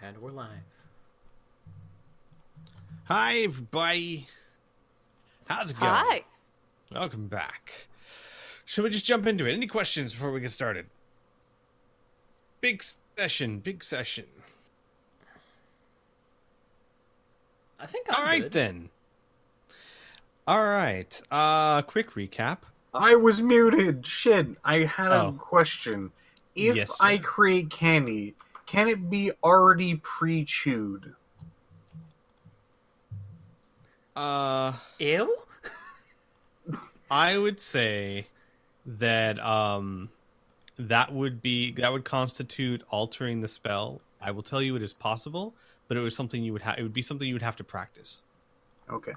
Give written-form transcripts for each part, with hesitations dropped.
And we're live. Hi, everybody. How's it going? Hi. Welcome back. Should we just jump into it? Any questions before we get started? Big session. I think I'm All right, good. then. All right. Quick recap. I was muted. Shit. I had a Oh. question. If Yes, I sir. create candy, can it be already pre-chewed? Ew? I would say that that would constitute altering the spell. I will tell you it is possible, but it would be something you would have to practice. Okay.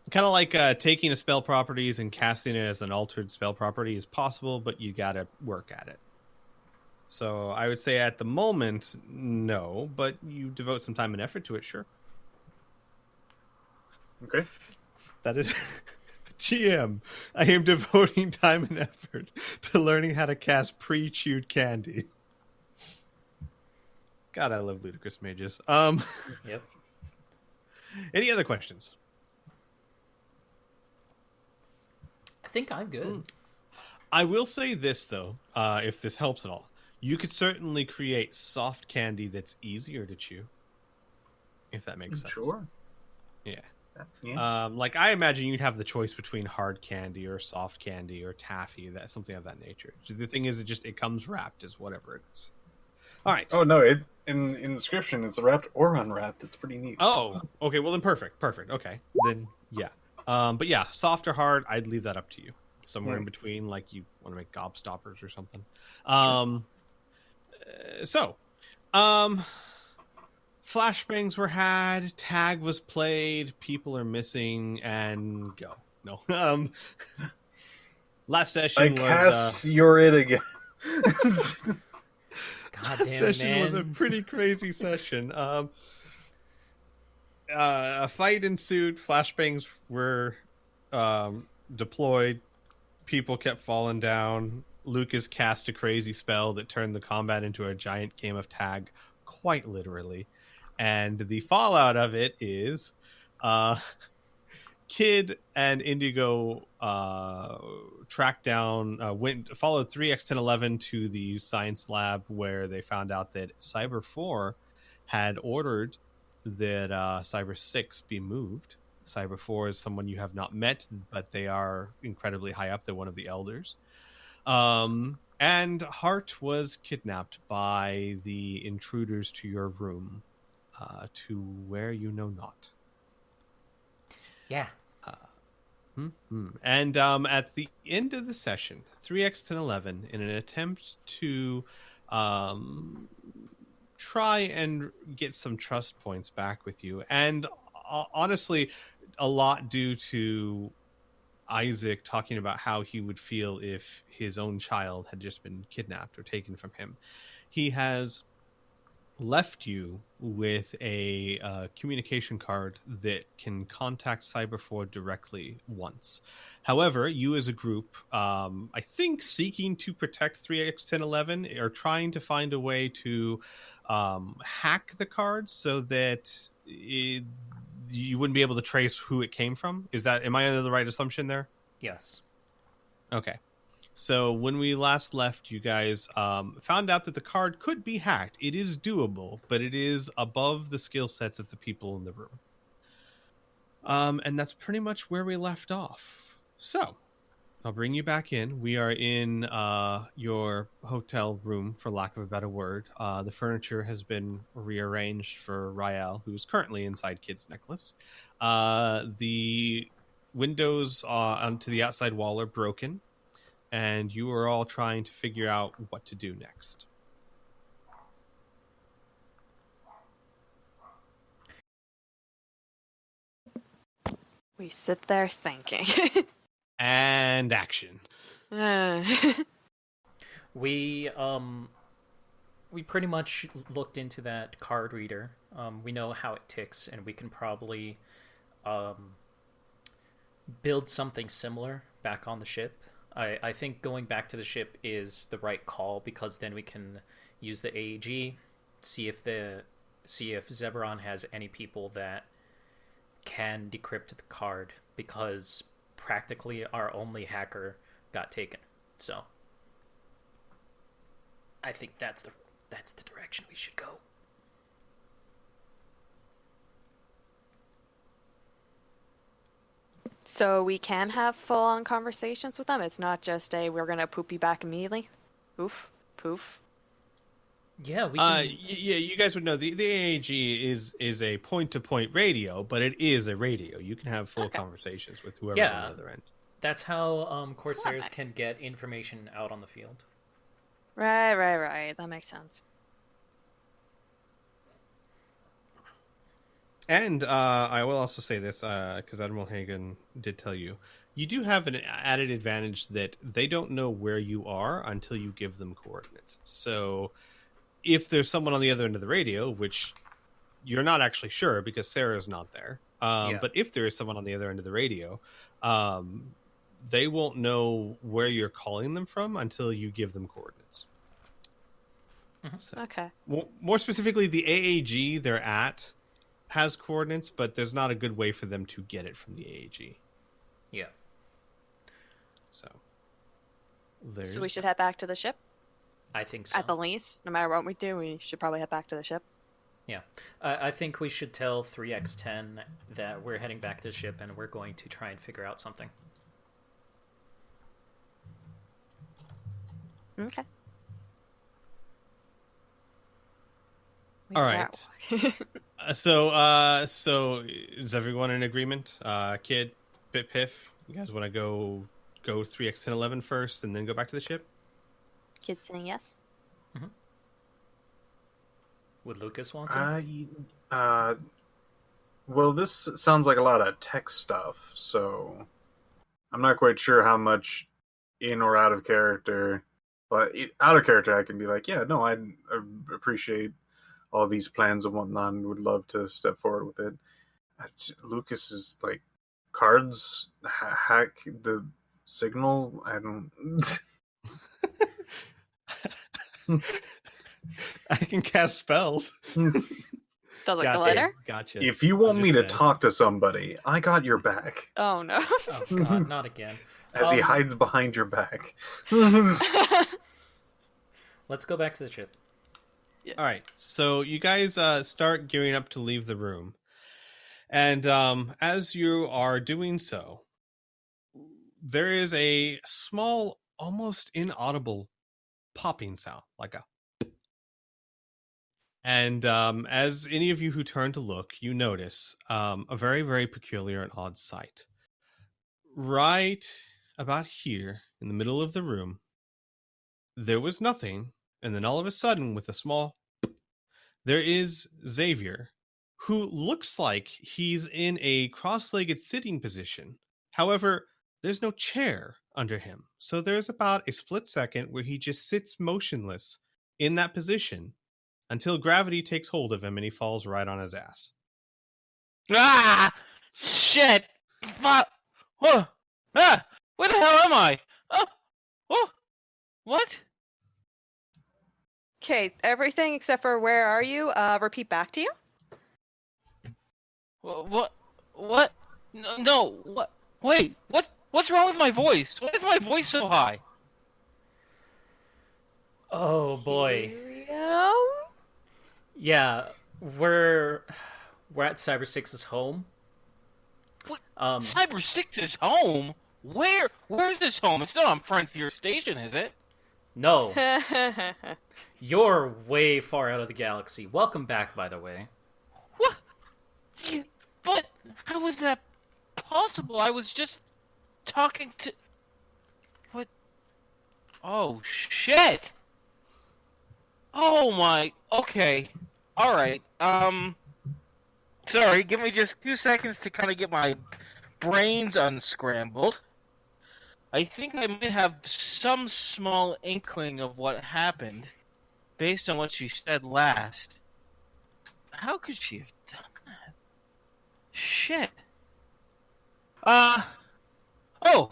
Kind of like taking a spell properties and casting it as an altered spell property is possible, but you gotta work at it. So I would say at the moment, no, but you devote some time and effort to it, sure. Okay. That is GM. I am devoting time and effort to learning how to cast pre-chewed candy. God, I love ludicrous mages. Yep. Any other questions? I think I'm good. I will say this though, if this helps at all. You could certainly create soft candy that's easier to chew. If that makes sense. Sure. Yeah. Yeah. Like I imagine you'd have the choice between hard candy or soft candy or taffy, that something of that nature. So the thing is, it comes wrapped as whatever it is. All right. Oh no! In the description, it's wrapped or unwrapped. It's pretty neat. Oh, okay. Well then, perfect. Okay, then yeah. But yeah, soft or hard, I'd leave that up to you. Somewhere in between, like you want to make gobstoppers or something. Flashbangs were had, tag was played, people are missing, and go. No. Last session I was cast your it again. God damn, session man. was a pretty crazy session. A fight ensued. Flashbangs were deployed. People kept falling down. Lucas cast a crazy spell that turned the combat into a giant game of tag, quite literally. And the fallout of it is Kid and Indigo tracked down, followed 3x1011 to the science lab where they found out that Cyber 4 had ordered that Cyber 6 be moved. Cyber 4 is someone you have not met, but they are incredibly high up. They're one of the elders. And Hart was kidnapped by the intruders to your room, to where you know not. Yeah. And at the end of the session, 3x1011, in an attempt to try and get some trust points back with you, and honestly, a lot due to Isaac talking about how he would feel if his own child had just been kidnapped or taken from him, he has left you with a communication card that can contact Cyber 4 directly once. However, you as a group, I think seeking to protect 3x1011, are trying to find a way to hack the card so that you wouldn't be able to trace who it came from. Am I under the right assumption there? Yes. Okay. So when we last left, you guys found out that the card could be hacked. It is doable, but it is above the skill sets of the people in the room. And that's pretty much where we left off. So I'll bring you back in. We are in your hotel room, for lack of a better word. The furniture has been rearranged for Rael, who is currently inside Kid's necklace. The windows onto the outside wall are broken, and you are all trying to figure out what to do next. We sit there thinking. And action. We pretty much looked into that card reader. We know how it ticks, and we can probably build something similar back on the ship. I think going back to the ship is the right call, because then we can use the AEG, see if the see if Zebron has any people that can decrypt the card, because practically our only hacker got taken. So I think that's the direction we should go. So we can have full-on conversations with them. It's not just a we're gonna poop you back immediately. Poof, poof. Yeah, we can... yeah, you guys would know the AAG is a point-to-point radio, but it is a radio. You can have full conversations with whoever's on the other end. That's how Corsairs Nice. can get information out on the field. Right. That makes sense. And I will also say this, because Admiral Hagen did tell you, you do have an added advantage that they don't know where you are until you give them coordinates. So if there's someone on the other end of the radio, which you're not actually sure because Sarah's not there, but if there is someone on the other end of the radio, they won't know where you're calling them from until you give them coordinates. Mm-hmm. So, Okay. more specifically, the AAG they're at has coordinates, but there's not a good way for them to get it from the AAG. Yeah. So we should head back to the ship? I think so. At the least, no matter what we do, we should probably head back to the ship. Yeah. I think we should tell 3X10 that we're heading back to the ship and we're going to try and figure out something. Okay. All right. So is everyone in agreement? Kid, Bit Piff, you guys want to go 3X1011 first and then go back to the ship? Kid saying yes. Mm-hmm. Would Lucas want to? Well, this sounds like a lot of tech stuff, so I'm not quite sure how much in or out of character. But out of character, I can be like, yeah, no, I appreciate all these plans and whatnot, and would love to step forward with it. Lucas is like, cards hack the signal. I don't. I can cast spells. Does it Gotcha. glitter? Gotcha. If you want me to Understand. talk to somebody, I got your back. Oh no. Oh god, not again. As he hides behind your back. Let's go back to the ship. All right, so you guys start gearing up to leave the room, and as you are doing so, there is a small, almost inaudible popping sound, like a. And as any of you who turn to look, you notice a very, very peculiar and odd sight. Right about here, in the middle of the room, there was nothing. And then all of a sudden, with a small, there is Xavier, who looks like he's in a cross-legged sitting position. However, there's no chair under him. So there's about a split second where he just sits motionless in that position until gravity takes hold of him and he falls right on his ass. Ah! Shit! Fuck! Oh! Ah! Where the hell am I? Oh! Oh! What? Okay, everything except for where are you? Repeat back to you. What? What? No! What? Wait! What? What's wrong with my voice? Why is my voice so high? Oh boy. Yeah. Yeah, we're at Cyber 6's home. What? Um, Cyber 6 is home? Where's this home? It's not on Frontier Station, is it? no, you're way far out of the galaxy. Welcome back, by the way. What? But how is that possible? I was just talking to... What? Oh, shit! Oh my... Okay. Alright, Sorry, give me just 2 seconds to kind of get my brains unscrambled. I think I might have some small inkling of what happened, based on what she said last. How could she have done that? Shit. Hello,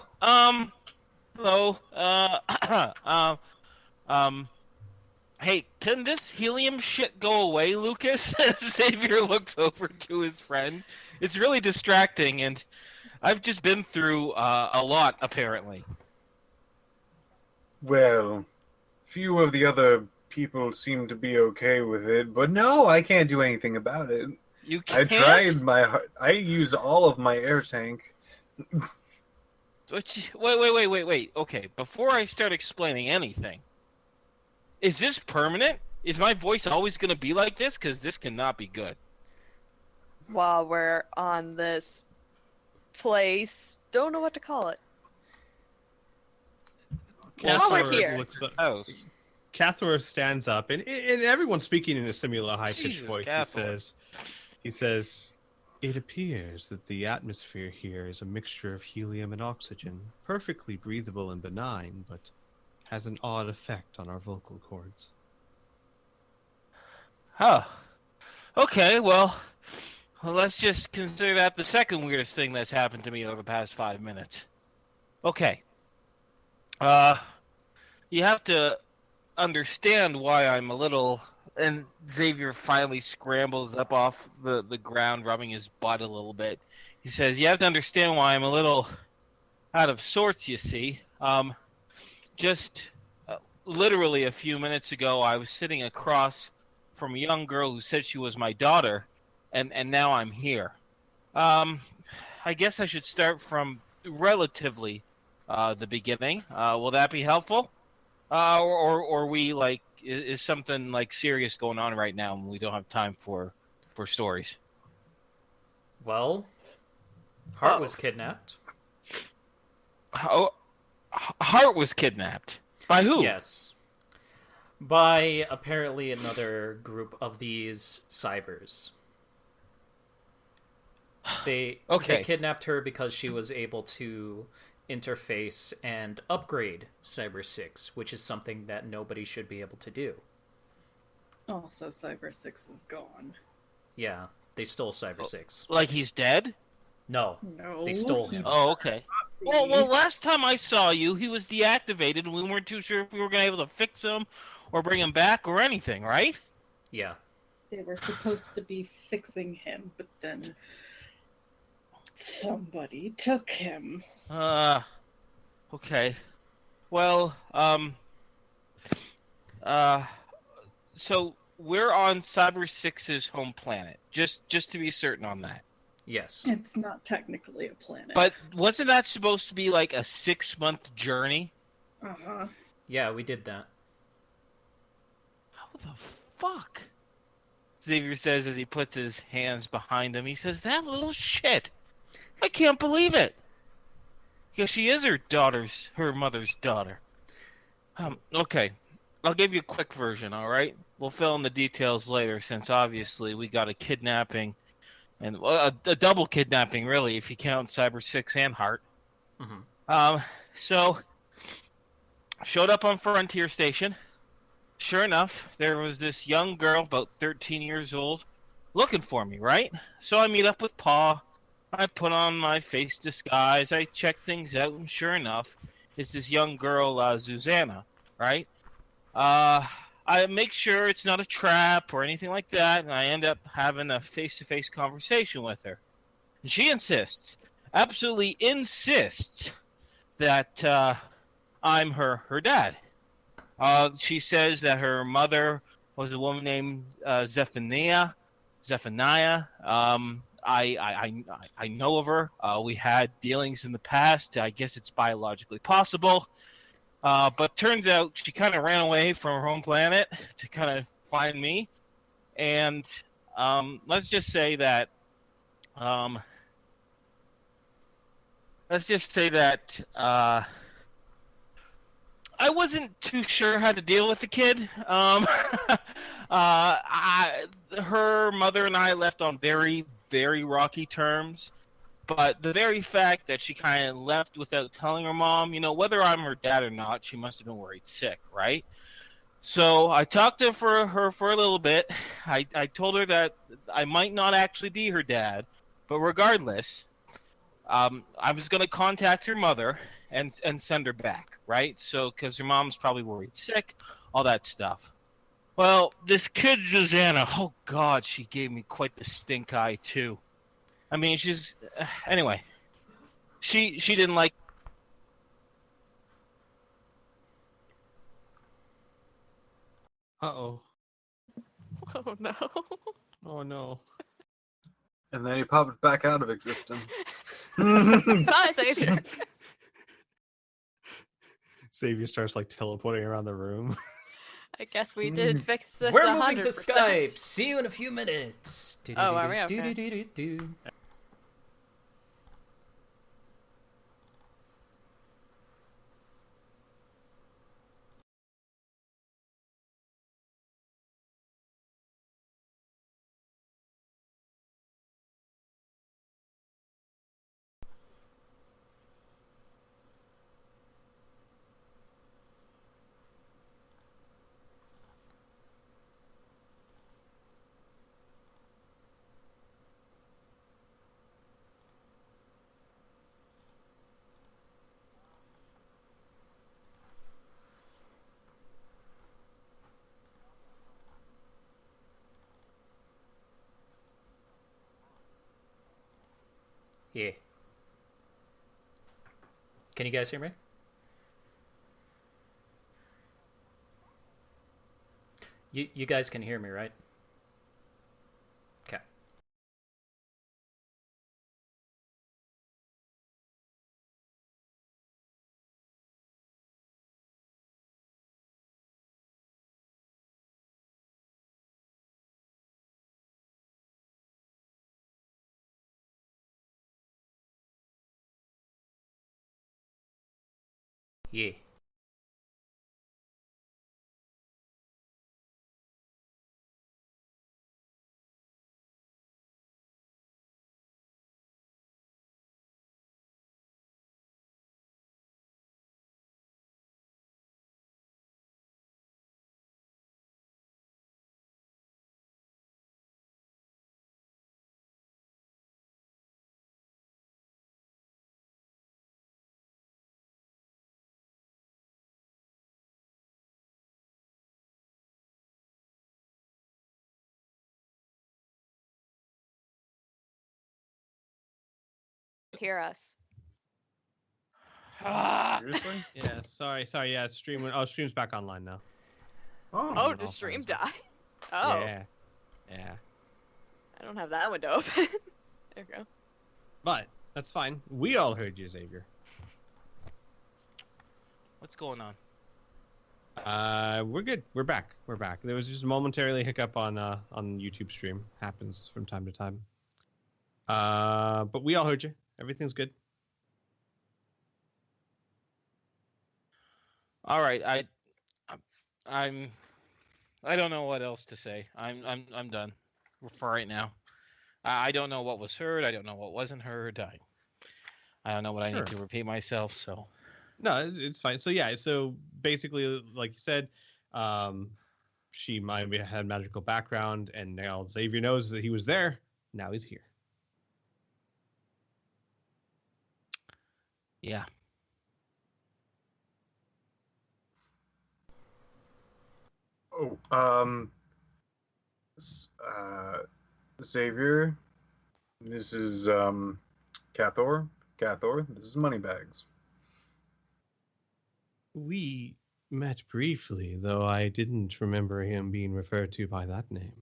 Hey, can this helium shit go away, Lucas? Xavier looks over to his friend. It's really distracting, and I've just been through a lot, apparently. Well, few of the other people seem to be okay with it, but no, I can't do anything about it. You I can't? tried I used all of my air tank. Wait. Okay, before I start explaining anything, is this permanent? Is my voice always going to be like this? Because this cannot be good. While we're on this place, don't know what to call it. While we're here. House. Cathor stands up, and everyone's speaking in a similar high-pitched Jesus, voice. Cathor. He says, "It appears that the atmosphere here is a mixture of helium and oxygen, perfectly breathable and benign, but has an odd effect on our vocal cords." Huh. Okay, well, let's just consider that the second weirdest thing that's happened to me over the past 5 minutes. Okay. You have to understand why I'm a little... And Xavier finally scrambles up off the ground, rubbing his butt a little bit. He says, you have to understand why I'm a little out of sorts, you see. Just literally a few minutes ago, I was sitting across from a young girl who said she was my daughter, and now I'm here. I guess I should start from relatively the beginning. Will that be helpful? Or we like is something like serious going on right now and we don't have time for stories? Well, Hart was kidnapped. Oh, Hart was kidnapped. By who? Yes. By apparently another group of these cybers. They kidnapped her because she was able to interface and upgrade Cyber 6, which is something that nobody should be able to do. Oh, so Cyber 6 is gone. Yeah, they stole Cyber 6. Like he's dead? No, No. they stole him. Oh, okay. Well, last time I saw you, he was deactivated, and we weren't too sure if we were going to be able to fix him or bring him back or anything, right? Yeah. They were supposed to be fixing him, but then somebody took him. Okay. Well, so we're on Cyber 6's home planet. Just to be certain on that. Yes. It's not technically a planet. But wasn't that supposed to be like a 6-month journey? Uh-huh. Yeah, we did that. How the fuck? Xavier says as he puts his hands behind him. He says, that little shit. I can't believe it. Because she is her mother's daughter. Okay. I'll give you a quick version, alright? We'll fill in the details later, since obviously we got a kidnapping, and a double kidnapping, really, if you count Cyber 6 and Hart. Mm-hmm. So, showed up on Frontier Station. Sure enough, there was this young girl, about 13 years old, looking for me, right? So I meet up with Pa. I put on my face disguise. I check things out, and sure enough, it's this young girl, Susanna, right? I make sure it's not a trap or anything like that, and I end up having a face-to-face conversation with her. And she insists, absolutely insists, that I'm her dad. She says that her mother was a woman named Zephaniah. I know of her. We had dealings in the past. I guess it's biologically possible. But turns out she kind of ran away from her home planet to kind of find me. And let's just say that I wasn't too sure how to deal with the kid. Her mother and I left on very, very rocky terms. But the very fact that she kind of left without telling her mom, whether I'm her dad or not, she must have been worried sick, right? So I talked to her for a little bit. I told her that I might not actually be her dad, but regardless, I was going to contact her mother and send her back, right? So, because her mom's probably worried sick, all that stuff. Well, this kid Susanna, oh God, she gave me quite the stink eye too. I mean, she's anyway. She didn't like. Uh-oh. Oh no. Oh, no. And then he popped back out of existence. Bye, Xavier. Xavier starts, like, teleporting around the room. I guess we did fix this. We're moving to 100%. Skype. See you in a few minutes. Oh, are we? Okay. Do-do-do-do-do-do. Yeah. Can you guys hear me? You guys can hear me, right? Okay. Yeah. Hear us. Seriously? Yeah, sorry. Yeah, stream's back online now. Oh, I'll does stream find die? Oh, Yeah. I don't have that window open. There we go. But that's fine. We all heard you, Xavier. What's going on? We're good. We're back. There was just a momentarily hiccup on YouTube stream. Happens from time to time. But we all heard you. Everything's good. All right, I don't know what else to say. I'm done for right now. I don't know what was heard. I don't know what wasn't heard. I don't know what I need to repeat myself. So No, it's fine. So yeah, so basically, like you said, she might have had magical background, and now Xavier knows that he was there. Now he's here. yeah. Oh, Xavier, this is Cathor. This is Moneybags. We met briefly, though I didn't remember him being referred to by that name.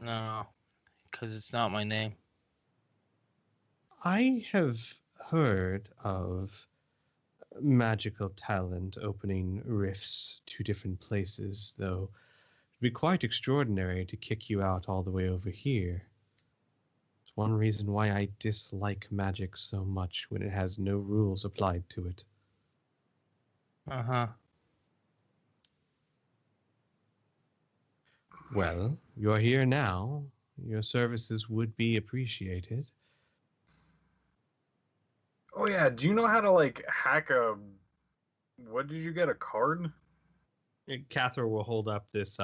No, because it's not my name. I have heard of magical talent opening rifts to different places, though it'd be quite extraordinary to kick you out all the way over here. It's one reason why I dislike magic so much when it has no rules applied to it. Uh-huh. Well, you're here now. Your services would be appreciated. Oh yeah, do you know how to like hack a? What did you get? A card? Catherine will hold up this.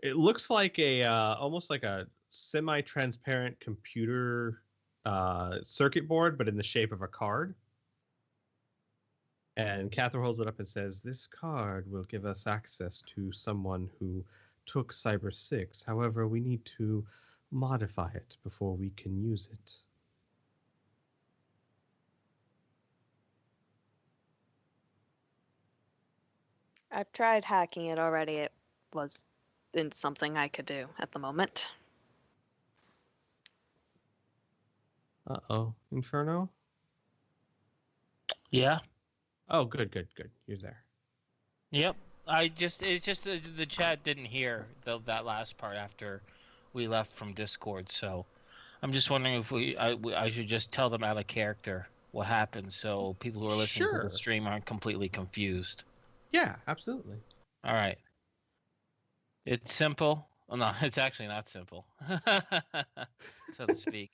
It looks like a almost like a semi-transparent computer circuit board, but in the shape of a card. And Catherine holds it up and says, "This card will give us access to someone who took Cyber 6. However, we need to modify it before we can use it. I've tried hacking it already. It wasn't something I could do at the moment. Uh-oh. Inferno? Yeah. Oh, good. You're there. Yep. It's just the chat didn't hear that last part after we left from Discord, so I'm just wondering if I should just tell them out of character what happened, so people who are listening to the stream aren't completely confused. Yeah, absolutely. All right. It's simple. Well, no, it's actually not simple, so to speak.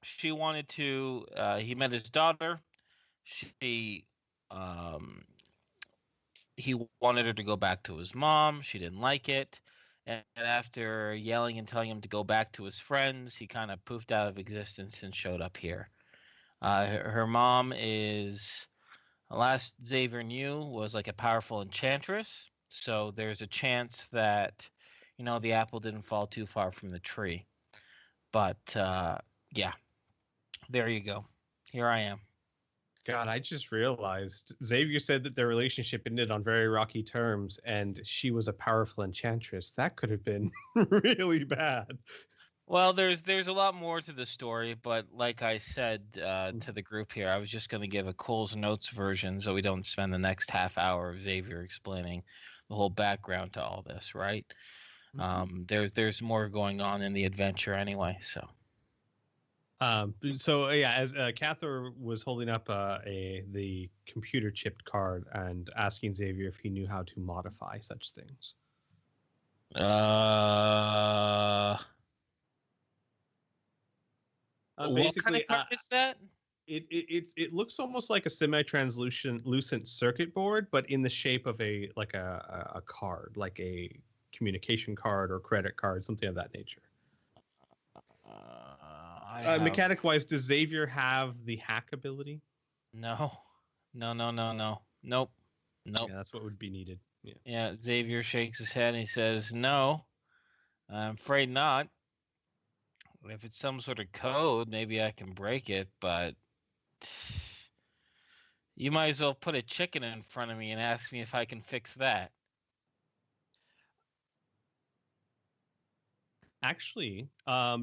She wanted to. He met his daughter. He wanted her to go back to his mom. She didn't like it. And after yelling and telling him to go back to his friends, he kind of poofed out of existence and showed up here. Her mom is, last Xavier knew, was like a powerful enchantress. So there's a chance that, the apple didn't fall too far from the tree. But, yeah, there you go. Here I am. God, I just realized Xavier said that their relationship ended on very rocky terms, and she was a powerful enchantress. That could have been really bad. Well, there's a lot more to the story, but like I said to the group here, I was just going to give a Cole's Notes version so we don't spend the next half hour of Xavier explaining the whole background to all this, right? There's more going on in the adventure anyway, so. As Cathar was holding up the computer chipped card and asking Xavier if he knew how to modify such things. What kind of card is that? It looks almost like a semi-translucent circuit board, but in the shape of a card, like a communication card or credit card, something of that nature. Mechanic-wise, does Xavier have the hack ability? No. Nope. Yeah, that's what would be needed. Yeah, Xavier shakes his head and he says, no, I'm afraid not. If it's some sort of code, maybe I can break it, but you might as well put a chicken in front of me and ask me if I can fix that. Actually,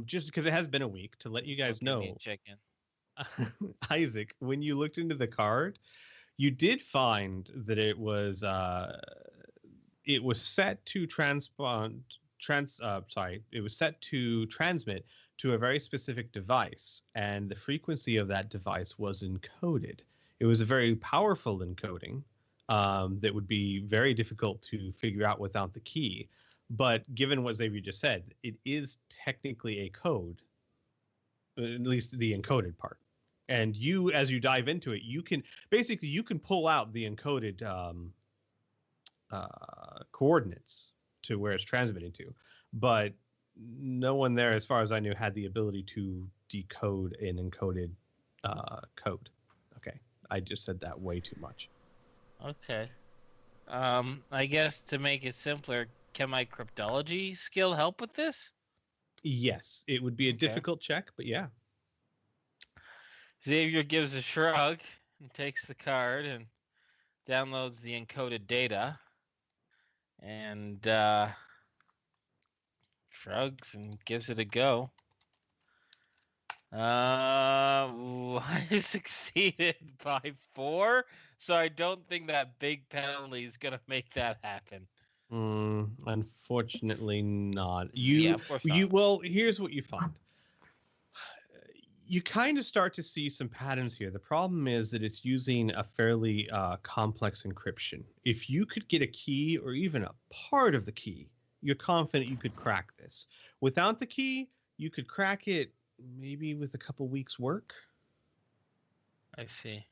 just because it has been a week, to let you guys know, chicken. Isaac, when you looked into the card, you did find that it was set to transmit to a very specific device, and the frequency of that device was encoded. It was a very powerful encoding that would be very difficult to figure out without the key. But given what Xavier just said, it is technically a code, at least the encoded part. And you, as you dive into it, you can pull out the encoded coordinates to where it's transmitting to. But no one there, as far as I knew, had the ability to decode an encoded code. Okay, I just said that way too much. Okay. I guess to make it simpler, can my cryptology skill help with this? Yes, it would be a difficult check, but yeah. Xavier gives a shrug and takes the card and downloads the encoded data and shrugs and gives it a go. I succeeded by 4, so I don't think that big penalty is going to make that happen. Unfortunately not. Of course not. Well, here's what you find. You kind of start to see some patterns here. The problem is that it's using a fairly complex encryption. If you could get a key or even a part of the key, you're confident you could crack this. Without the key, you could crack it maybe with a couple weeks' work. I see.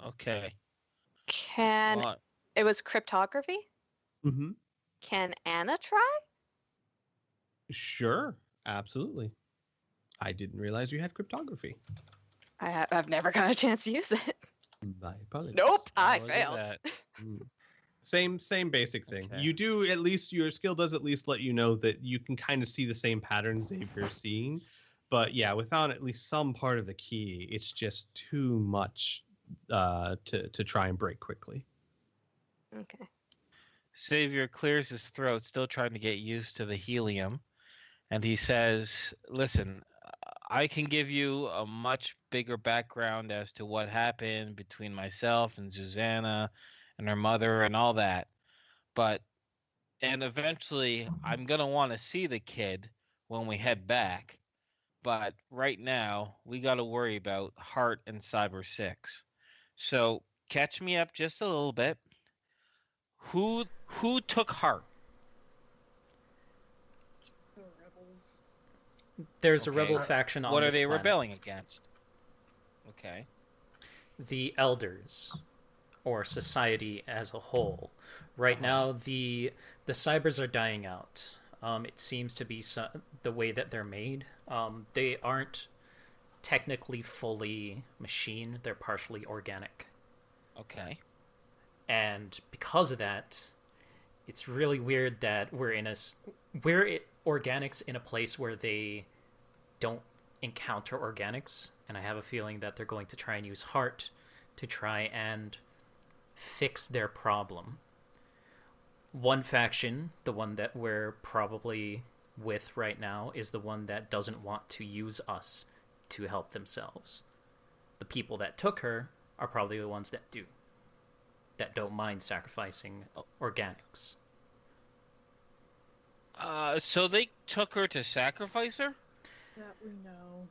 Okay. It was cryptography? Mm-hmm. Can Anna try? Sure, absolutely. I didn't realize you had cryptography. I've never got a chance to use it. My apologies. Nope, I Look at failed. that. Same basic thing. Okay. You do at least your skill does at least let you know that you can kind of see the same patterns Xavier's seeing, but yeah, without at least some part of the key, it's just too much to try and break quickly. Okay. Xavier clears his throat, still trying to get used to the helium, and he says, "Listen, I can give you a much bigger background as to what happened between myself and Susanna and her mother and all that. And eventually I'm going to want to see the kid when we head back. But right now we got to worry about Hart and Cyber 6. So catch me up just a little bit. Who took Hart? The rebels. There's a Okay. rebel faction on What are this they planet. rebelling against? Okay. The elders, or society as a whole. Right now, the cybers are dying out. It seems to be the way that they're made. They aren't technically fully machine; they're partially organic. Okay. And because of that, it's really weird that we're organics in a place where they don't encounter organics, and I have a feeling that they're going to try and use Heart to try and fix their problem. One faction, the one that we're probably with right now, is the one that doesn't want to use us to help themselves. The people that took her are probably the ones that do, that don't mind sacrificing organics. So they took her to sacrifice her? That we know.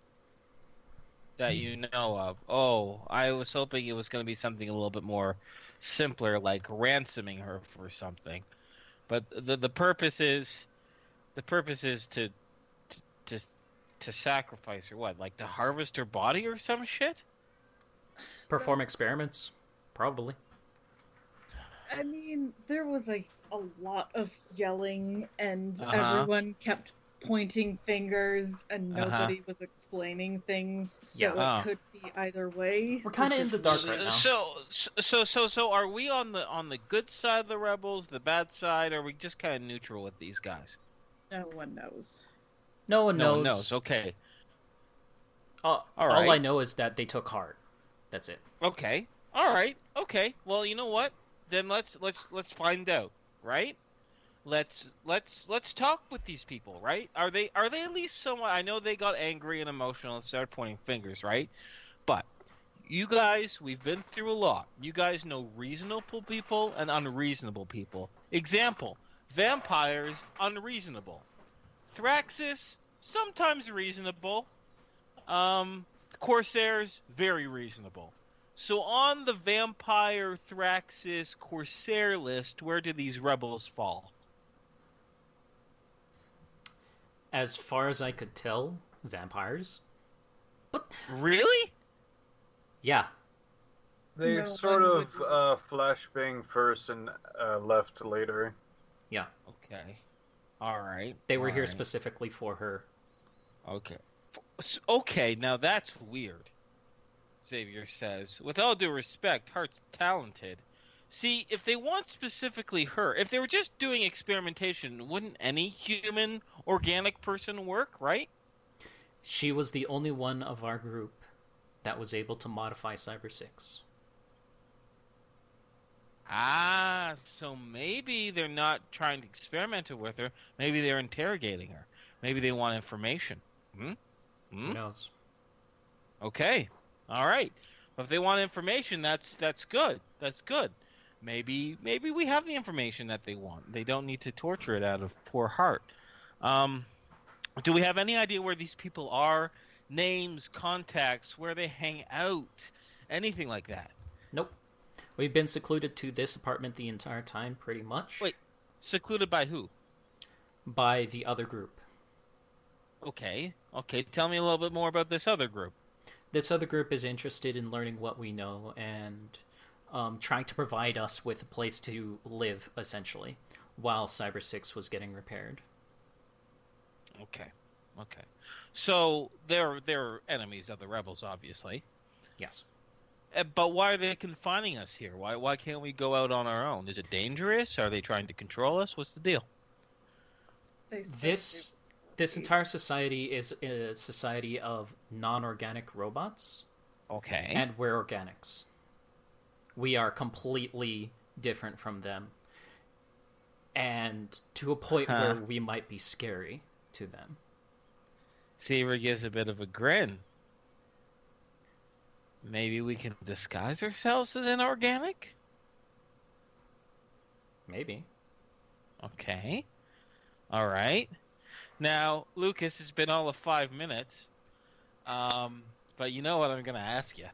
That you know of. Oh, I was hoping it was going to be something a little bit more simpler, like ransoming her for something. But the purpose is to sacrifice her. What, like to harvest her body or some shit? Perform experiments, probably. I mean, there was a lot of yelling, and Uh-huh. everyone kept pointing fingers, and Uh-huh. nobody was explaining things, so Yeah. it could be either way. We're kinda which in is the dark weird. right now. So are we on the good side of the rebels, the bad side, or are we just kind of neutral with these guys? No one knows. No one No one knows. knows. Okay. All right. I know is that they took Heart. That's it. Okay. All right. Okay. Well, you know what? Then let's find out, right? Let's talk with these people, right? Are they at least somewhat? I know they got angry and emotional and started pointing fingers, right? But you guys, we've been through a lot. You guys know reasonable people and unreasonable people. Example: vampires, unreasonable. Thraxis, sometimes reasonable. Corsairs, very reasonable. So on the vampire, Thraxis, Corsair list, where do these rebels fall? As far as I could tell, vampires. Really? Yeah. They No sort one of would- flashbang first and left later. Yeah. Okay. All right. They were all here right. specifically for her. Okay. Okay, now that's weird. Xavier says, with all due respect, Hart's talented. See, if they want specifically her, if they were just doing experimentation, wouldn't any human organic person work, right? She was the only one of our group that was able to modify Cyber 6. Ah, so maybe they're not trying to experiment with her. Maybe they're interrogating her. Maybe they want information. Who knows? Okay. All right. But if they want information, that's good. That's good. Maybe we have the information that they want. They don't need to torture it out of poor Hart. Do we have any idea where these people are? Names, contacts, where they hang out, anything like that? Nope. We've been secluded to this apartment the entire time, pretty much. Wait. Secluded by who? By the other group. Okay. Tell me a little bit more about this other group. This other group is interested in learning what we know and trying to provide us with a place to live, essentially, while Cyber 6 was getting repaired. Okay. So they're enemies of the rebels, obviously. Yes. But why are they confining us here? Why can't we go out on our own? Is it dangerous? Are they trying to control us? What's the deal? They said This entire society is a society of non-organic robots, Okay. and we're organics. We are completely different from them, and to a point where we might be scary to them. Xavier gives a bit of a grin. Maybe we can disguise ourselves as inorganic? Maybe. Okay. All right. Now, Lucas, it's been all of 5 minutes. But you know what I'm going to ask you.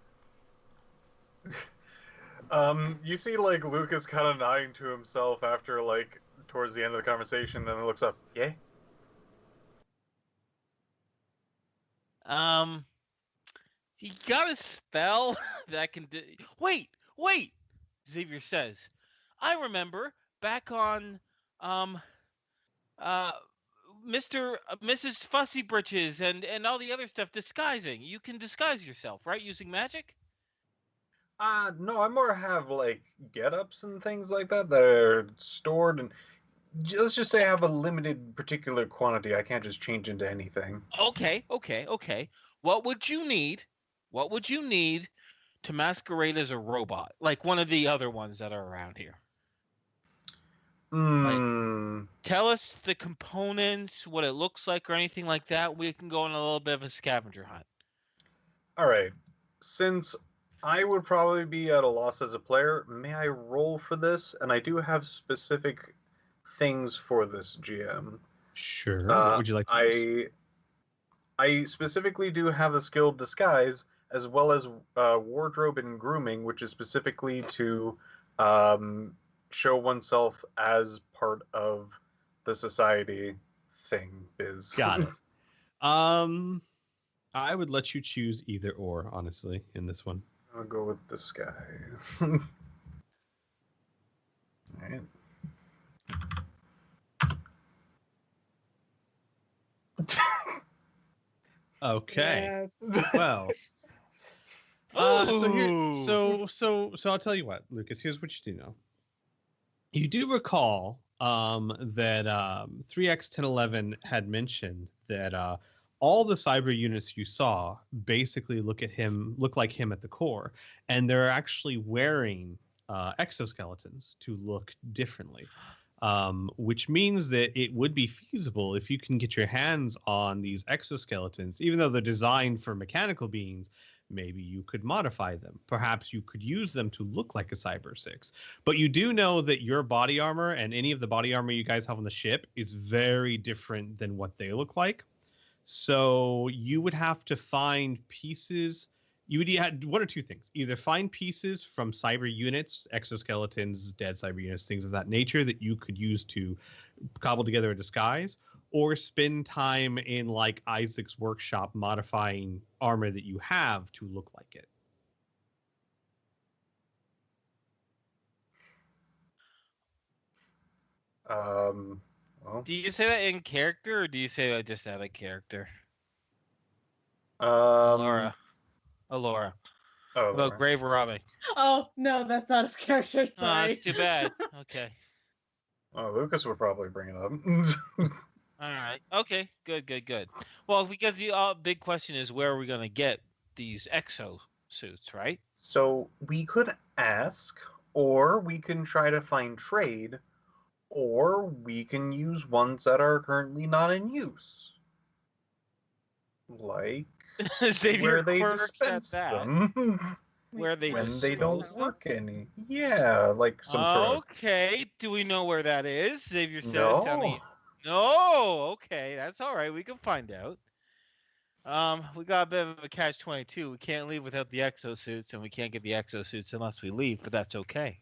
You see, like, Lucas kind of nodding to himself after, like, towards the end of the conversation, and looks up. Yeah? You got a spell that can Wait! Xavier says. I remember back on, Mrs. Fussy Britches and all the other stuff, disguising. You can disguise yourself, right? Using magic? No, I more have, like, get-ups and things like that are stored, and let's just say I have a limited particular quantity. I can't just change into anything. Okay. What would you need to masquerade as a robot? Like one of the other ones that are around here. Tell us the components, what it looks like, or anything like that. We can go on a little bit of a scavenger hunt. All right. Since I would probably be at a loss as a player, may I roll for this? And I do have specific things for this GM. Sure. What would you like to use? I specifically do have the skill disguise, as well as wardrobe and grooming, which is specifically to show oneself as part of the society thing is. Got it. I would let you choose either or, honestly, in this one. I'll go with disguise. All right. Okay. Yes. Well. So I'll tell you what, Lucas. Here's what you do know. You do recall that 3X1011 had mentioned that all the cyber units you saw basically look like him at the core, and they're actually wearing exoskeletons to look differently. Which means that it would be feasible if you can get your hands on these exoskeletons, even though they're designed for mechanical beings. Maybe you could modify them. Perhaps you could use them to look like a Cyber 6. But you do know that your body armor and any of the body armor you guys have on the ship is very different than what they look like. So you would have to find pieces. You would have one or two things. Either find pieces from cyber units, exoskeletons, dead cyber units, things of that nature that you could use to cobble together a disguise, or spend time in like Isaac's workshop modifying armor that you have to look like it. Well, Do you say that in character, or do you say that just out of character? Laura. Laura. Oh, About Laura. grave robbing. Oh, no, that's out of character. Oh, Sorry. that's too bad. Okay. Oh, Lucas would probably bring it up. All right. Okay. Good. Well, because the big question is, where are we going to get these exo suits, right? So we could ask, or we can try to find trade, or we can use ones that are currently not in use. Like Xavier where they quirks at dispense that. them. Where they when they dispose don't them? work any. Yeah, like some sort of... Okay. Do we know where that is? Xavier says. Tell me. No. No. Okay. That's all right. We can find out. We got a bit of a catch-22. We can't leave without the exosuits, and we can't get the exosuits unless we leave. But that's okay.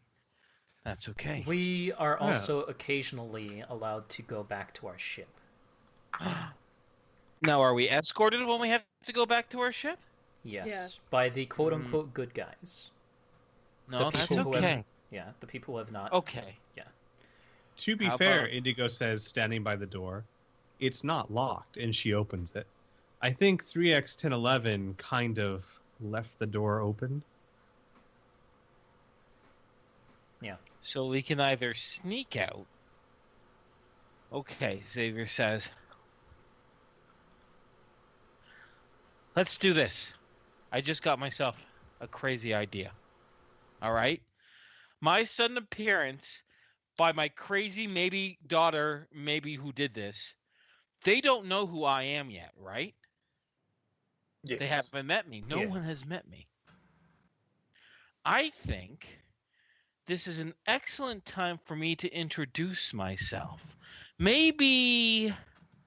That's okay. We are also occasionally allowed to go back to our ship. Now, are we escorted when we have to go back to our ship? Yes. By the quote-unquote good guys. No, The that's people who have- okay. Yeah, the people who have not... Okay. To be How fair, about- Indigo says, standing by the door, it's not locked, and she opens it. I think 3X1011 kind of left the door open. Yeah. So we can either sneak out. Okay, Xavier says. Let's do this. I just got myself a crazy idea. All right? My sudden appearance by my crazy maybe daughter, maybe who did this, they don't know who I am yet, right? Yes. They haven't met me. No Yeah. one has met me. I think this is an excellent time for me to introduce myself. Maybe,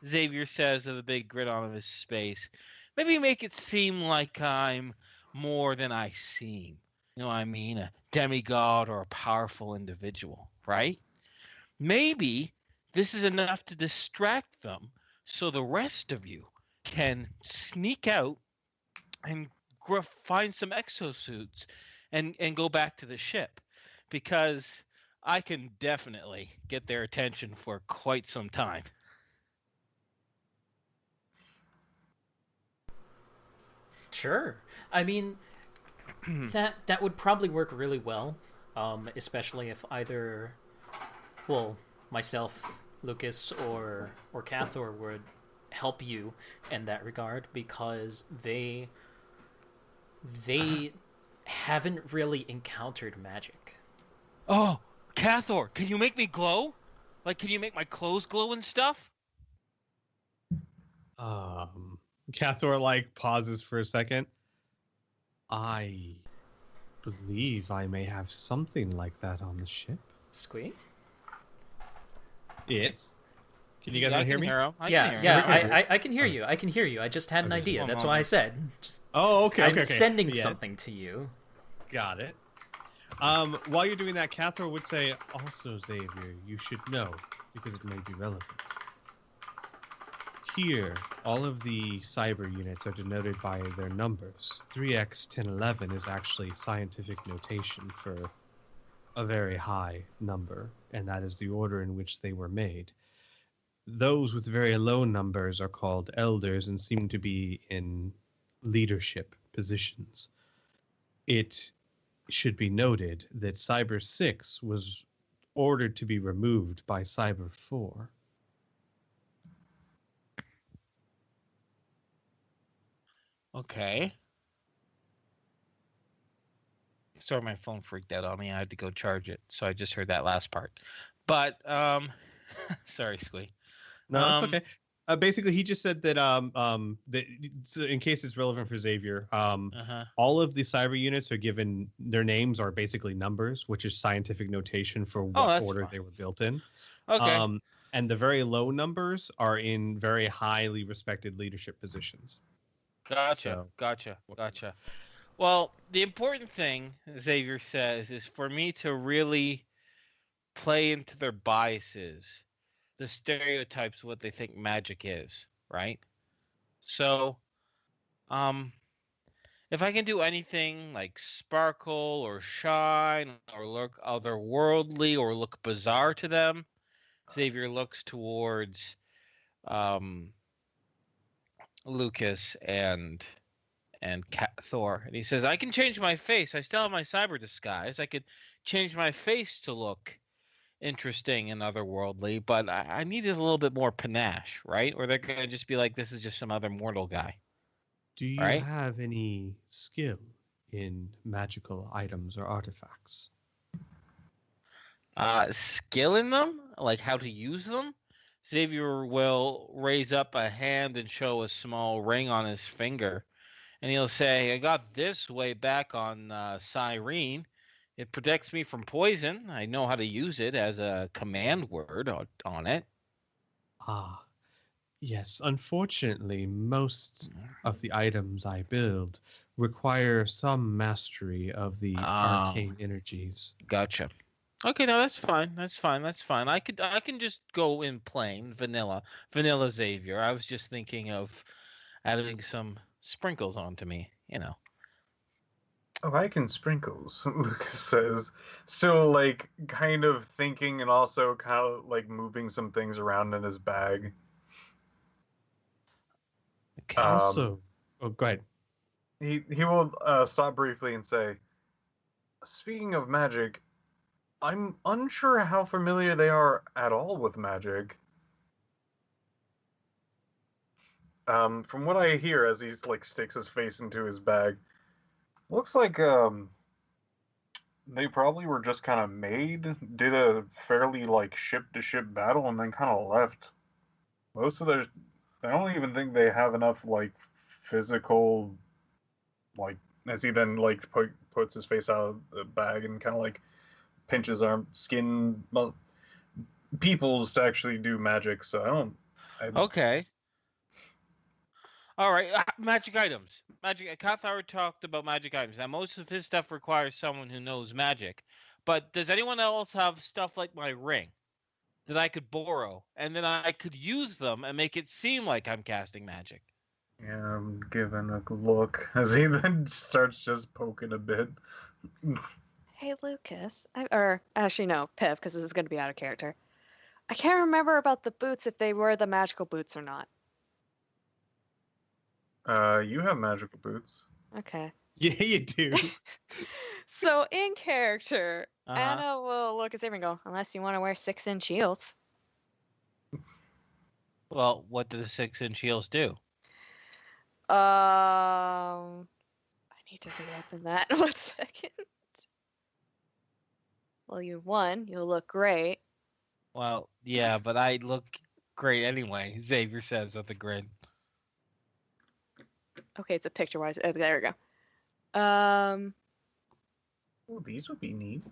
Xavier says with a big grin on his face, maybe make it seem like I'm more than I seem. You know what I mean? A demigod or a powerful individual, right? Maybe this is enough to distract them so the rest of you can sneak out and find some exosuits and go back to the ship, because I can definitely get their attention for quite some time. Sure. I mean, that would probably work really well, especially if either, well, myself, Lucas, or Cathor would help you in that regard, because they haven't really encountered magic. Oh, Cathor, can you make me glow? Like, can you make my clothes glow and stuff? Cathor like pauses for a second. I believe I may have something like that on the ship. Squeak? Yes. Can you guys not hear me? I can hear you. I can hear you. I just had an idea. That's why I said. Okay. I'm sending something to you. Got it. While you're doing that, Cathor would say, also, Xavier, you should know, because it may be relevant. Here, all of the cyber units are denoted by their numbers. 3x1011 is actually scientific notation for a very high number, and that is the order in which they were made. Those with very low numbers are called elders and seem to be in leadership positions. It should be noted that Cyber 6 was ordered to be removed by Cyber 4. Okay. Sorry, my phone freaked out on me. I had to go charge it, so I just heard that last part. But, sorry, Squee. No, it's okay. Basically, he just said that so in case it's relevant for Xavier, all of the cyber units are given, their names are basically numbers, which is scientific notation for what order they were built in. Okay. And the very low numbers are in very highly respected leadership positions. Gotcha. Well, the important thing, Xavier says, is for me to really play into their biases, the stereotypes of what they think magic is, right? So, if I can do anything like sparkle or shine or look otherworldly or look bizarre to them, Xavier looks towards Lucas and Thor, and he says, I can change my face. I still have my cyber disguise. I could change my face to look interesting and otherworldly, but I needed a little bit more panache, right? Or they're going to just be like, this is just some other mortal guy. Do you have any skill in magical items or artifacts? Skill in them? Like how to use them? Xavier will raise up a hand and show a small ring on his finger. And he'll say, I got this way back on Cyrene. It protects me from poison. I know how to use it as a command word on it. Ah, yes. Unfortunately, most of the items I build require some mastery of the arcane energies. Gotcha. Okay, no, that's fine. That's fine. I can just go in plain vanilla Xavier. I was just thinking of adding some sprinkles onto me, you know. Oh, I can sprinkles, Lucas says, still like kind of thinking and also kind of like moving some things around in his bag. Okay. Also, go ahead. He will stop briefly and say, speaking of magic, I'm unsure how familiar they are at all with magic. From what I hear as he like sticks his face into his bag, looks like they probably were just kind of did a fairly like ship to ship battle, and then kind of left. Most of their, I don't even think they have enough like physical, like as he then like puts his face out of the bag and kind of like pinches arm skin peoples to actually do magic. So I don't. Okay. All right, magic items. Magic. Cathar talked about magic items. Now, most of his stuff requires someone who knows magic. But does anyone else have stuff like my ring that I could borrow, and then I could use them and make it seem like I'm casting magic? Yeah, I'm giving a look as he then starts just poking a bit. Hey, Lucas. Or actually, no, Piv, because this is going to be out of character. I can't remember about the boots if they were the magical boots or not. You have magical boots. Okay. Yeah, you do. So in character, Uh-huh. Anna will look at Xavier and go, unless you want to wear 6-inch heels. Well, what do the 6-inch heels do? I need to reopen that. 1 second. Well, you'll look great. Well, yeah, but I look great anyway, Xavier says with a grin. Okay, it's a picture-wise. There we go. Oh, these would be neat.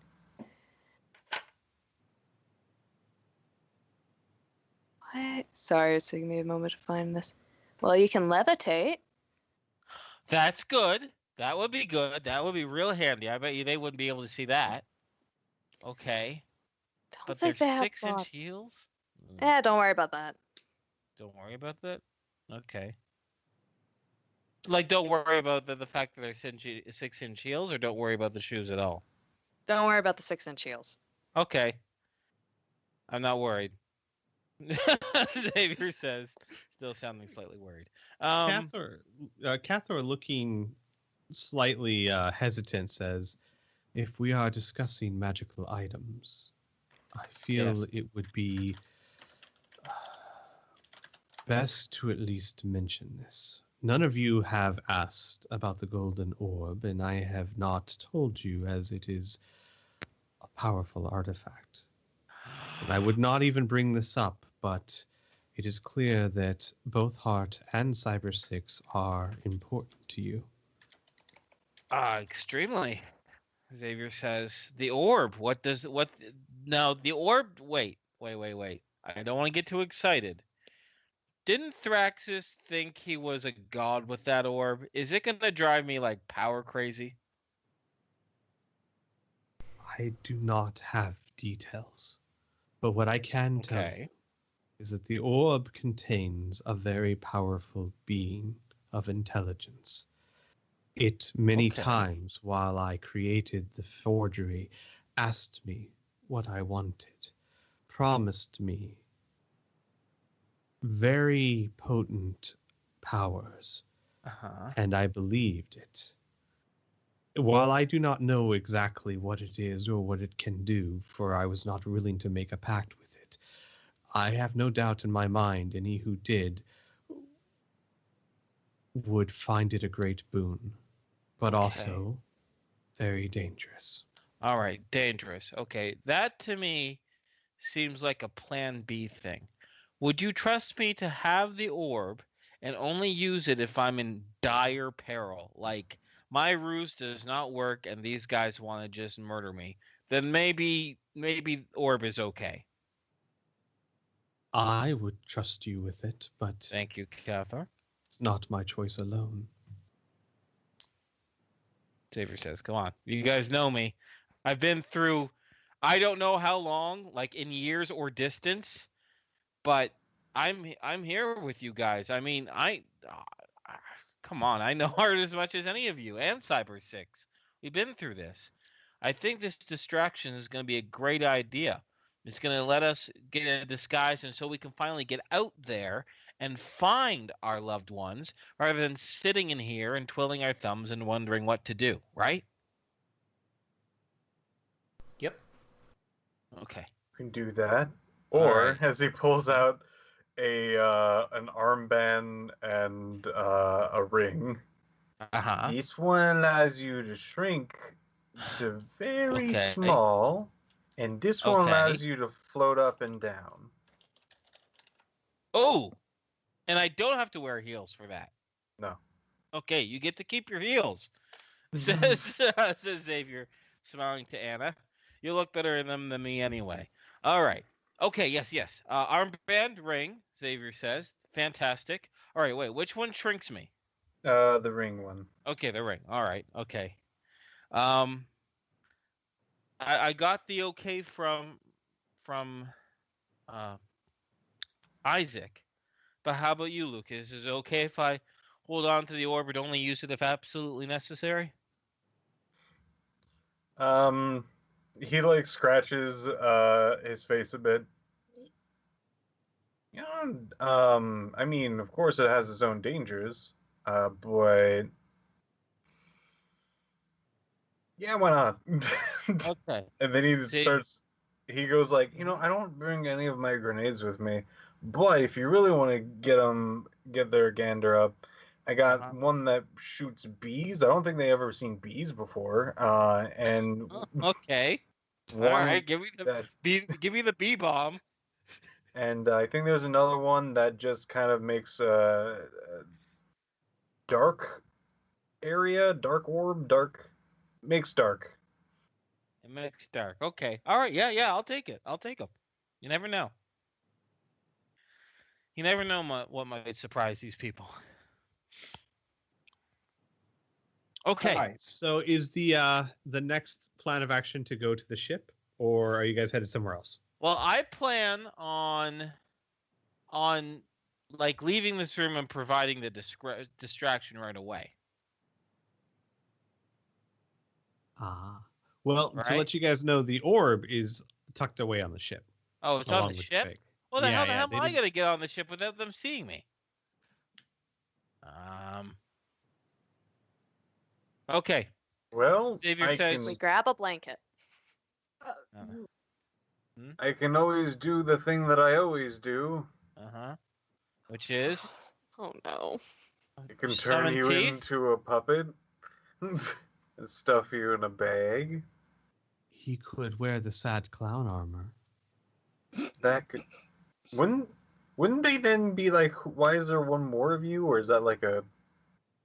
What? Sorry, it's taking me a moment to find this. Well, you can levitate. That's good. That would be good. That would be real handy. I bet you they wouldn't be able to see that. Okay. Don't But they're think they have 6-inch heels? Don't worry about that. Don't worry about that? Okay. Like, don't worry about the fact that they're 6-inch heels, or don't worry about the shoes at all? Don't worry about the 6-inch heels. Okay. I'm not worried. Xavier says, still sounding slightly worried. Cathar, looking slightly hesitant, says, if we are discussing magical items, I feel Yes. it would be best to at least mention this. None of you have asked about the golden orb, and I have not told you, as it is a powerful artifact. And I would not even bring this up, but it is clear that both Heart and Cyber 6 are important to you. Extremely. Xavier says, the orb. Now, the orb. Wait. I don't want to get too excited. Didn't Thraxus think he was a god with that orb? Is it going to drive me like power crazy? I do not have details, but what I can tell you is that the orb contains a very powerful being of intelligence. It many times, while I created the forgery, asked me what I wanted, promised me very potent powers, and I believed it. While I do not know exactly what it is or what it can do, for I was not willing to make a pact with it, I have no doubt in my mind any who did would find it a great boon, but also very dangerous. All right, dangerous. Okay, that to me seems like a plan B thing. Would you trust me to have the orb and only use it if I'm in dire peril? Like, my ruse does not work and these guys want to just murder me. Then maybe orb is okay. I would trust you with it, but thank you, Cathar. It's not my choice alone. Xavier says, come on. You guys know me. I've been through, I don't know how long, like in years or distance, but I'm here with you guys. I mean, come on. I know Art as much as any of you and Cyber 6. We've been through this. I think this distraction is going to be a great idea. It's going to let us get in a disguise, and so we can finally get out there and find our loved ones rather than sitting in here and twiddling our thumbs and wondering what to do, right? Yep. Okay. You can do that. Or Alright. as he pulls out an armband and a ring. Uh-huh. This one allows you to shrink to very Okay. small, and this one Okay. allows you to float up and down. Oh! And I don't have to wear heels for that. No. Okay, you get to keep your heels. says Xavier, smiling to Anna. You look better in them than me anyway. All right. Okay, yes. Armband, ring, Xavier says. Fantastic. All right, wait, which one shrinks me? The ring one. Okay, the ring. All right, okay. I got the okay from Isaac. But how about you, Lucas? Is it okay if I hold on to the orb but only use it if absolutely necessary? He like scratches his face a bit. You know, I mean, of course it has its own dangers, but yeah, why not? Okay. And then he See- starts. He goes like, I don't bring any of my grenades with me, but if you really want to get their gander up, I got one that shoots bees. I don't think they ever seen bees before. And Okay. one All right, give me that, the bee bomb. and I think there's another one that just kind of makes a dark area, dark orb, makes dark. It makes dark. Okay. All right. Yeah. I'll take it. I'll take them. You never know. You never know what might surprise these people. Okay. All right. So is the next plan of action to go to the ship, or are you guys headed somewhere else? Well, I plan on like leaving this room and providing the distraction right away. Well, to Right? let you guys know, the orb is tucked away on the ship. Oh, it's on along the with ship? bag. Well, the hell they am I didn't- going to get on the ship without them seeing me? Okay. Well, Xavier I says- We can, grab a blanket. I can always do the thing that I always do. Which is? Oh no. I can turn Summon you teeth? into a puppet and stuff you in a bag. He could wear the sad clown armor. That could. Wouldn't they then be like, why is there one more of you, or is that like a?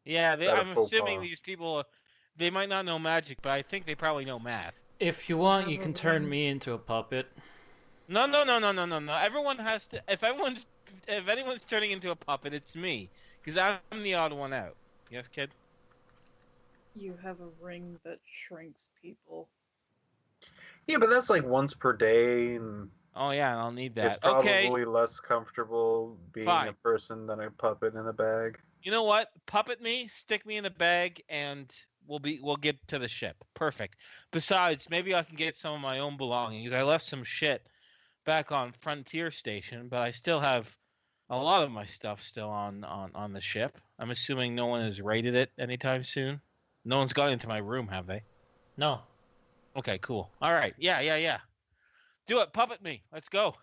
Yeah, Is that a I'm faux assuming pas? these people, they might not know magic, but I think they probably know math. If you want, you can turn me into a puppet. No. Everyone has to. If anyone's turning into a puppet, it's me, because I'm the odd one out. Yes, kid. You have a ring that shrinks people. Yeah, but that's like once per day, and Oh yeah, I'll need that. it's probably Okay, less comfortable being a Fine. person than a puppet in a bag. you know what? Puppet me, stick me in a bag, and we'll get to the ship. Perfect. Besides, maybe I can get some of my own belongings. I left some shit back on Frontier Station, but I still have a lot of my stuff still on the ship. I'm assuming no one has raided it anytime soon. No one's got into my room, have they? No. Okay, cool. All right. Yeah. Do it. Puppet me. Let's go. All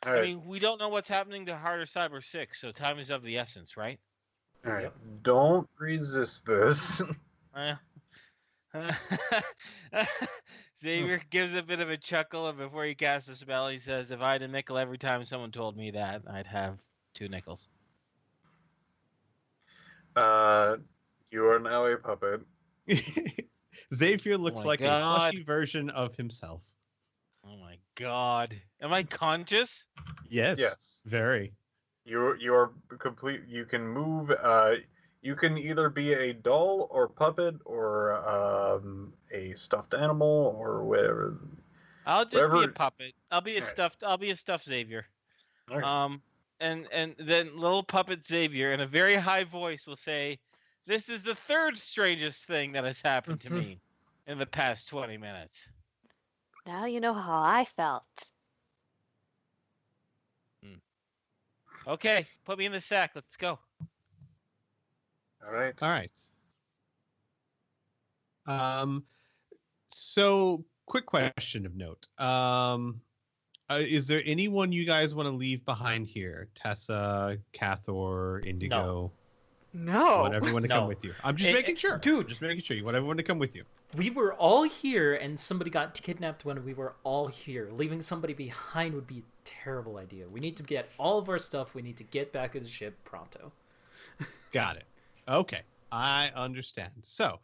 I right, mean, we don't know what's happening to Harder Cyber 6, so time is of the essence, right? all right. Yep. Don't resist this. Xavier gives a bit of a chuckle, and before he casts a spell, he says, if I had a nickel every time someone told me that, I'd have 2 nickels. You are now a puppet. Xavier looks my like a God. plushy version of himself. Oh my god. Am I conscious? Yes. Yes. Very. You're complete. You can move. You can either be a doll or puppet or a stuffed animal or whatever. I'll just be a Whatever- puppet. I'll be a Alright. stuffed Xavier. Alright. And then little puppet Xavier in a very high voice will say, "This is the third strangest thing that has happened to me in the past 20 minutes." Now you know how I felt. Okay, put me in the sack. Let's go. All right. All right. So quick question of note. Is there anyone you guys want to leave behind here? Tessa, Cathor, Indigo? No. You want everyone to come No. with you? I'm just making sure. Dude. Just making sure. You want everyone to come with you. We were all here, and somebody got kidnapped when we were all here. Leaving somebody behind would be a terrible idea. We need to get all of our stuff. We need to get back to the ship pronto. Got it. Okay. I understand. So,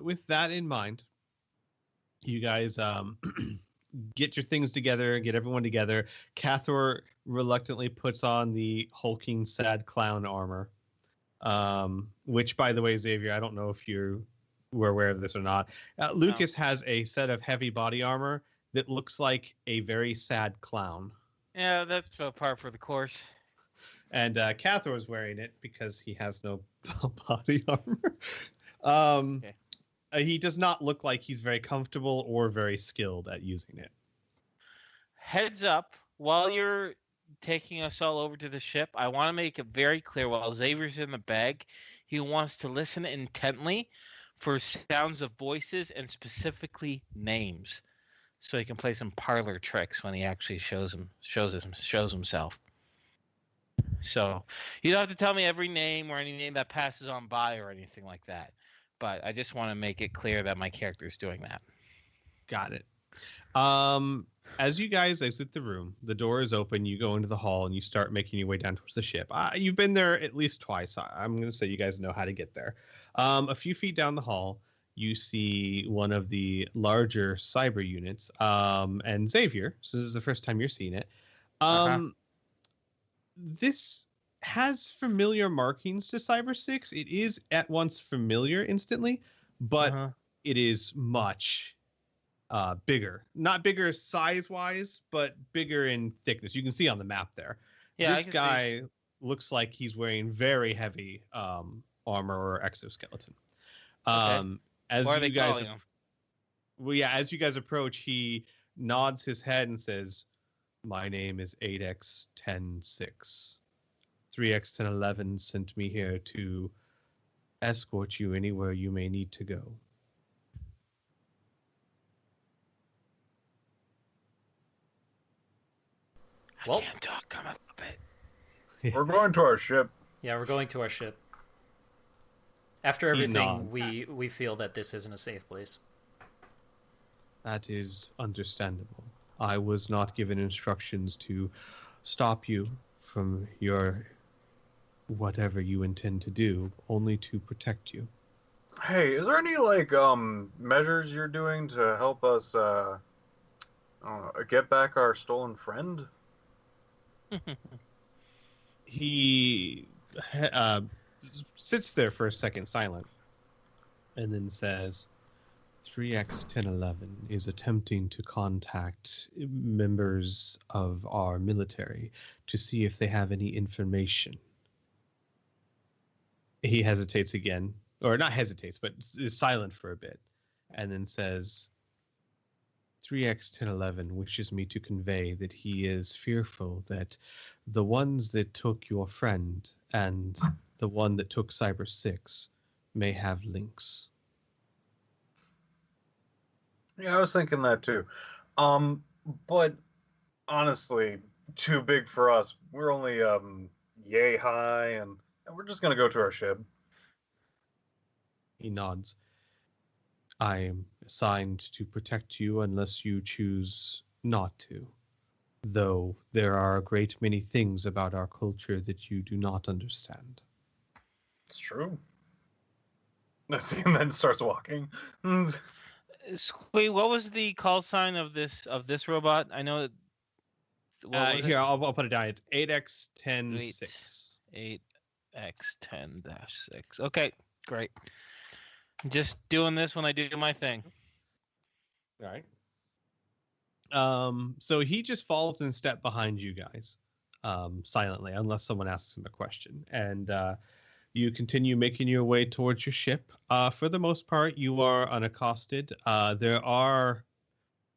with that in mind, you guys get your things together, get everyone together. Cathor reluctantly puts on the hulking sad clown armor, which, by the way, Xavier, I don't know if you were aware of this or not. Lucas has a set of heavy body armor that looks like a very sad clown. Yeah, that's about par for the course. And Cathor is wearing it because he has no body armor. Okay. He does not look like he's very comfortable or very skilled at using it. Heads up, while you're taking us all over to the ship, I want to make it very clear while Xavier's in the bag, he wants to listen intently for sounds of voices and specifically names, so he can play some parlor tricks when he actually shows himself. So you don't have to tell me every name or any name that passes on by or anything like that. But I just want to make it clear that my character is doing that. Got it. As you guys exit the room, the door is open. You go into the hall and you start making your way down towards the ship. You've been there at least twice. I'm going to say you guys know how to get there. A few feet down the hall, you see one of the larger cyber units. And Xavier, so this is the first time you're seeing it. This has familiar markings to Cyber 6. It is at once familiar instantly, but it is much bigger. Not bigger size-wise, but bigger in thickness. You can see on the map there. Yeah, this guy looks like he's wearing very heavy armor or exoskeleton. Okay. As What are you they guys, calling him? well, yeah, as you guys approach, he nods his head and says, "My name is 8x106. 3x1011 sent me here to escort you anywhere you may need to go." I can't talk. I'm a puppet. We're going to our ship. Yeah, we're going to our ship. After He everything, nods. we feel that this isn't a safe place. That is understandable. I was not given instructions to stop you from your whatever you intend to do, only to protect you. Hey, is there any measures you're doing to help us get back our stolen friend? He sits there for a second silent and then says, 3x1011 is attempting to contact members of our military to see if they have any information. He hesitates again, or not hesitates, but is silent for a bit, and then says, 3x1011 wishes me to convey that he is fearful that the ones that took your friend and the one that took Cyber 6 may have links. Yeah, I was thinking that too. But honestly, too big for us. We're only yay high, and we're just gonna go to our ship. He nods. I am assigned to protect you unless you choose not to. Though there are a great many things about our culture that you do not understand. It's true. And then starts walking. Wait, what was the call sign of this robot? I know that. What was Here, I'll put it down. It's 8x106. 8x10-6. Okay, great. Just doing this when I do my thing. All right. So he just falls in step behind you guys, silently, unless someone asks him a question. And you continue making your way towards your ship. For the most part, you are unaccosted. There are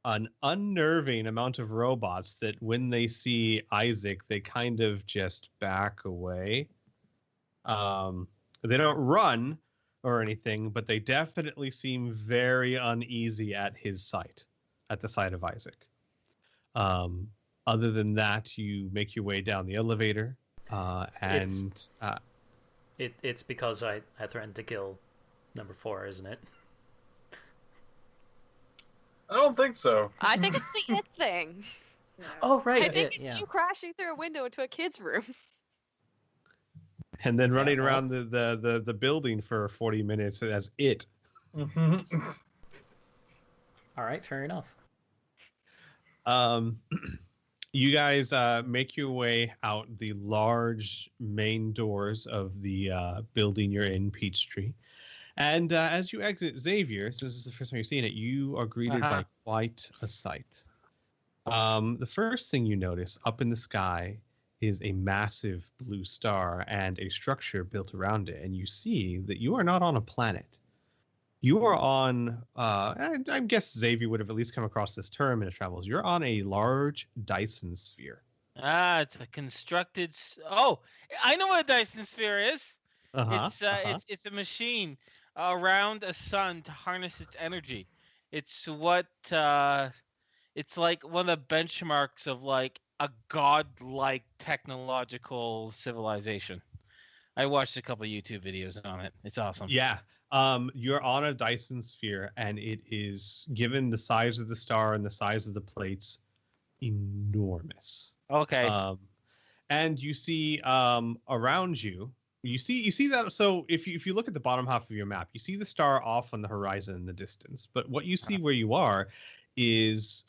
an unnerving amount of robots that when they see Isaac, they kind of just back away. They don't run or anything, but they definitely seem very uneasy at the sight of Isaac. Other than that, you make your way down the elevator, It's because I threatened to kill number 4, isn't it? I don't think so. I think it's the it thing. Yeah. Oh, right. I think it's yeah. you crashing through a window into a kid's room. and then running well- around the building for 40 minutes as it. All right, fair enough. You guys make your way out the large main doors of the building you're in, Peachtree. And as you exit Xavier, since this is the first time you're seeing it, you are greeted by quite a sight. The first thing you notice up in the sky is a massive blue star and a structure built around it. And you see that you are not on a planet. You are on, I guess Xavier would have at least come across this term in his travels. You're on a large Dyson sphere. Ah, it's a constructed. Oh, I know what a Dyson sphere is. It's a machine around a sun to harness its energy. It's what it's like one of the benchmarks of like a godlike technological civilization. I watched a couple of YouTube videos on it. It's awesome. Yeah. You're on a Dyson sphere, and it is, given the size of the star and the size of the plates, enormous. Okay. And you see around you, you see that. So if you look at the bottom half of your map, you see the star off on the horizon in the distance. But what you see where you are is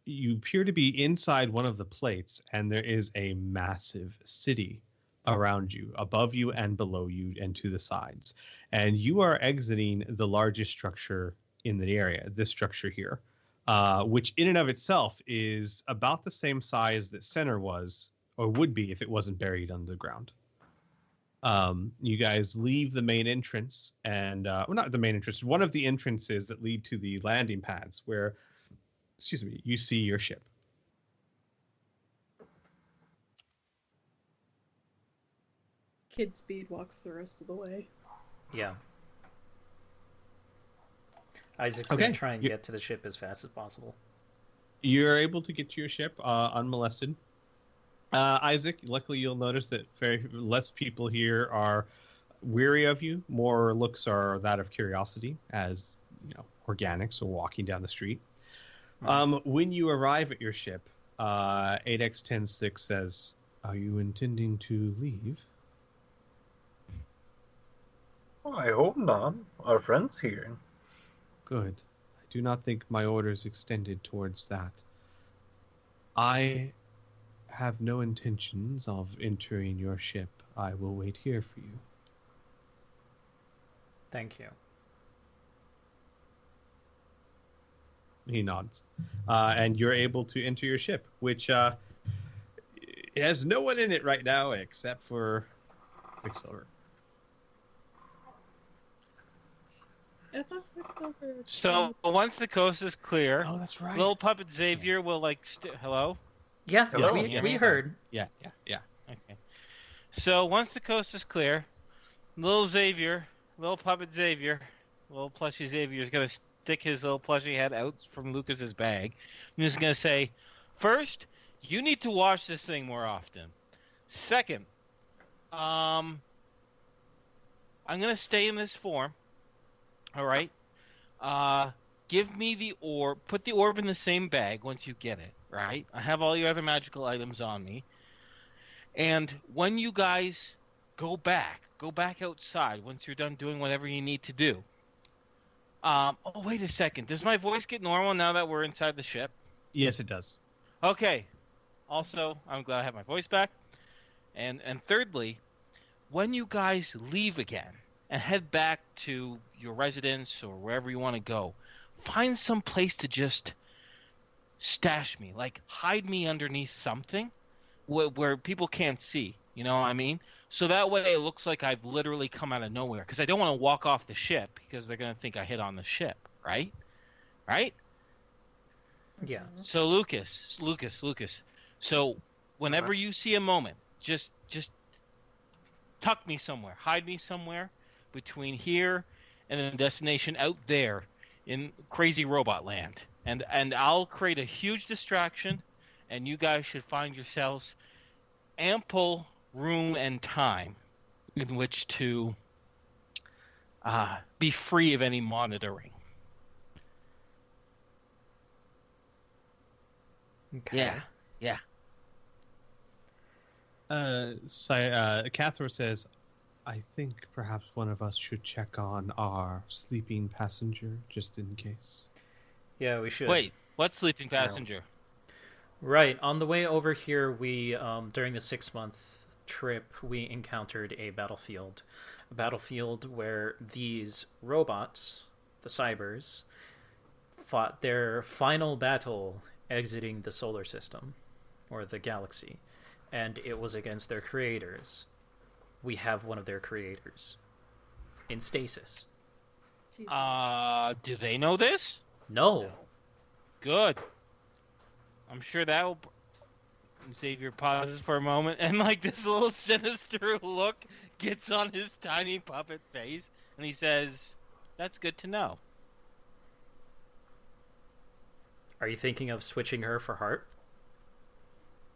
you appear to be inside one of the plates, and there is a massive city around you, above you and below you and to the sides. And you are exiting the largest structure in the area, this structure here, which in and of itself is about the same size that Center was, or would be if it wasn't buried under the ground. You guys leave the main entrance, and well, not the main entrance, one of the entrances that lead to the landing pads where, you see your ship. Kid speed walks the rest of the way. Yeah. Isaac's gonna try and get to the ship as fast as possible. You're able to get to your ship unmolested. Isaac, luckily you'll notice that very less people here are weary of you. More looks are that of curiosity, as organics are walking down the street. When you arrive at your ship, 8x106 says, "Are you intending to leave?" I hope not. Our friend's here. Good. I do not think my orders extended towards that. I have no intentions of entering your ship. I will wait here for you. Thank you. He nods. And you're able to enter your ship, which it has no one in it right now except for Quicksilver. I thought Quicksilver. So once the coast is clear, Oh, that's right. little puppet Xavier will like. Hello. Yeah, Hello? we Yes. heard. Yeah. Okay. So once the coast is clear, little puppet Xavier, little plushy Xavier is gonna stick his little plushy head out from Lucas's bag. I'm just gonna say, first, you need to watch this thing more often. Second, I'm gonna stay in this form. All right. Give me the orb. Put the orb in the same bag once you get it. Right. I have all your other magical items on me. And when you guys go back outside once you're done doing whatever you need to do. Oh, wait a second. Does my voice get normal now that we're inside the ship? Yes, it does. Okay. Also, I'm glad I have my voice back. And thirdly, when you guys leave again and head back to your residence or wherever you want to go, find some place to just stash me. Like, hide me underneath something where people can't see. You know what I mean? So that way it looks like I've literally come out of nowhere. Because I don't want to walk off the ship because they're going to think I hit on the ship. Right? Right? Yeah. So Lucas. So whenever Uh-huh. you see a moment, just tuck me somewhere, hide me somewhere, between here and the destination out there in crazy robot land. And I'll create a huge distraction, and you guys should find yourselves ample room and time in which to be free of any monitoring. Okay. Yeah. Cathro says, I think perhaps one of us should check on our sleeping passenger, just in case. Yeah, we should. Wait, what sleeping passenger? Right. On the way over here, we during the 6-month trip, we encountered a battlefield where these robots, the cybers, fought their final battle exiting the solar system, or the galaxy, and it was against their creators. We have one of their creators in stasis. Do they know this? No. Good. I'm sure that will... Xavier pauses for a moment, and like this little sinister look gets on his tiny puppet face, and he says, "That's good to know." Are you thinking of switching her for Heart?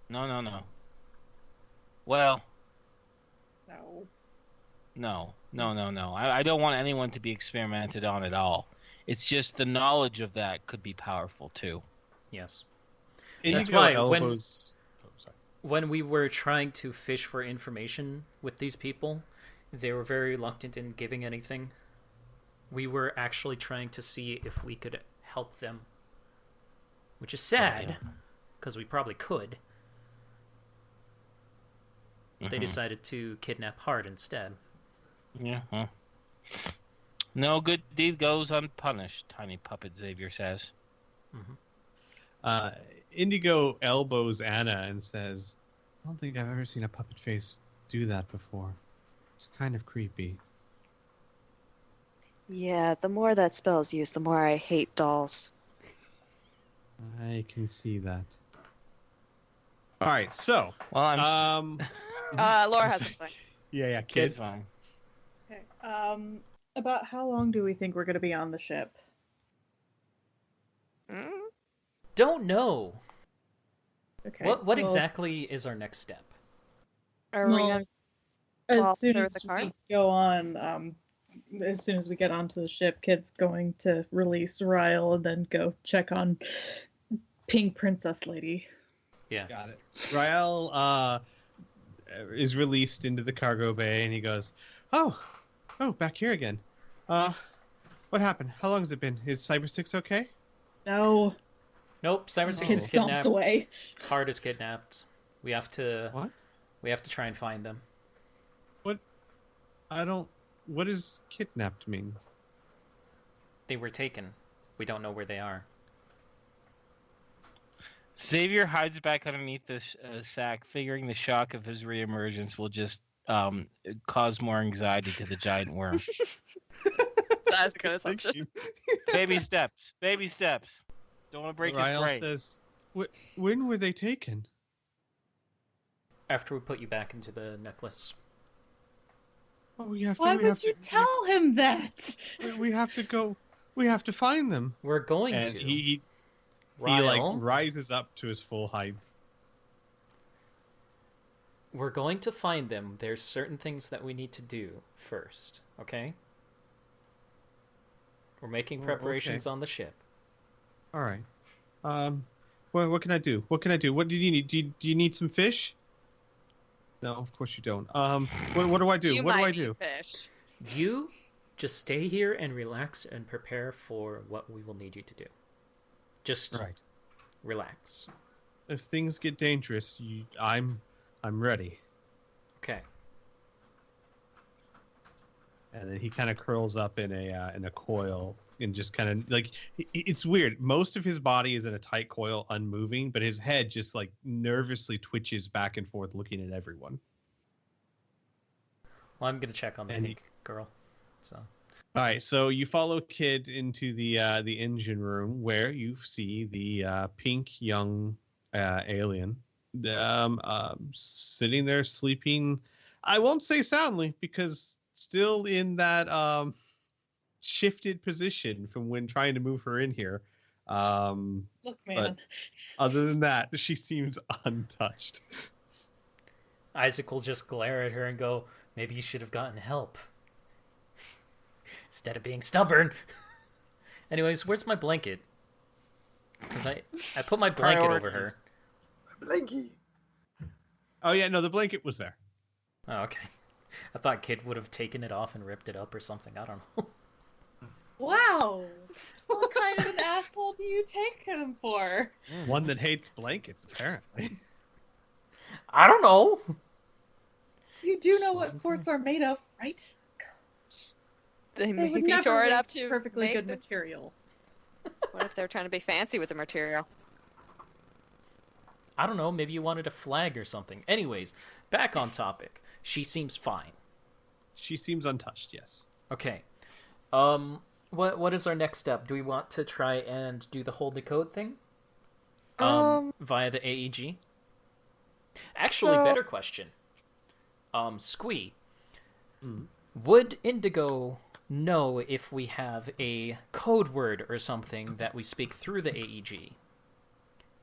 No. Well, No. no. I don't want anyone to be experimented on at all. It's just the knowledge of that could be powerful too. Yes. That's why when we were trying to fish for information with these people, they were very reluctant in giving anything. We were actually trying to see if we could help them, which is sad, because we probably could. They decided to kidnap Hart instead. Yeah. Huh. No good deed goes unpunished, tiny puppet Xavier says. Indigo elbows Anna and says, I don't think I've ever seen a puppet face do that before. It's kind of creepy. Yeah, the more that spell's used, the more I hate dolls. I can see that. All right, so... Well, I'm... Laura has something. Yeah, Kid's fine. Okay. About how long do we think we're going to be on the ship? Don't know. Okay. What exactly is our next step? Are we Well, gonna as walk soon through as the car? we go on, as soon as we get onto the ship, Kid's going to release Ryle and then go check on Pink Princess Lady. Yeah. Got it. Rael is released into the cargo bay, and he goes, Oh, back here again. What happened? How long has it been? Is Cyber 6 okay? No. Nope, Cyber 6 Kid is stomps kidnapped. away. Hart is kidnapped. We have to What? try and find them. What does kidnapped mean? They were taken. We don't know where they are. Xavier hides back underneath the sack, figuring the shock of his reemergence will just cause more anxiety to the giant worm. That's a good assumption. Baby steps. Don't want to break his Rael brain. says, when were they taken? After we put you back into the necklace. Oh, we have to. Why we would have you to, tell him that? we have to go. We have to find them. We're going And to. he Ryle, rises up to his full height. we're going to find them. There's certain things that we need to do first, okay? We're making preparations on the ship. All right. What can I do? What do you need? Do you need some fish? No, of course you don't. What do I do? What do I do? Fish. You just stay here and relax and prepare for what we will need you to do. Just Right. relax. If things get dangerous, I'm ready. Okay. And then he kind of curls up in a coil and just kind of like it's weird. Most of his body is in a tight coil, unmoving, but his head just like nervously twitches back and forth, looking at everyone. Well, I'm gonna check on the And pink girl. So. All right, so you follow Kid into the engine room where you see the pink young alien sitting there sleeping. I won't say soundly because still in that shifted position from when trying to move her in here. Look, man. Other than that, she seems untouched. Isaac will just glare at her and go, maybe you should have gotten help. Instead of being stubborn. Anyways, where's my blanket? Because I put my blanket over her. Blankie. Oh yeah, no, the blanket was there. Oh, okay. I thought Kid would have taken it off and ripped it up or something. I don't know. Wow! What kind of an asshole do you take him for? One that hates blankets, apparently. I don't know. You do know what forts are made of, right? They They would maybe never tore it up waste to perfectly make good them. material. What if they're trying to be fancy with the material? I don't know. Maybe you wanted a flag or something. Anyways, back on topic. She seems fine. She seems untouched, yes. Okay. What is our next step? Do we want to try and do the whole decode thing? Via the AEG? Actually, better question. Squee. Would Indigo know if we have a code word or something that we speak through the AEG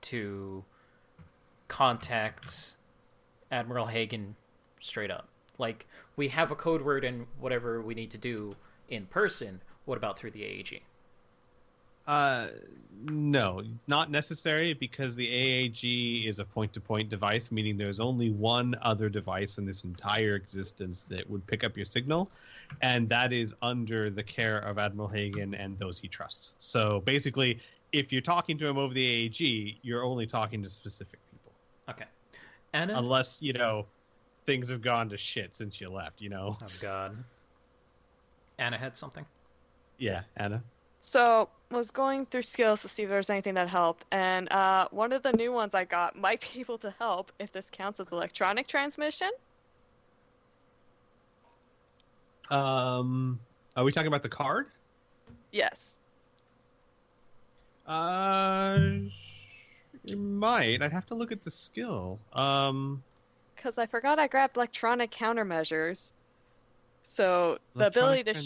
to contact Admiral Hagen straight up? Like, we have a code word and whatever we need to do in person. What about through the AEG? No, not necessary, because the AAG is a point-to-point device, meaning there's only one other device in this entire existence that would pick up your signal, and that is under the care of Admiral Hagen and those he trusts. So basically, if you're talking to him over the AAG, you're only talking to specific people. Okay. Anna? Unless, things have gone to shit since you left, Oh, God. Anna had something? Yeah, Anna? So, was going through skills to see if there was anything that helped, and one of the new ones I got might be able to help if this counts as electronic transmission. Are we talking about the card? Yes. It might. I'd have to look at the skill. Because I forgot I grabbed electronic countermeasures. So, the ability to...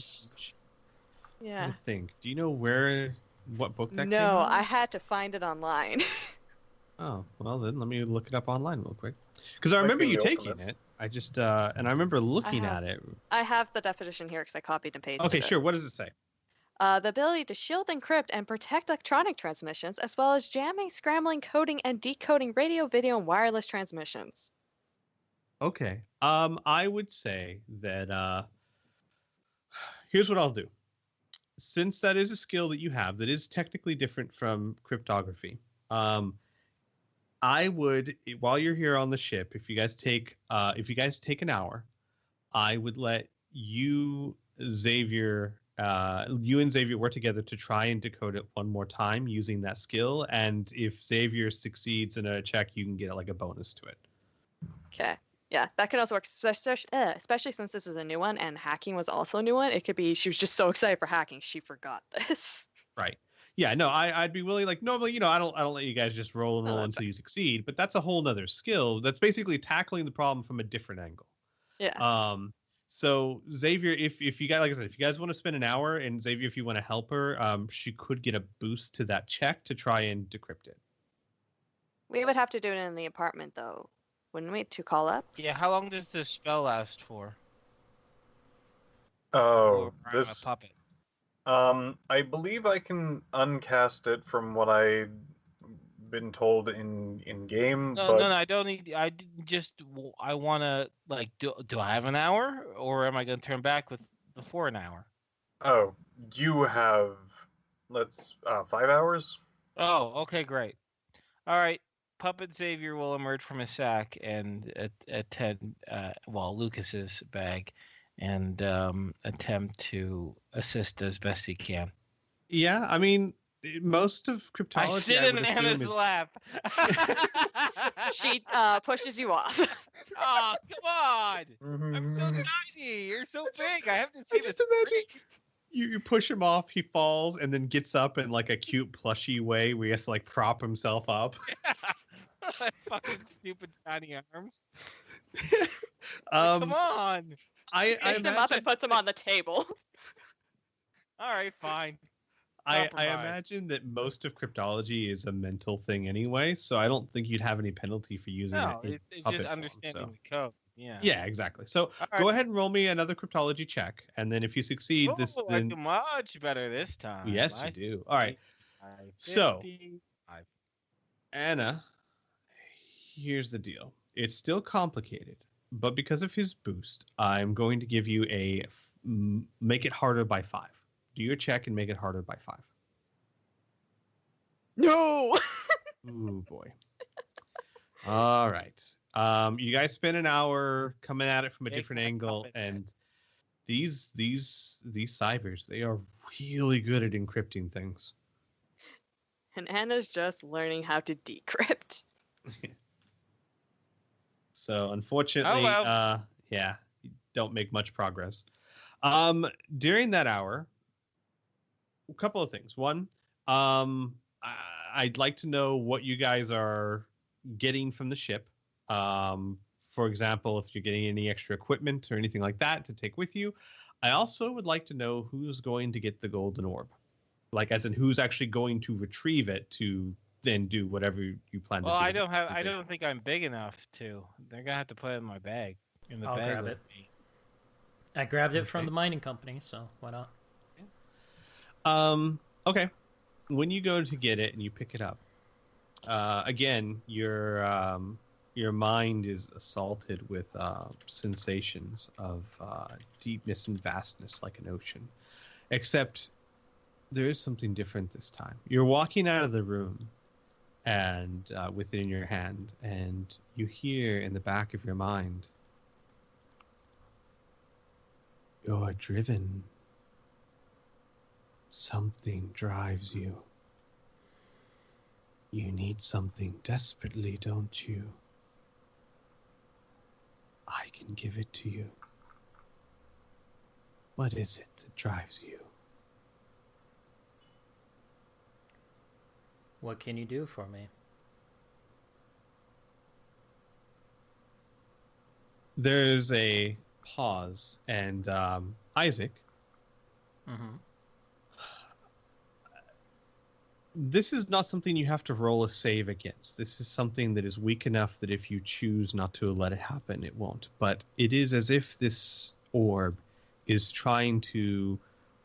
Yeah. I think. Do you know what book that came No, out? I had to find it online. Oh, well then, let me look it up online real quick. Because I remember Might be you the taking ultimate. it. I just, and I remember looking have- at it. I have the definition here because I copied and pasted Okay, it. sure. What does it say? The ability to shield, encrypt, and protect electronic transmissions, as well as jamming, scrambling, coding, and decoding radio, video, and wireless transmissions. Okay. I would say that, here's what I'll do. Since that is a skill that you have that is technically different from cryptography, I would, while you're here on the ship, if you guys take an hour, I would let you, Xavier, you and Xavier work together to try and decode it one more time using that skill. And if Xavier succeeds in a check, you can get like a bonus to it. Okay. Yeah, that could also work, especially since this is a new one and hacking was also a new one. It could be she was just so excited for hacking she forgot this. Right. Yeah. No, I'd be willing. Like normally, I don't let you guys just roll and No, roll that's until you succeed. But that's a whole nother skill. That's basically tackling the problem from a different angle. Yeah. So Xavier, if you guys, like I said, if you guys want to spend an hour, and Xavier, if you want to help her, she could get a boost to that check to try and decrypt it. We would have to do it in the apartment though, wouldn't we, to call up? Yeah, how long does this spell last for? Oh, Or I'm a this. puppet. I believe I can uncast it from what I've been told in game. No, but no, I don't need. I want to like. Do I have an hour, or am I going to turn back before an hour? Oh, you have 5 hours. Oh, okay, great. All right, Puppet Xavier will emerge from his sack and attend, Lucas's bag, and attempt to assist as best he can. Yeah, I mean, most of cryptology. I sit in would assume Anna's is... lap. She pushes you off. Oh, come on! I'm so tiny. You're so big. I have to see I just the imagine you push him off, he falls, and then gets up in like a cute plushy way where he has to like prop himself up. Fucking stupid tiny arms. Come on. I Picks him up and puts him on the table. All right, fine. I Compromise. imagine that most of cryptology is a mental thing anyway, so I don't think you'd have any penalty for using No, it. it's puppet just form, understanding so. the code. Yeah. Yeah, exactly. So All go right. ahead and roll me another cryptology check, and then if you succeed, Oh, I do much better this time. yes, you do. All right. So, 55. Anna, here's the deal. It's still complicated, but because of his boost, I'm going to give you make it harder by 5. Do your check and make it harder by 5. No. Ooh boy. All right. You guys spend an hour coming at it from a Make different my angle, puppet and these cybers, they are really good at encrypting things. And Anna's just learning how to decrypt. So unfortunately, yeah, you don't make much progress. During that hour, a couple of things. One, I'd like to know what you guys are getting from the ship. For example, if you're getting any extra equipment or anything like that to take with you. I also would like to know who's going to get the golden orb. Like, as in who's actually going to retrieve it to then do whatever you plan to do. Well, I don't think I'm big enough to. They're gonna have to put it in my bag. I'll bag grab with it. me. I grabbed it from the mining company, so why not? Okay. When you go to get it and you pick it up, again, your mind is assaulted with sensations of deepness and vastness like an ocean. Except there is something different this time. You're walking out of the room and with it in your hand, and you hear in the back of your mind, "You're driven. Something drives you. You need something desperately, don't you? I can give it to you. What is it that drives you?" What can you do for me? There's a pause, and Isaac, Mm-hmm. this is not something you have to roll a save against. This is something that is weak enough that if you choose not to let it happen, it won't. But it is as if this orb is trying to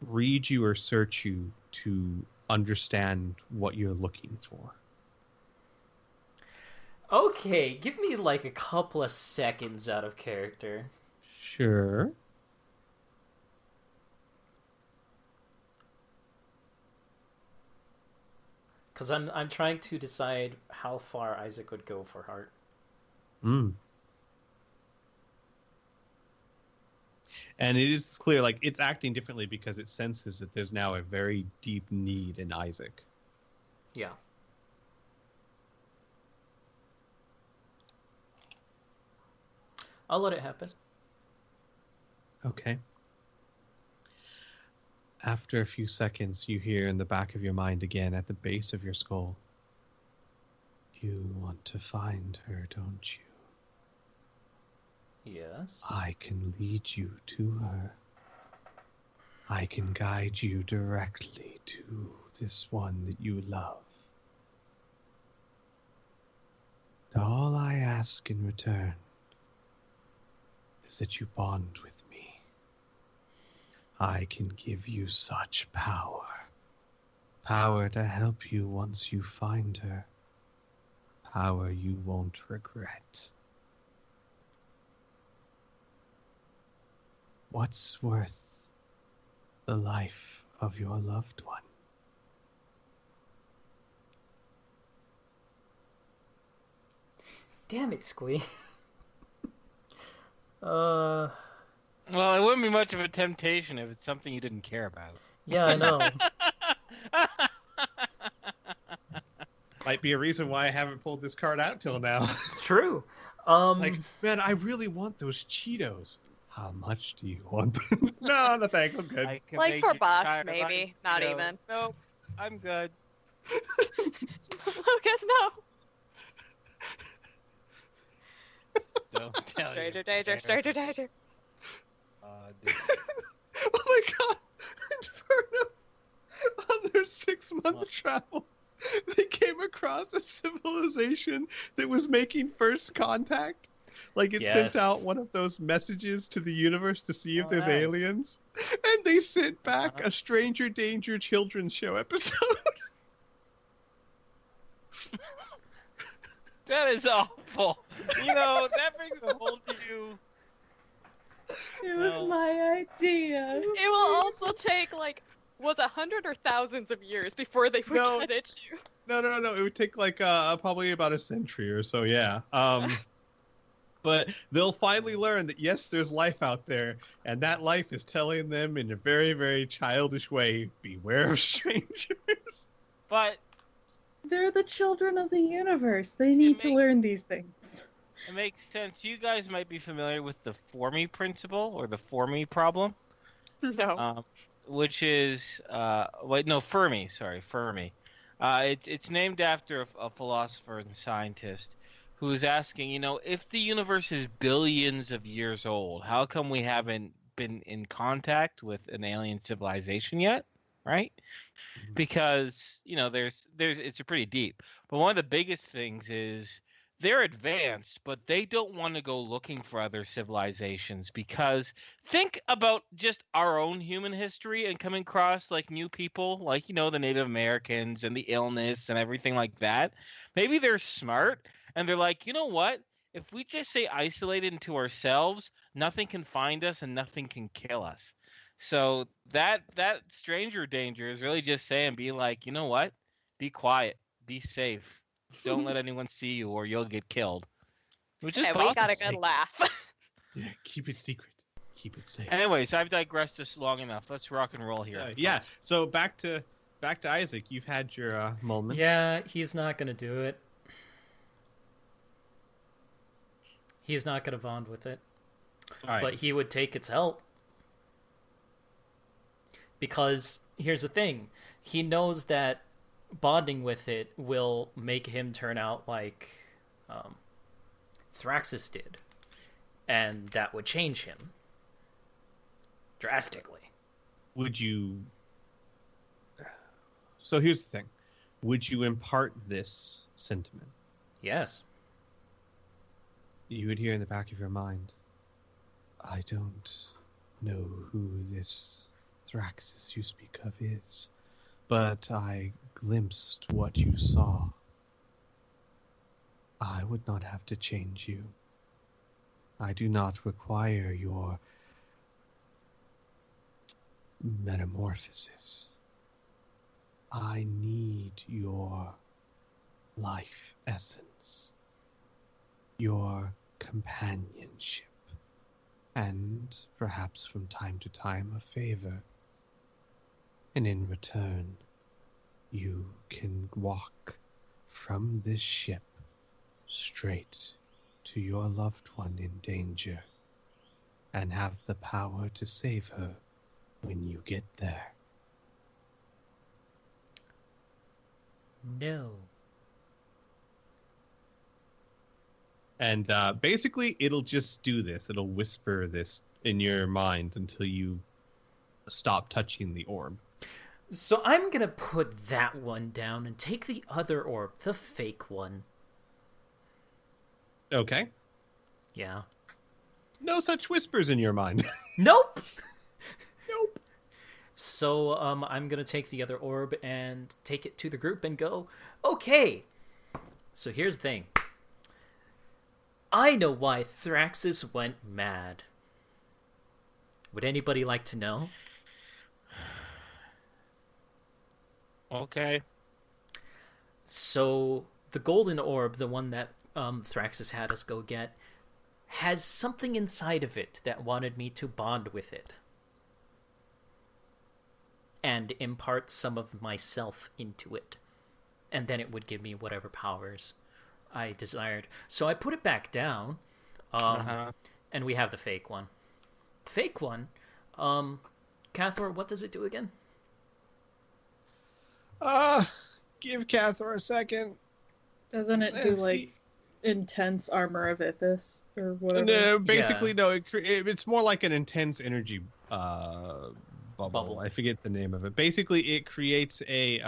read you or search you to understand what you're looking for. Okay, give me like a couple of seconds out of character. Sure. Because I'm trying to decide how far Isaac would go for heart. And it is clear, like, it's acting differently because it senses that there's now a very deep need in Isaac. Yeah. I'll let it happen. Okay. After a few seconds, you hear in the back of your mind again, at the base of your skull, "You want to find her, don't you? Yes. I can lead you to her. I can guide you directly to this one that you love. All I ask in return is that you bond with me. I can give you such power. Power to help you once you find her. Power you won't regret. What's worth the life of your loved one?" Damn it, Squee. Well, it wouldn't be much of a temptation if it's something you didn't care about. Yeah, I know. Might be a reason why I haven't pulled this card out till now. It's true. Like, man, I really want those Cheetos. How much do you want them? No, thanks. I'm good. I can Like make for you box, tired of maybe. liking Not Cheetos. even. Nope, I'm good. Lucas, no. Don't tell Stranger your danger, parents. stranger danger. Dude. Oh my god! Inferno! On their 6-month travel, they came across a civilization that was making first contact. Like it sent Yes. out one of those messages to the universe to see if Oh, there's nice. aliens. And they sent back Uh-huh. a Stranger Danger children's show episode. That is awful. You know, that brings a whole new... It was No. my idea. It will also take like, was 100 or thousands of years before they would No. get it you. No. It would take like probably about a century or so, yeah. But they'll finally learn that yes, there's life out there, and that life is telling them in a very, very childish way, beware of strangers. But They're the children of the universe. They need to learn these things. it makes sense. You guys might be familiar with the Fermi principle or the Fermi problem, No. which is Fermi. Sorry, Fermi. It's named after a philosopher and scientist who's asking, if the universe is billions of years old, how come we haven't been in contact with an alien civilization yet? Right? Because it's pretty deep. But one of the biggest things is they're advanced, but they don't want to go looking for other civilizations, because think about just our own human history and coming across like new people, like the Native Americans and the illness and everything like that. Maybe they're smart and they're like, you know what? If we just stay isolated into ourselves, nothing can find us and nothing can kill us. So that stranger danger is really just saying, be like, you know what? Be quiet. Be safe. Don't let anyone see you or you'll get killed. Which is And we got a possible. good laugh. Yeah, keep it secret. Keep it safe. Anyways, I've digressed this long enough. Let's rock and roll here. Yeah. So back to Isaac. You've had your moment. Yeah, he's not gonna do it. He's not gonna bond with it. All right. But he would take its help. Because here's the thing. He knows that bonding with it will make him turn out like Thraxis did. And that would change him. Drastically. Would you... So here's the thing. Would you impart this sentiment? Yes. You would hear in the back of your mind, I don't know who this Thraxis you speak of is, but I glimpsed what you saw. I would not have to change you. I do not require your metamorphosis. I need your life essence, your companionship, and perhaps from time to time a favor. And in return, you can walk from this ship straight to your loved one in danger and have the power to save her when you get there. No. And basically, it'll just do this. It'll whisper this in your mind until you stop touching the orb. So I'm gonna put that one down and take the other orb, the fake one. Okay. Yeah. No such whispers in your mind. Nope! Nope. So I'm gonna take the other orb and take it to the group and go, okay, so here's the thing. I know why Thraxis went mad. Would anybody like to know? Okay. So the golden orb, the one that Thraxis had us go get, has something inside of it that wanted me to bond with it and impart some of myself into it, and then it would give me whatever powers I desired. So I put it back down, and we have the fake one. The fake one, Cathor, what does it do again? Give Cathor a second. Doesn't it do Let's like see. intense armor of Ithis or whatever. No, basically, no. It's more like an intense energy bubble. I forget the name of it. Basically, it creates a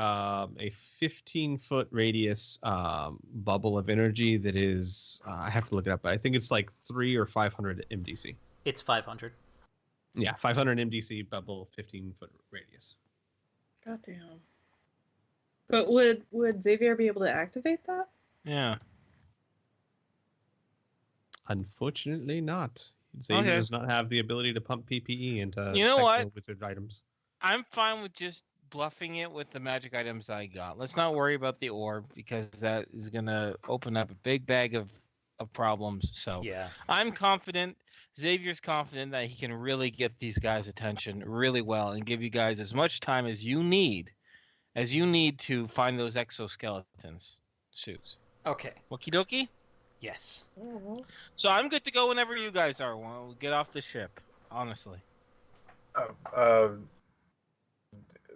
15-foot radius bubble of energy that is. I have to look it up, but I think it's like 300 or 500 MDC. It's 500. Yeah, 500 MDC bubble, 15-foot radius. Goddamn. But would Xavier be able to activate that? Yeah. Unfortunately, not. Xavier Okay. does not have the ability to pump PPE into You know what? wizard items. I'm fine with just bluffing it with the magic items I got. Let's not worry about the orb because that is gonna open up a big bag of problems. So Yeah. I'm confident. Xavier's confident that he can really get these guys' attention really well and give you guys as much time as you need to find those exoskeletons suits. Okay. Okie dokie? Yes. So I'm good to go whenever you guys are. We'll get off the ship, honestly.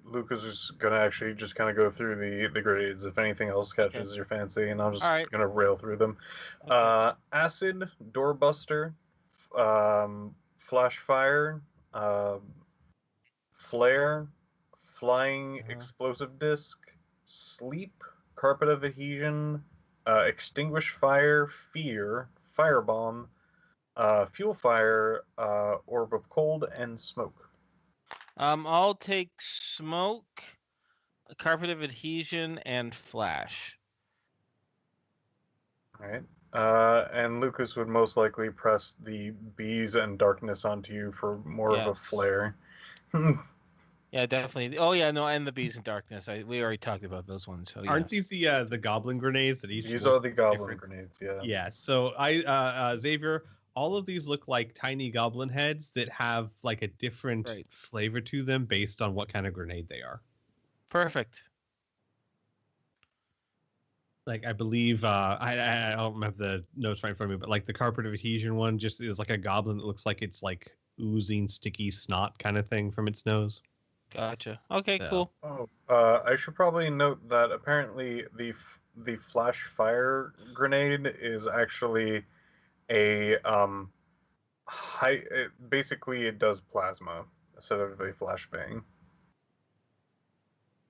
Lucas is gonna actually just kind of go through the grades. If anything else catches your fancy, and I'm just gonna rail through them. Okay. Acid, Doorbuster, Flash Fire, Flare, Flying Explosive Disc, Sleep, Carpet of Adhesion, Extinguish Fire, Fear, Firebomb, Fuel Fire, Orb of Cold, and Smoke. I'll take smoke, carpet of adhesion, and flash. All right. And Lucas would most likely press the bees and darkness onto you for more of a flare. Yeah, definitely. Oh yeah, no, and the bees in darkness. We already talked about those ones. So Aren't these the goblin grenades that each? These are the goblin grenades. Yeah. Yeah. So Xavier, all of these look like tiny goblin heads that have like a different flavor to them based on what kind of grenade they are. Perfect. Like I believe I don't have the notes right in front of me, but like the carpet of adhesion one just is like a goblin that looks like it's like oozing sticky snot kind of thing from its nose. Gotcha. Okay, cool. Oh, I should probably note that apparently the flash fire grenade is actually a basically it does plasma instead of a flashbang.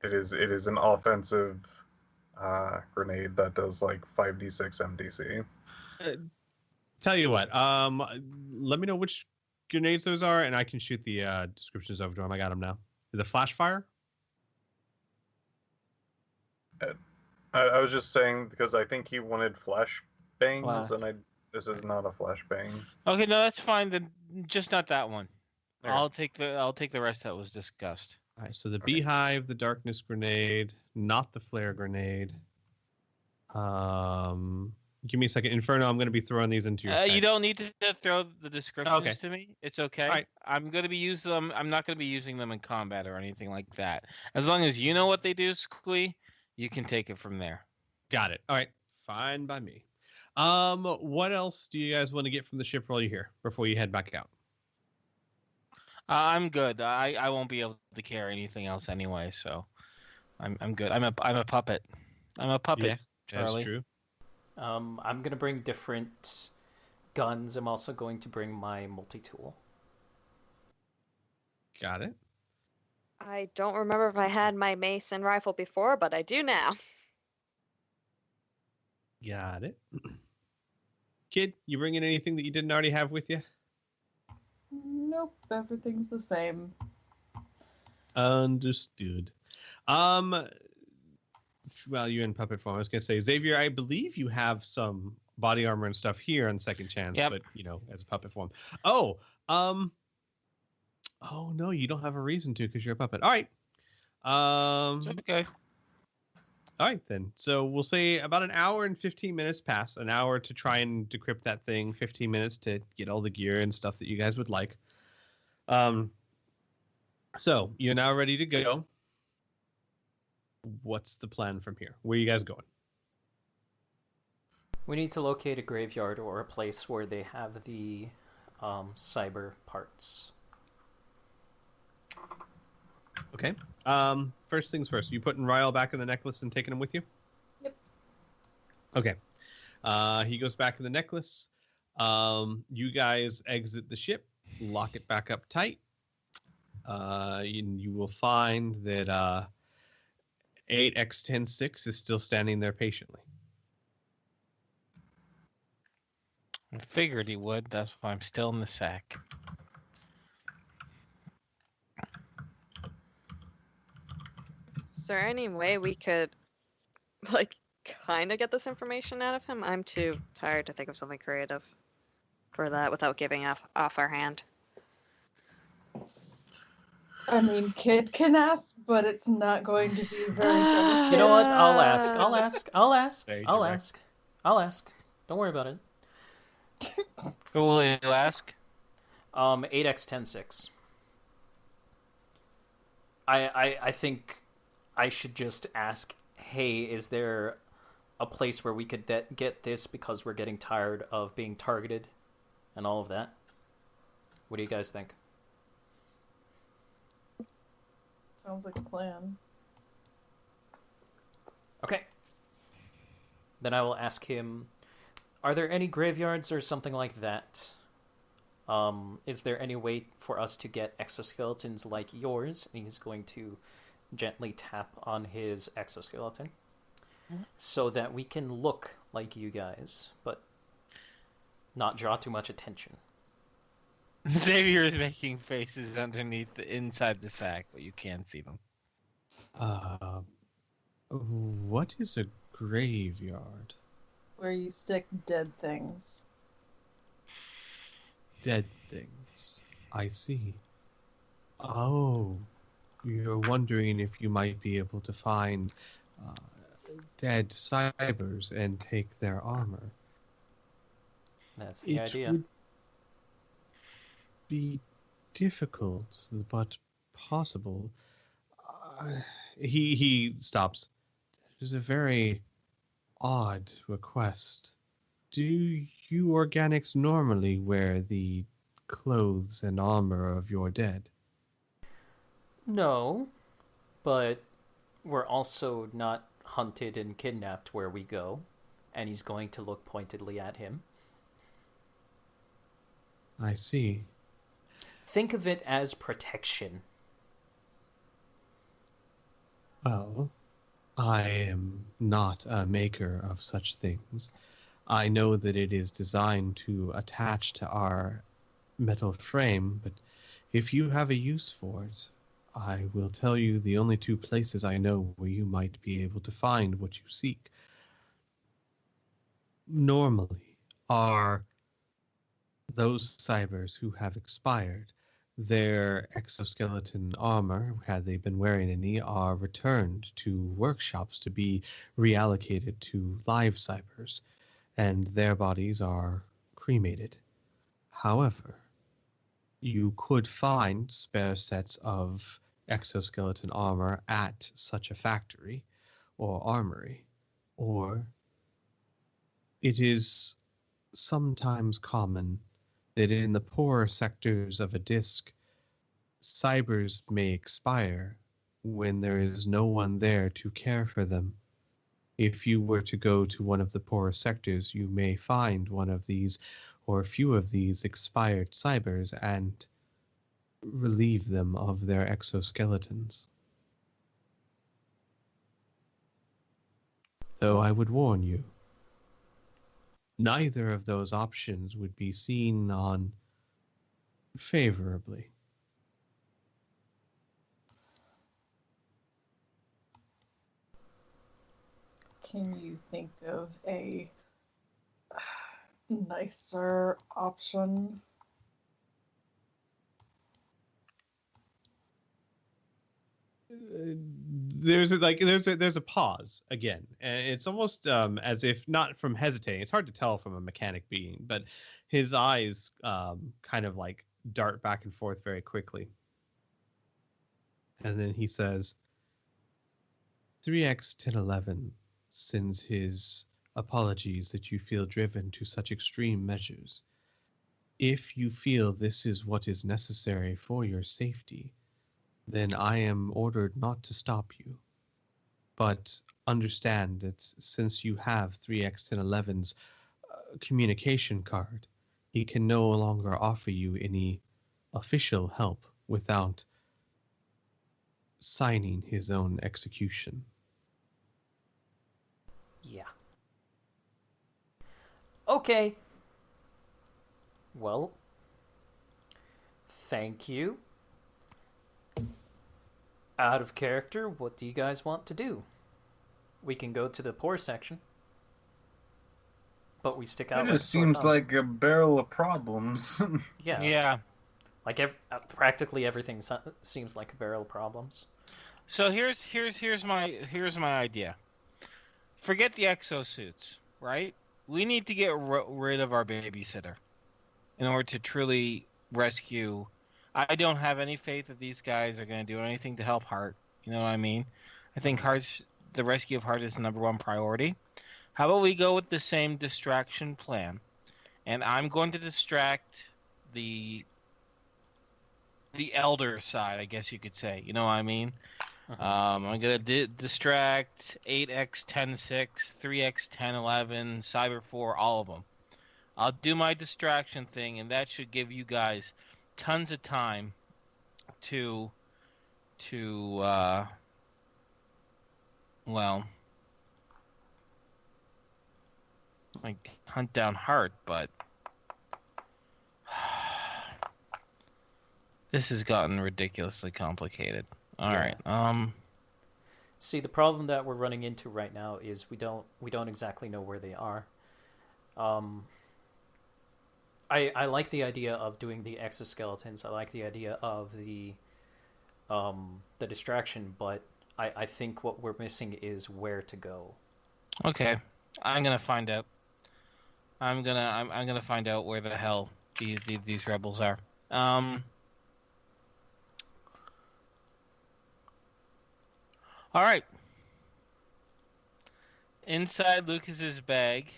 It is an offensive grenade that does like 5d6 MDC. Tell you what, let me know which grenades those are, and I can shoot the descriptions over to him. I got them now. The flash fire? I was just saying because I think he wanted flash bangs, and this is not a flash bang. Okay, no, that's fine. Then just not that one. Okay. I'll take the rest that was discussed. All right, so the beehive, the darkness grenade, not the flare grenade. Give me a second. Inferno, I'm going to be throwing these into your You don't need to throw the descriptions to me. It's okay. All right. I'm going to be using them. I'm not going to be using them in combat or anything like that. As long as you know what they do, Squee, you can take it from there. Got it. All right. Fine by me. What else do you guys want to get from the ship while you're here before you head back out? I'm good. I won't be able to carry anything else anyway, so I'm good. I'm a puppet. I'm a puppet. Yeah, Charlie. that's true. I'm gonna bring different guns. I'm also going to bring my multi-tool. Got it. I don't remember if I had my mace and rifle before, but I do now. Got it. Kid, you bringing anything that you didn't already have with you? Nope, everything's the same. Understood. Well, you're in puppet form. I was going to say, Xavier, I believe you have some body armor and stuff here on Second Chance, but, as a puppet form. Oh no, you don't have a reason to because you're a puppet. All right. Okay. All right, then. So we'll say about an hour and 15 minutes pass. An hour to try and decrypt that thing, 15 minutes to get all the gear and stuff that you guys would like. So you're now ready to go. What's the plan from here? Where are you guys going? We need to locate a graveyard or a place where they have the cyber parts. Okay. First things first. You putting Ryle back in the necklace and taking him with you? Yep. Okay. He goes back to the necklace. You guys exit the ship, lock it back up tight. You will find that 8x106 is still standing there patiently. I figured he would. That's why I'm still in the sack. Is there any way we could, like, kind of get this information out of him? I'm too tired to think of something creative for that without giving off our hand. I mean, Kid can ask, but it's not going to be very delicate. You know what? I'll ask. Very I'll direct. ask. Don't worry about it. Who will you ask? 8x106. I think I should just ask, hey, is there a place where we could get this because we're getting tired of being targeted and all of that? What do you guys think? Sounds like a plan. Okay. Then I will ask him, are there any graveyards or something like that? Is there any way for us to get exoskeletons like yours? And he's going to gently tap on his exoskeleton so that we can look like you guys, but not draw too much attention. Xavier is making faces underneath inside the sack, but you can't see them. What is a graveyard? Where you stick dead things. Dead things. I see. Oh, you're wondering if you might be able to find dead cybers and take their armor. That's the idea. Would be difficult, but possible. He stops. It is a very odd request. Do you organics normally wear the clothes and armor of your dead? No, but we're also not hunted and kidnapped where we go, and he's going to look pointedly at him. I see. Think of it as protection. Well, I am not a maker of such things. I know that it is designed to attach to our metal frame, but if you have a use for it, I will tell you the only two places I know where you might be able to find what you seek. Normally are those cybers who have expired. Their exoskeleton armor, had they been wearing any, are returned to workshops to be reallocated to live cybers, and their bodies are cremated. However, you could find spare sets of exoskeleton armor at such a factory or armory, or it is sometimes common that in the poorer sectors of a disk, cybers may expire when there is no one there to care for them. If you were to go to one of the poorer sectors, you may find one of these or a few of these expired cybers and relieve them of their exoskeletons. Though I would warn you, neither of those options would be seen on favorably. Can you think of a nicer option? There's a pause again, and it's almost as if not from hesitating. It's hard to tell from a mechanic being, but his eyes kind of like dart back and forth very quickly, and then he says, 3x1011 sends his apologies that you feel driven to such extreme measures. If you feel this is what is necessary for your safety, then I am ordered not to stop you. But understand that since you have 3X1011's communication card, he can no longer offer you any official help without signing his own execution. Yeah. Okay. Well, thank you. Out of character, what do you guys want to do? We can go to the poor section, but we stick out. It just seems like a barrel of problems. Yeah. Yeah. Like practically everything seems like a barrel of problems. So here's my idea. Forget the exosuits, right? We need to get rid of our babysitter in order to truly rescue. I don't have any faith that these guys are going to do anything to help Hart. You know what I mean? I think the rescue of Hart is the #1 priority. How about we go with the same distraction plan? And I'm going to distract the elder side, I guess you could say. You know what I mean? I'm going to distract 8X106, 3X1011, Cyber 4, all of them. I'll do my distraction thing, and that should give you guys tons of time to like hunt down Hart, but this has gotten ridiculously complicated. All right. See, the problem that we're running into right now is we don't exactly know where they are. I like the idea of doing the exoskeletons. I like the idea of the distraction, but I think what we're missing is where to go. Okay, I'm gonna find out. I'm gonna find out where the hell these rebels are. All right. Inside Lucas's bag,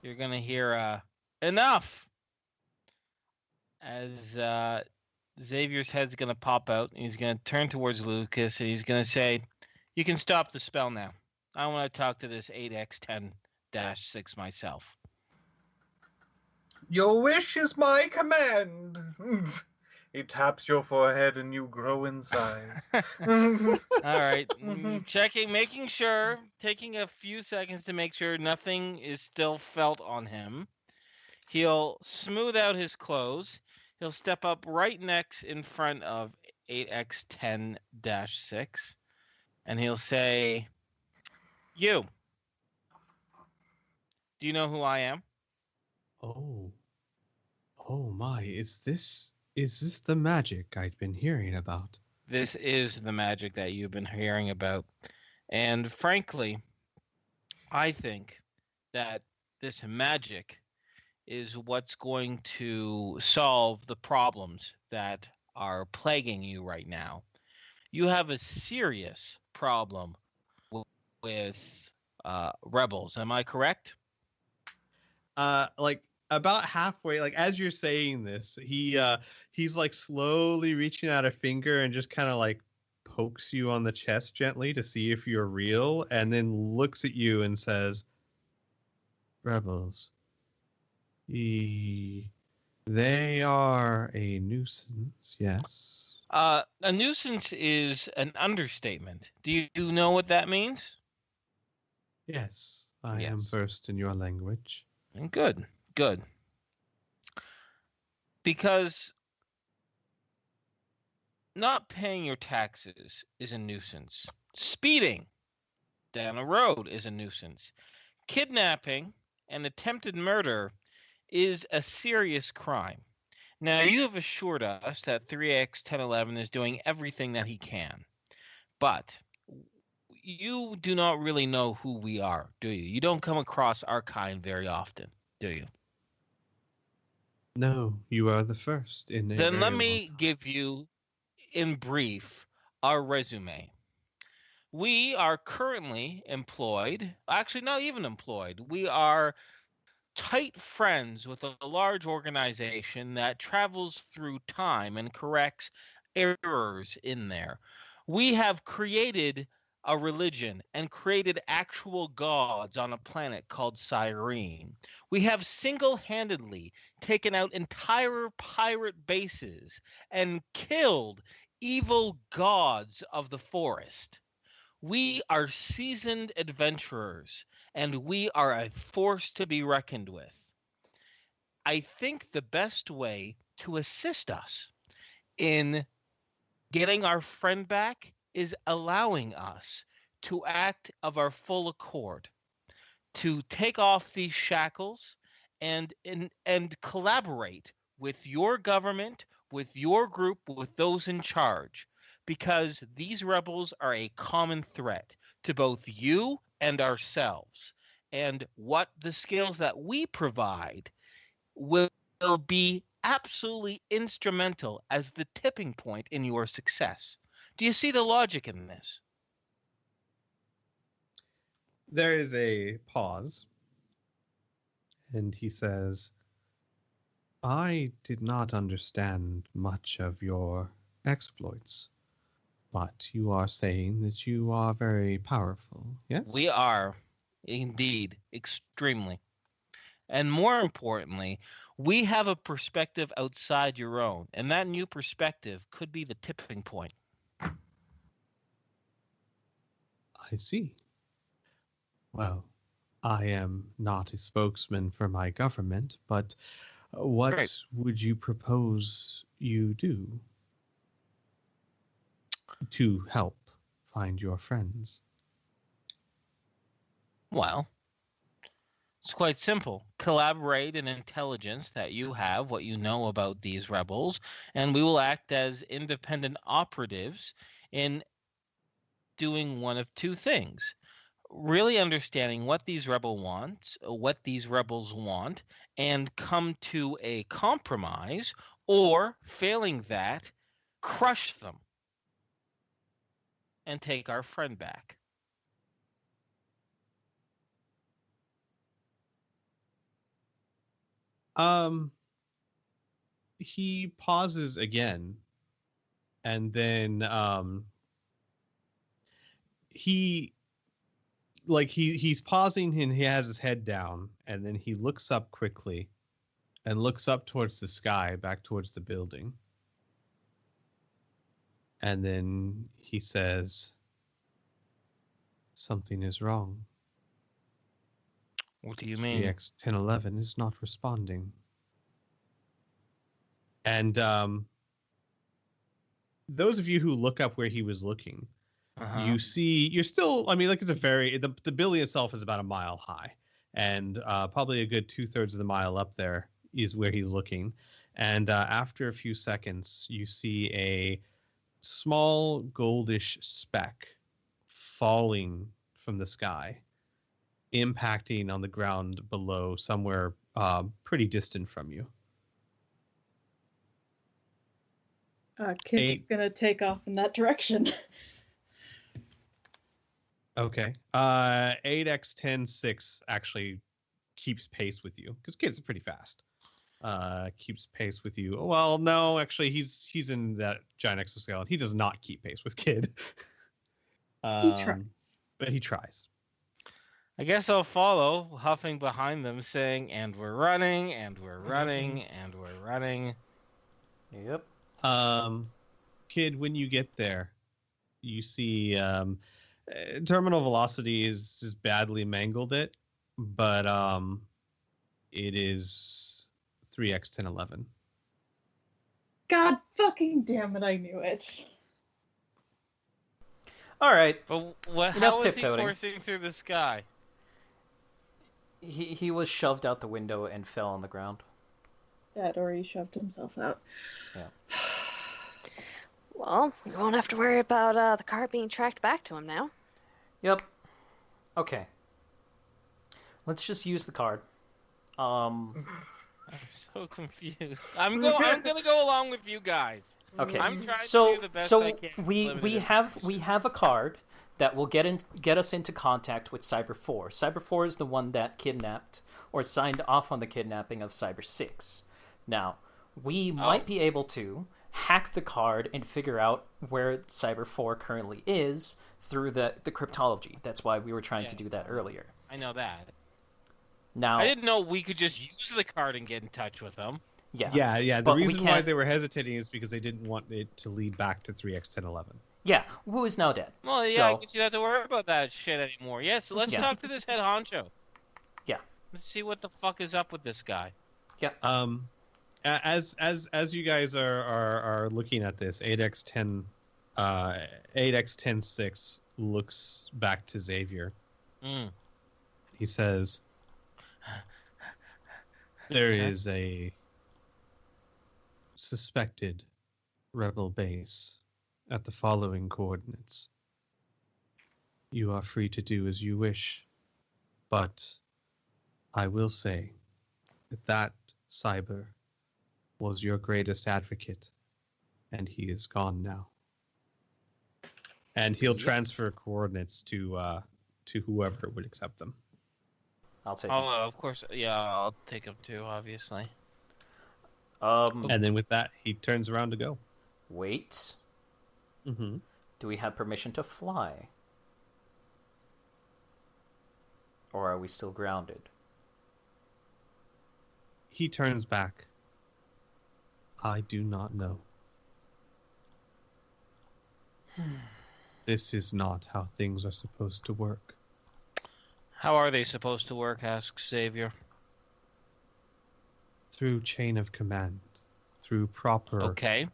you're gonna hear enough as Xavier's head's gonna pop out. And he's gonna turn towards Lucas and he's gonna say, "You can stop the spell now. I want to talk to this 8X10-6 myself." Your wish is my command. He taps your forehead and you grow in size. All right. Checking, making sure, taking a few seconds to make sure nothing is still felt on him. He'll smooth out his clothes. He'll step up right next in front of 8X10-6. And he'll say, "You. Do you know who I am?" Oh my, is this the magic I've been hearing about? This is the magic that you've been hearing about. And frankly, I think that this magic is what's going to solve the problems that are plaguing you right now. You have a serious problem with rebels. Am I correct? Like about halfway, like as you're saying this, he's like slowly reaching out a finger and just kind of like pokes you on the chest gently to see if you're real, and then looks at you and says, "Rebels. They are a nuisance, yes." A nuisance is an understatement. Do you know what that means? Yes, I am versed in your language. Good. Because not paying your taxes is a nuisance. Speeding down a road is a nuisance. Kidnapping and attempted murder is a serious crime. Now, you have assured us that 3X1011 is doing everything that he can. But you do not really know who we are, do you? You don't come across our kind very often, do you? No, you are the first. Then let me give you, in brief, our resume. We are currently employed, actually not even employed, we are tight friends with a large organization that travels through time and corrects errors in there. We have created a religion and created actual gods on a planet called Cyrene. We have single-handedly taken out entire pirate bases and killed evil gods of the forest. We are seasoned adventurers, and we are a force to be reckoned with. I think the best way to assist us in getting our friend back is allowing us to act of our full accord, to take off these shackles and collaborate with your government, with your group, with those in charge, because these rebels are a common threat to both you and ourselves. And what the skills that we provide will be absolutely instrumental as the tipping point in your success. Do you see the logic in this? There is a pause, and he says, I did not understand much of your exploits, but you are saying that you are very powerful, yes? We are, indeed, extremely. And more importantly, we have a perspective outside your own, and that new perspective could be the tipping point. I see. Well, I am not a spokesman for my government, but what Right. would you propose you do to help find your friends? Well, it's quite simple. Collaborate in intelligence that you have, what you know about these rebels, and we will act as independent operatives in doing one of two things. Really understanding what these rebels want, and come to a compromise, or failing that, crush them and take our friend back. He pauses again, and then he's pausing and he has his head down, and then he looks up quickly and looks up towards the sky, back towards the building. And then he says, something is wrong. What do you mean? EX1011 is not responding. And those of you who look up where he was looking, you see, you're still, I mean, like, it's a very, the building itself is about a mile high, and probably a good 2/3 of the mile up there is where he's looking. And after a few seconds, you see a small goldish speck falling from the sky, impacting on the ground below, somewhere pretty distant from you. Kid's gonna take off in that direction. Okay. 8x10-6 actually keeps pace with you, because Kid's pretty fast. Keeps pace with you. Well, no, actually, he's in that giant exoskeleton. He does not keep pace with Kid. He tries. But he tries. I guess I'll follow, huffing behind them, saying, and we're running, and we're running, and we're running. Yep. Kid, when you get there, you see terminal velocity is badly mangled it, but it is 3x1011. God fucking damn it, I knew it. All right. But Enough how is he tiptoeing. coursing through the sky? He was shoved out the window and fell on the ground. Dad already shoved himself out. Yeah. Well, we won't have to worry about the car being tracked back to him now. Yep. Okay. Let's just use the card. I'm so confused. I'm gonna go along with you guys. Okay. I'm trying so to do the best so I can with we limited have information. a card that will get us into contact with Cyber 4. Cyber 4 is the one that kidnapped or signed off on the kidnapping of Cyber 6. Now, we might be able to hack the card and figure out where Cyber 4 currently is through the cryptology. That's why we were trying to do that earlier. I know that. Now, I didn't know we could just use the card and get in touch with them. yeah. The But we reason why can't- they were hesitating is because they didn't want it to lead back to 3x1011. Yeah, Wu is now dead. Well, yeah, I So, guess you don't have to worry about that shit anymore. Yes, let's Yeah. talk to this head honcho. Yeah. Let's see what the fuck is up with this guy. As you guys are looking at this, 8x106 looks back to Xavier. He says, there is a suspected rebel base at the following coordinates. You are free to do as you wish, but I will say that Cyber was your greatest advocate, and he is gone now. And he'll transfer coordinates to whoever would accept them. I'll take Oh, of course. Yeah, I'll take him too, obviously. And then with that, he turns around to go. Wait. Mm-hmm. Do we have permission to fly? Or are we still grounded? He turns back. I do not know. This is not how things are supposed to work. How are they supposed to work, asks Xavier. Through chain of command. Through proper... Okay.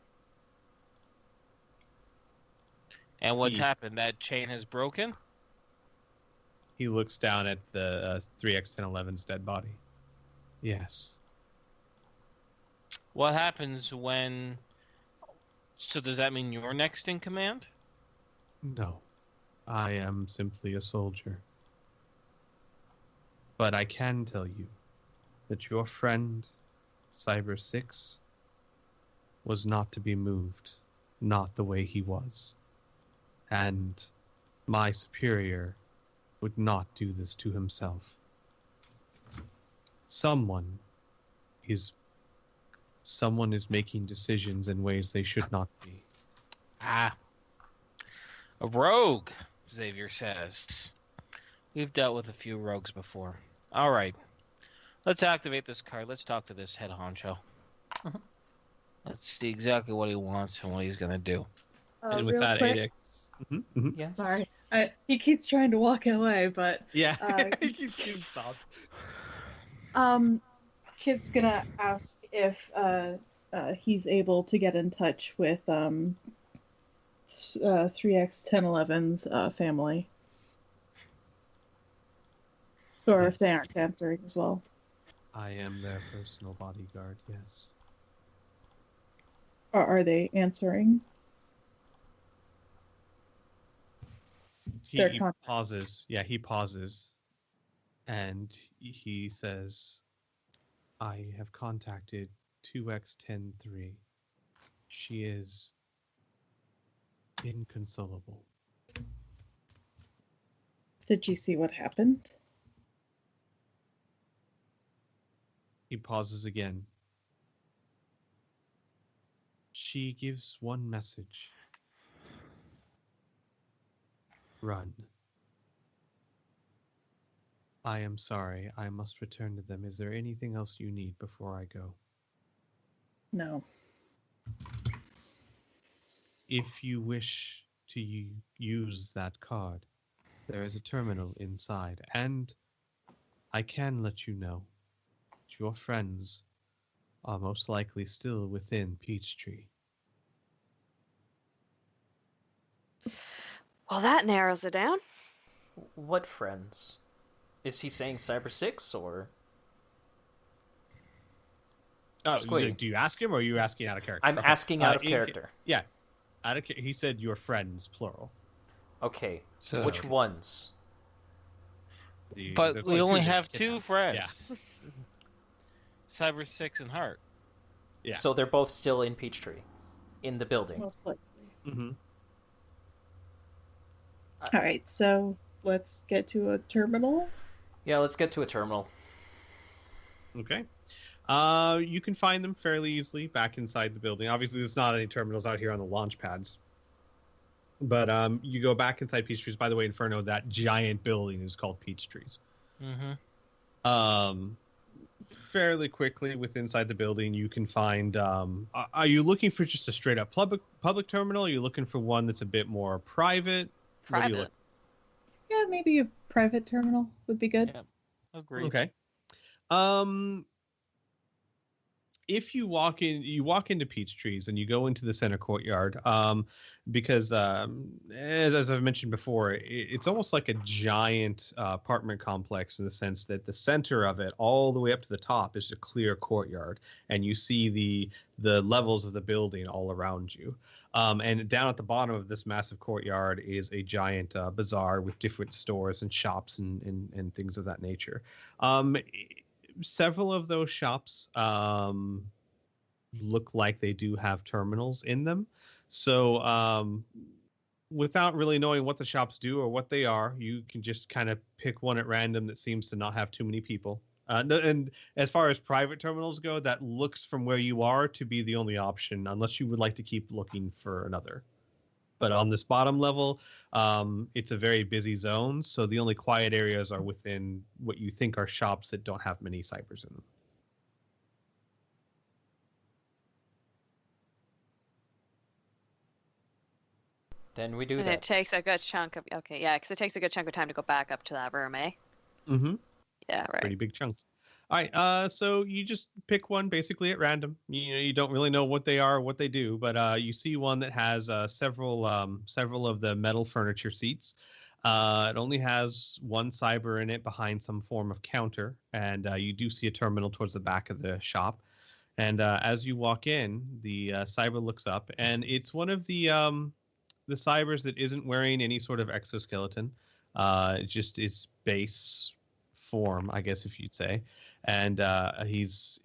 And what's He- happened? That chain has broken? He looks down at the 3x1011's dead body. Yes. What happens when... So does that mean you're next in command? No. I am simply a soldier. But I can tell you that your friend, Cyber 6, was not to be moved. Not the way he was. And my superior would not do this to himself. Someone is making decisions in ways they should not be. Ah. A rogue, Xavier says. We've dealt with a few rogues before. All right. Let's activate this card. Let's talk to this head honcho. Mhm. Let's see exactly what he wants and what he's going to do. And with Real that, quick, 8x. Mhm. Yes. Sorry. He keeps trying to walk away, but Yeah, he keeps getting stopped. Kid's gonna ask if he's able to get in touch with 3x1011's family. Or if they Yes. aren't answering as well. I am their personal bodyguard, yes. Or are they answering? Their He contact. pauses. Yeah, he pauses. And he says, I have contacted 2x103. She is inconsolable. Did you see what happened? He pauses again. She gives one message. Run. I am sorry. I must return to them. Is there anything else you need before I go? No. If you wish to use that card, there is a terminal inside, and I can let you know that your friends are most likely still within Peachtree. Well, that narrows it down. What friends? Is he saying Cyber 6 or... Oh, Squid. do you ask him, or are you asking out of character? I'm Okay. asking out of in- character. Yeah, he said your friends, plural. Okay, So- which ones? But There's we only only that have kidnap. two friends. Cyber 6 and Heart. Yeah. So they're both still in Peachtree, in the building. Most likely. Mm-hmm. Alright, so let's get to a terminal. Yeah, let's get to a terminal. Okay. You can find them fairly easily back inside the building. Obviously, there's not any terminals out here on the launch pads. But you go back inside Peachtree's. By the way, Inferno, that giant building is called Peachtree's. Mm-hmm. Fairly quickly, inside the building, you can find... are you looking for just a straight-up public terminal? Are you looking for one that's a bit more private? Private. Yeah, maybe a private terminal would be good. Yeah. Agreed. Okay. If you walk into Peachtree's and you go into the center courtyard, because as I've mentioned before, it's almost like a giant apartment complex in the sense that the center of it, all the way up to the top, is a clear courtyard, and you see the levels of the building all around you. And down at the bottom of this massive courtyard is a giant bazaar with different stores and shops and things of that nature. Several of those shops look like they do have terminals in them. So without really knowing what the shops do or what they are, you can just kind of pick one at random that seems to not have too many people. And as far as private terminals go, that looks from where you are to be the only option, unless you would like to keep looking for another. But on this bottom level, it's a very busy zone, so the only quiet areas are within what you think are shops that don't have many cybers in them. Then we do And that. it takes a good chunk of... Okay, yeah, because it takes a good chunk of time to go back up to that room, eh? Mm-hmm. Yeah, right. Pretty big chunk. All right, so you just pick one basically at random. You don't really know what they are or what they do, but you see one that has several of the metal furniture seats. It only has one cyber in it behind some form of counter, and you do see a terminal towards the back of the shop. And as you walk in, the cyber looks up, and it's one of the cybers that isn't wearing any sort of exoskeleton. Just its base form, I guess, if you'd say. And he's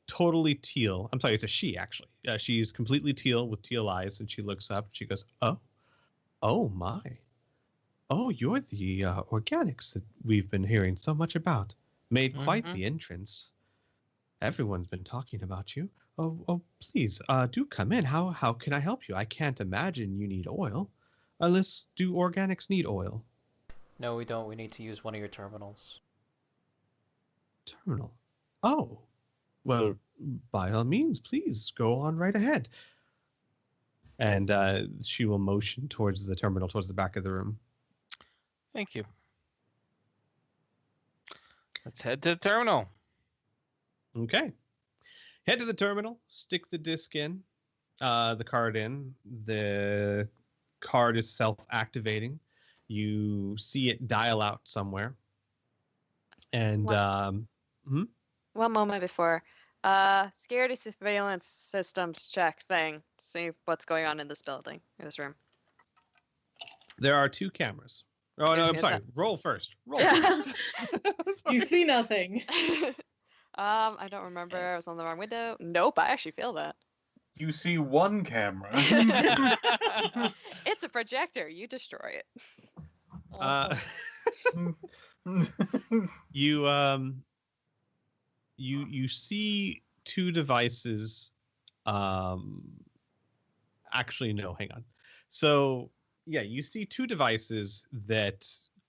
totally teal. I'm sorry, it's a she, actually. She's completely teal with teal eyes, and she looks up and she goes, oh my. Oh, you're the organics that we've been hearing so much about. Made quite the entrance. Everyone's been talking about you. Oh, please, do come in. How can I help you? I can't imagine you need oil. Unless, do organics need oil? No, we don't. We need to use one of your terminals. Terminal? Oh. Well, by all means, please go on right ahead. And she will motion towards the terminal, towards the back of the room. Thank you. Let's head to the terminal. Okay. Head to the terminal, stick the disc in, the card in. The card is self-activating. You see it dial out somewhere. And One moment before. Security surveillance systems check thing. See what's going on in this building, in this room. there are 2 cameras. Oh, no, I'm sorry. Roll first. Roll first. You see nothing. I don't remember. I was on the wrong window. Nope, I actually feel that. You see one camera. It's a projector. You destroy it. You see 2 devices. Actually, no, hang on. So, yeah, you see 2 devices that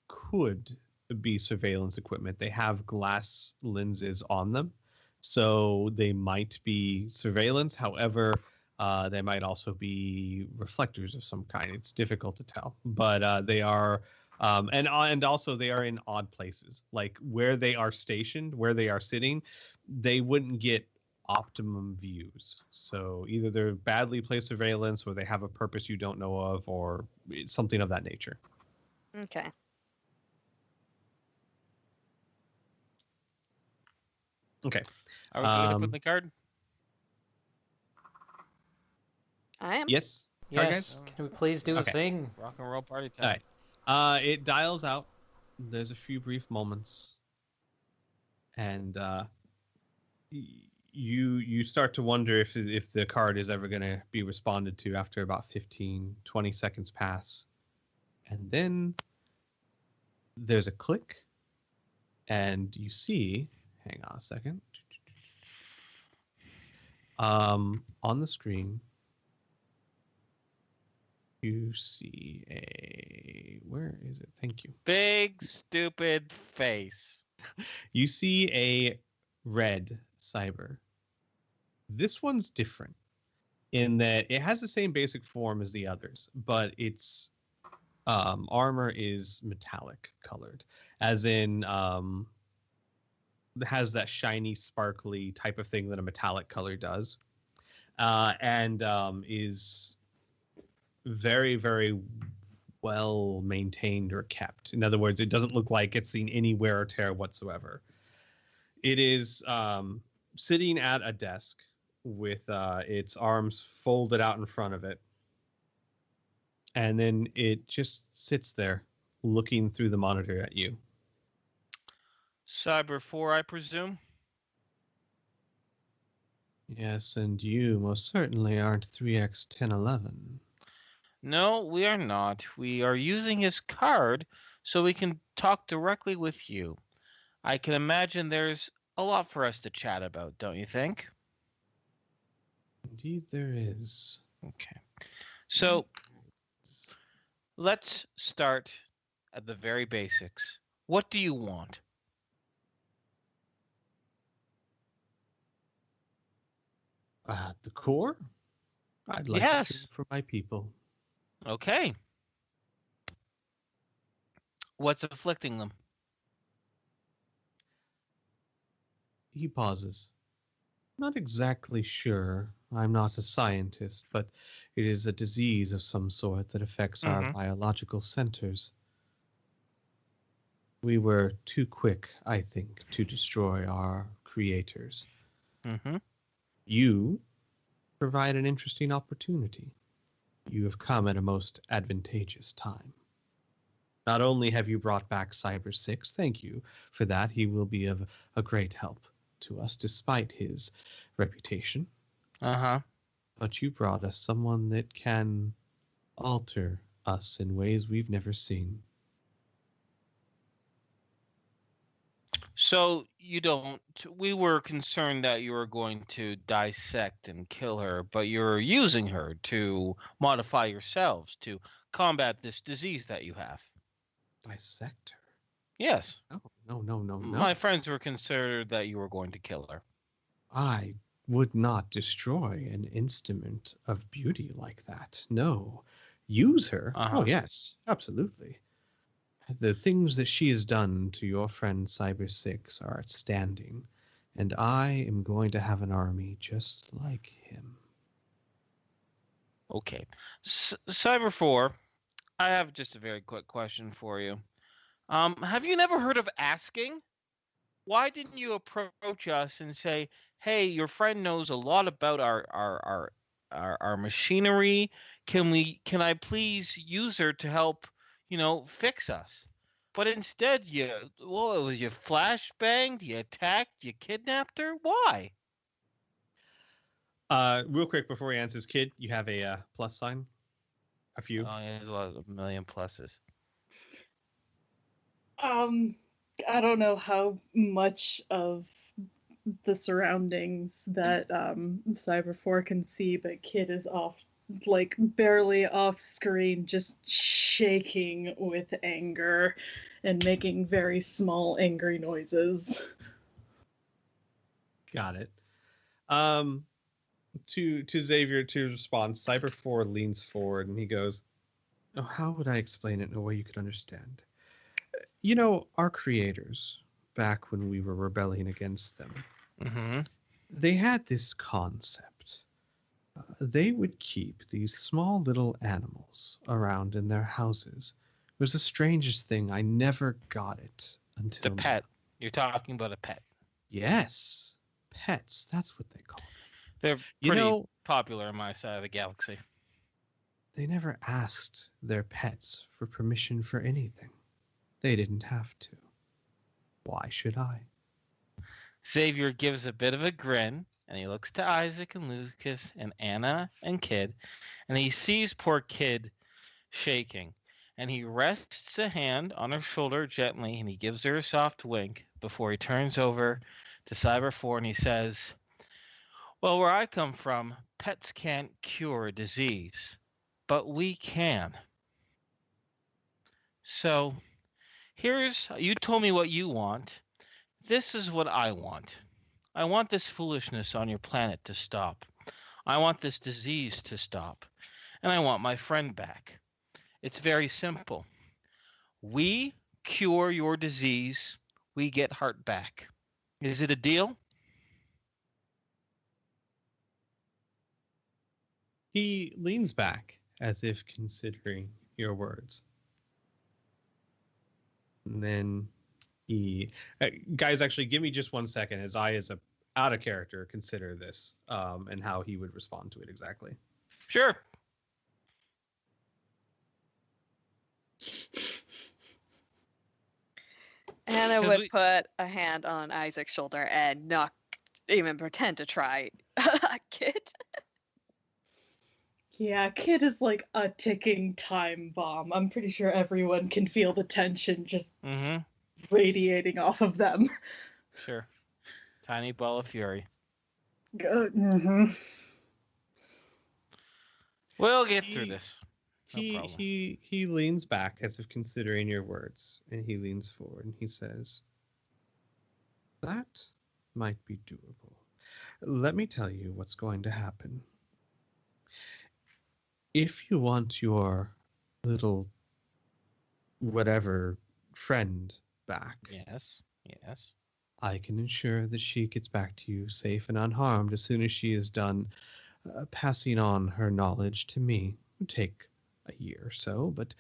could be surveillance equipment. They have glass lenses on them, so they might be surveillance. However, they might also be reflectors of some kind. It's difficult to tell, but they are, and also they are in odd places. Like where they are stationed, where they are sitting, they wouldn't get optimum views. So either they're badly placed surveillance, or they have a purpose you don't know of, or something of that nature. Okay. Okay. Are we going to put the card? I am. Yes. Card Yes. guys? Can we please do the Okay. thing? Rock and roll party time. All right. It dials out. There's a few brief moments, and you start to wonder if the card is ever going to be responded to after about 15-20 seconds pass, and then there's a click, and you see. Hang on a second. On the screen, you see where is it? Thank you. Big stupid face. You see a red cyber. This one's different in that it has the same basic form as the others, but its armor is metallic colored, as in has that shiny, sparkly type of thing that a metallic color does, and is very, very well maintained or kept. In other words, it doesn't look like it's seen any wear or tear whatsoever. It is sitting at a desk with its arms folded out in front of it, and then it just sits there looking through the monitor at you. Cyber 4, I presume? Yes, and you most certainly aren't 3X1011. No, we are not. We are using his card so we can talk directly with you. I can imagine there's a lot for us to chat about, don't you think? Indeed there is. Okay. So let's start at the very basics. What do you want? At the core, I'd like Yes. to care for my people. Okay. What's afflicting them? He pauses. Not exactly sure. I'm not a scientist, but it is a disease of some sort that affects our biological centers. We were too quick, I think, to destroy our creators. Mm-hmm. You provide an interesting opportunity. You have come at a most advantageous time. Not only have you brought back Cyber 6, thank you for that. He will be of a great help to us despite his reputation. Uh-huh. But you brought us someone that can alter us in ways we've never seen. So you don't. We were concerned that you were going to dissect and kill her, but you're using her to modify yourselves to combat this disease that you have. Dissect her? Yes. No. My friends were concerned that you were going to kill her. I would not destroy an instrument of beauty like that. No. Use her? Uh-huh. Oh, yes, absolutely. The things that she has done to your friend Cyber 6 are outstanding, and I am going to have an army just like him. Okay. Cyber 4, I have just a very quick question for you. Have you never heard of asking? Why didn't you approach us and say, hey, your friend knows a lot about our machinery. Can I please use her to help, fix us? But instead you flashbanged, you attacked, you kidnapped her? Why? Real quick before he answers, kid, you have a plus sign? A few? Oh, yeah, there's a million pluses. I don't know how much of the surroundings that Cyber 4 can see, but Kid is off, like barely off screen, just shaking with anger and making very small angry noises. Got it. To Xavier to respond, Cyber 4 leans forward and he goes, "Oh, how would I explain it in a way you could understand? You know, our creators, back when we were rebelling against them, they had this concept. They would keep these small little animals around in their houses. It was the strangest thing. I never got it until The pet. now. You're talking about a pet. Yes, pets. That's what they call them. They're You pretty know- popular on my side of the galaxy. They never asked their pets for permission for anything. They didn't have to. Why should I?" Xavier gives a bit of a grin, and he looks to Isaac and Lucas and Anna and Kid, and he sees poor Kid shaking, and he rests a hand on her shoulder gently, and he gives her a soft wink before he turns over to Cyber 4 and he says, Well, where I come from, pets can't cure a disease, but we can. So, you told me what you want. This is what I want. I want this foolishness on your planet to stop. I want this disease to stop. And I want my friend back. It's very simple. We cure your disease, we get Hart back. Is it a deal? He leans back as if considering your words. And then guys, actually, give me just 1 second as I, as a out of character, consider this and how he would respond to it exactly. Sure. Anna 'Cause would put a hand on Isaac's shoulder and not even pretend to try Kid. Yeah, Kid is like a ticking time bomb. I'm pretty sure everyone can feel the tension just radiating off of them. Sure. Tiny ball of fury. We'll get through this. No problem. He leans back as if considering your words, and he leans forward and he says, "That might be doable. Let me tell you what's going to happen. If you want your little whatever friend back, Yes. I can ensure that she gets back to you safe and unharmed as soon as she is done passing on her knowledge to me. It would take a year or so, but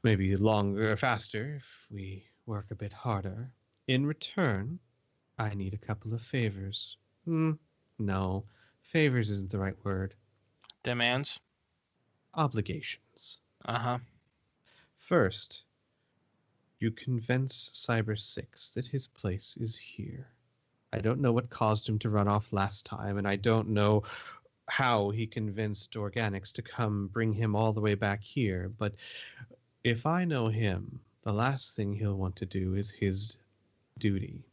maybe longer or faster if we work a bit harder. In return, I need a couple of favors. No, favors isn't the right word. Demands? Obligations. Uh-huh. First, you convince Cyber 6 that his place is here. I don't know what caused him to run off last time, and I don't know how he convinced Organics to come bring him all the way back here, but if I know him, the last thing he'll want to do is his duty.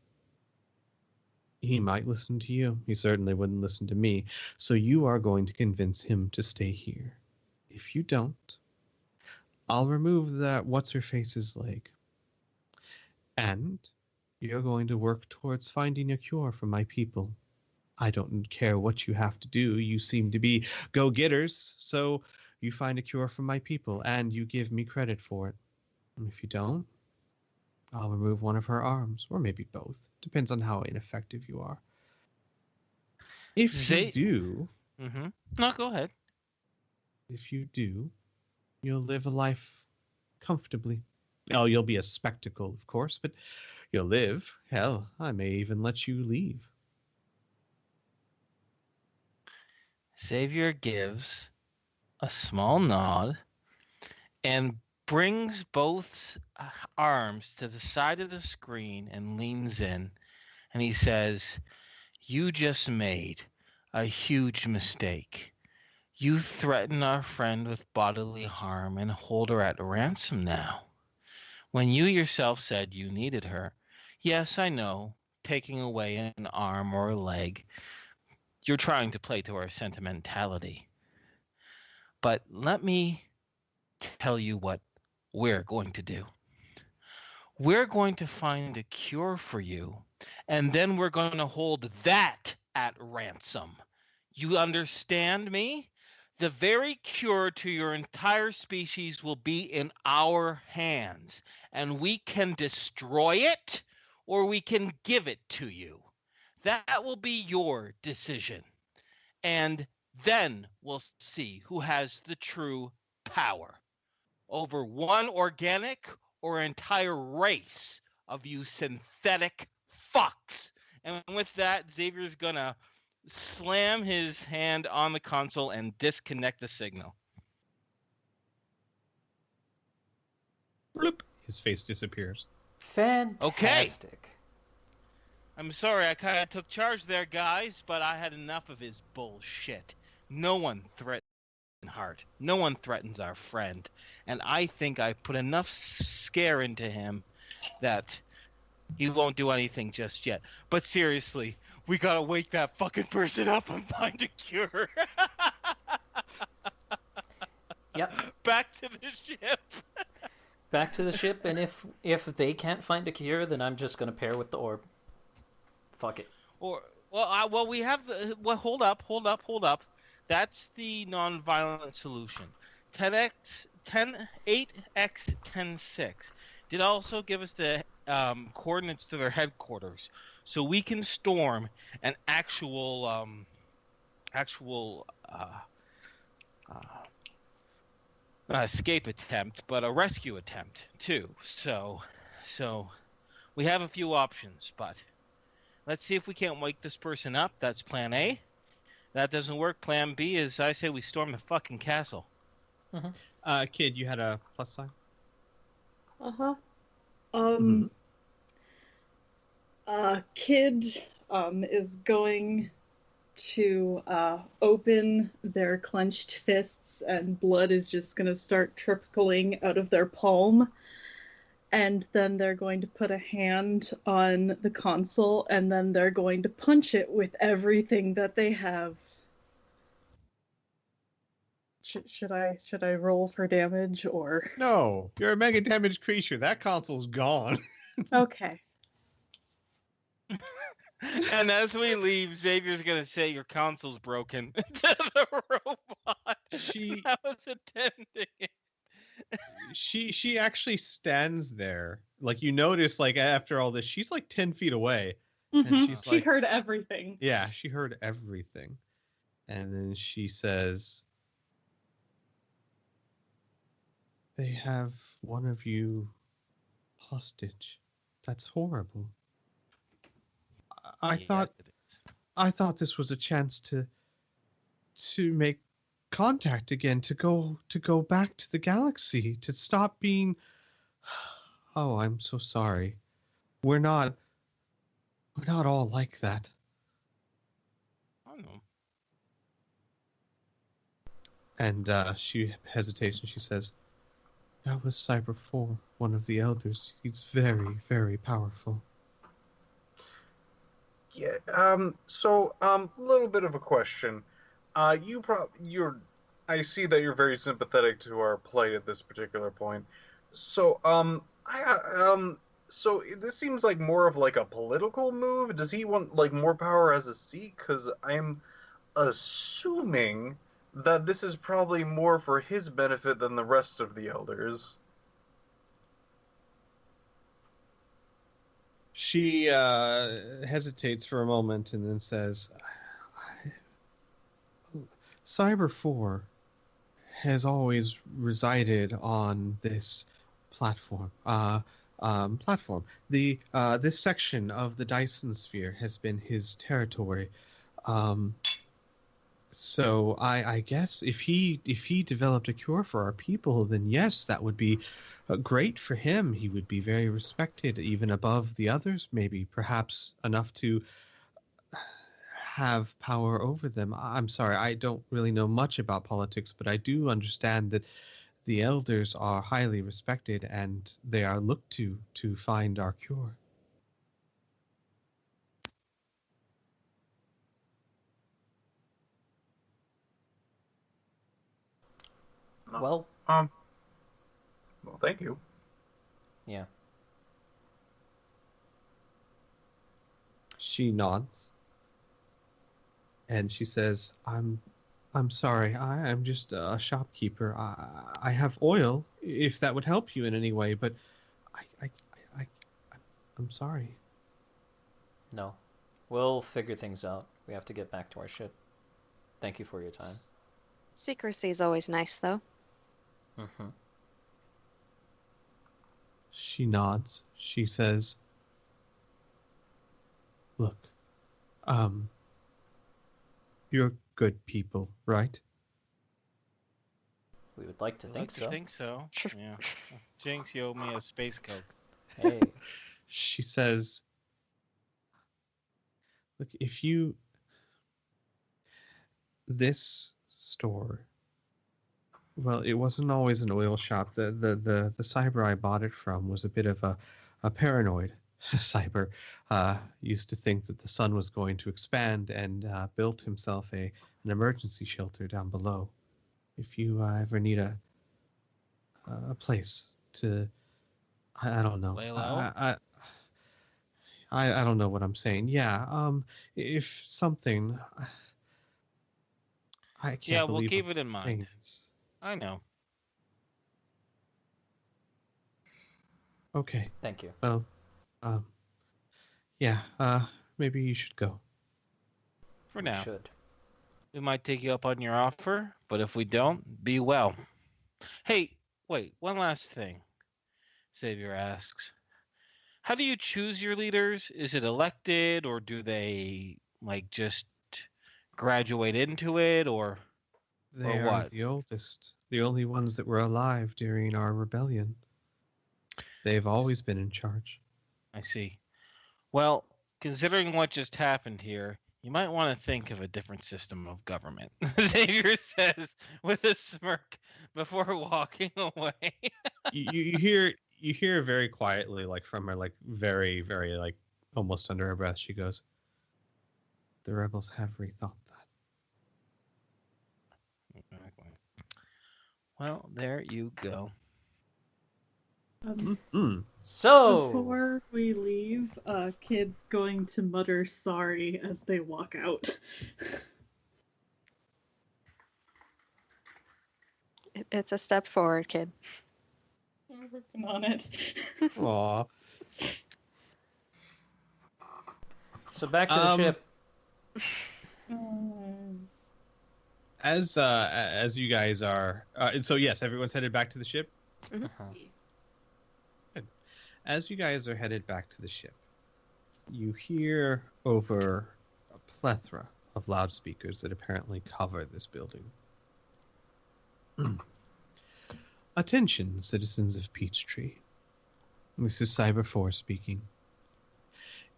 He might listen to you. He certainly wouldn't listen to me, so you are going to convince him to stay here. If you don't, I'll remove that what's-her-face's leg. And you're going to work towards finding a cure for my people. I don't care what you have to do. You seem to be go-getters, so you find a cure for my people, and you give me credit for it. And if you don't, I'll remove one of her arms, or maybe both. Depends on how ineffective you are. If you do... No, go ahead. If you do, you'll live a life comfortably. Oh, you'll be a spectacle, of course, but you'll live. Hell, I may even let you leave. Xavier gives a small nod and brings both arms to the side of the screen and leans in. And he says, "You just made a huge mistake. You threaten our friend with bodily harm and hold her at ransom now. When you yourself said you needed her, yes, I know, taking away an arm or a leg, you're trying to play to our sentimentality. But let me tell you what we're going to do. We're going to find a cure for you, and then we're going to hold that at ransom. You understand me? The very cure to your entire species will be in our hands, and we can destroy it or we can give it to you. That will be your decision. And then we'll see who has the true power over one organic or entire race of you synthetic fucks." And with that, Xavier's gonna slam his hand on the console and disconnect the signal. Bloop. His face disappears. Fantastic. I'm sorry, I kind of took charge there, guys, but I had enough of his bullshit. No one threatens Hart. No one threatens our friend. And I think I put enough scare into him that he won't do anything just yet. But seriously, We gotta wake that fucking person up and find a cure. Yep. Back to the ship. Back to the ship, and if they can't find a cure, then I'm just gonna pair with the orb. Fuck it. We have the. Well, hold up. That's the non-violent solution. 8x106 did also give us the coordinates to their headquarters, so we can storm an actual escape attempt, but a rescue attempt too. So we have a few options, but let's see if we can't wake this person up. That's plan A. That doesn't work. Plan B is, I say we storm the fucking castle. Mm-hmm. Kid, you had a plus sign? Uh-huh. Mhm. Kid is going to open their clenched fists, and blood is just going to start trickling out of their palm. And then they're going to put a hand on the console, and then they're going to punch it with everything that they have. Should I roll for damage, or? No, you're a mega damaged creature. That console's gone. Okay. And as we leave, Xavier's gonna say your console's broken to the robot that was attending it. She actually stands there. Like, you notice, like, after all this, she's like 10 feet away. And she's She like, heard everything. yeah, she heard everything. And then she says, they have one of you hostage. That's horrible. I thought this was a chance to make contact again, to go back to the galaxy, to stop being. Oh, I'm so sorry. We're not all like that. I know. And she hesitates and she says, that was Cyber 4, one of the elders. He's very, very powerful. Yeah. So, little bit of a question. I see that you're very sympathetic to our plight at this particular point. So, so this seems like more of like a political move. Does he want like more power as a Sikh? Because I'm assuming that this is probably more for his benefit than the rest of the elders. She hesitates for a moment and then says, Cyber 4 has always resided on this platform. This section of the Dyson Sphere has been his territory. So I guess if he developed a cure for our people, then yes, that would be great for him. He would be very respected, even above the others, maybe, perhaps enough to have power over them. I'm sorry, I don't really know much about politics, but I do understand that the elders are highly respected and they are looked to find our cure. Well, well, thank you. yeah. She nods. And she says, I'm sorry. I'm just a shopkeeper. I have oil, if that would help you in any way, but I'm sorry. No. We'll figure things out. We have to get back to our ship. Thank you for your time. Secrecy is always nice, though. Mm-hmm. She nods. She says, look, you're good people, right? We would like to think so. I think so. Yeah. Jinx, you owe me a space coke. Hey. She says, look, this store, well, it wasn't always an oil shop. The cyber I bought it from was a bit of a paranoid Cyber used to think that the sun was going to expand and built himself an emergency shelter down below. If you ever need a place to, I don't know. Lay low? I don't know what I'm saying. Yeah. If something, I can't Yeah, we'll believe keep I'm it in mind. saying this. I know. Okay. Thank you. Well, yeah. Maybe you should go. For now. Should. We might take you up on your offer, but if we don't, be well. Hey, wait, one last thing. Xavier asks. How do you choose your leaders? Is it elected, or do they, like, just graduate into it, or They are what? the oldest, the only ones that were alive during our rebellion. They've always been in charge. I see. Well, considering what just happened here, you might want to think of a different system of government, Xavier says with a smirk before walking away. You hear very quietly, like from her, like very, very, like almost under her breath, she goes, "The rebels have rethought that." Well, there you go. So Before we leave, Kid's going to mutter sorry as they walk out. It's a step forward, kid. We're working on it. Aw. So back to the ship. As you guys are, so yes, everyone's headed back to the ship. Uh-huh. Good. As you guys are headed back to the ship, you hear over a plethora of loudspeakers that apparently cover this building. Attention, citizens of Peachtree. This is Cyber 4 speaking.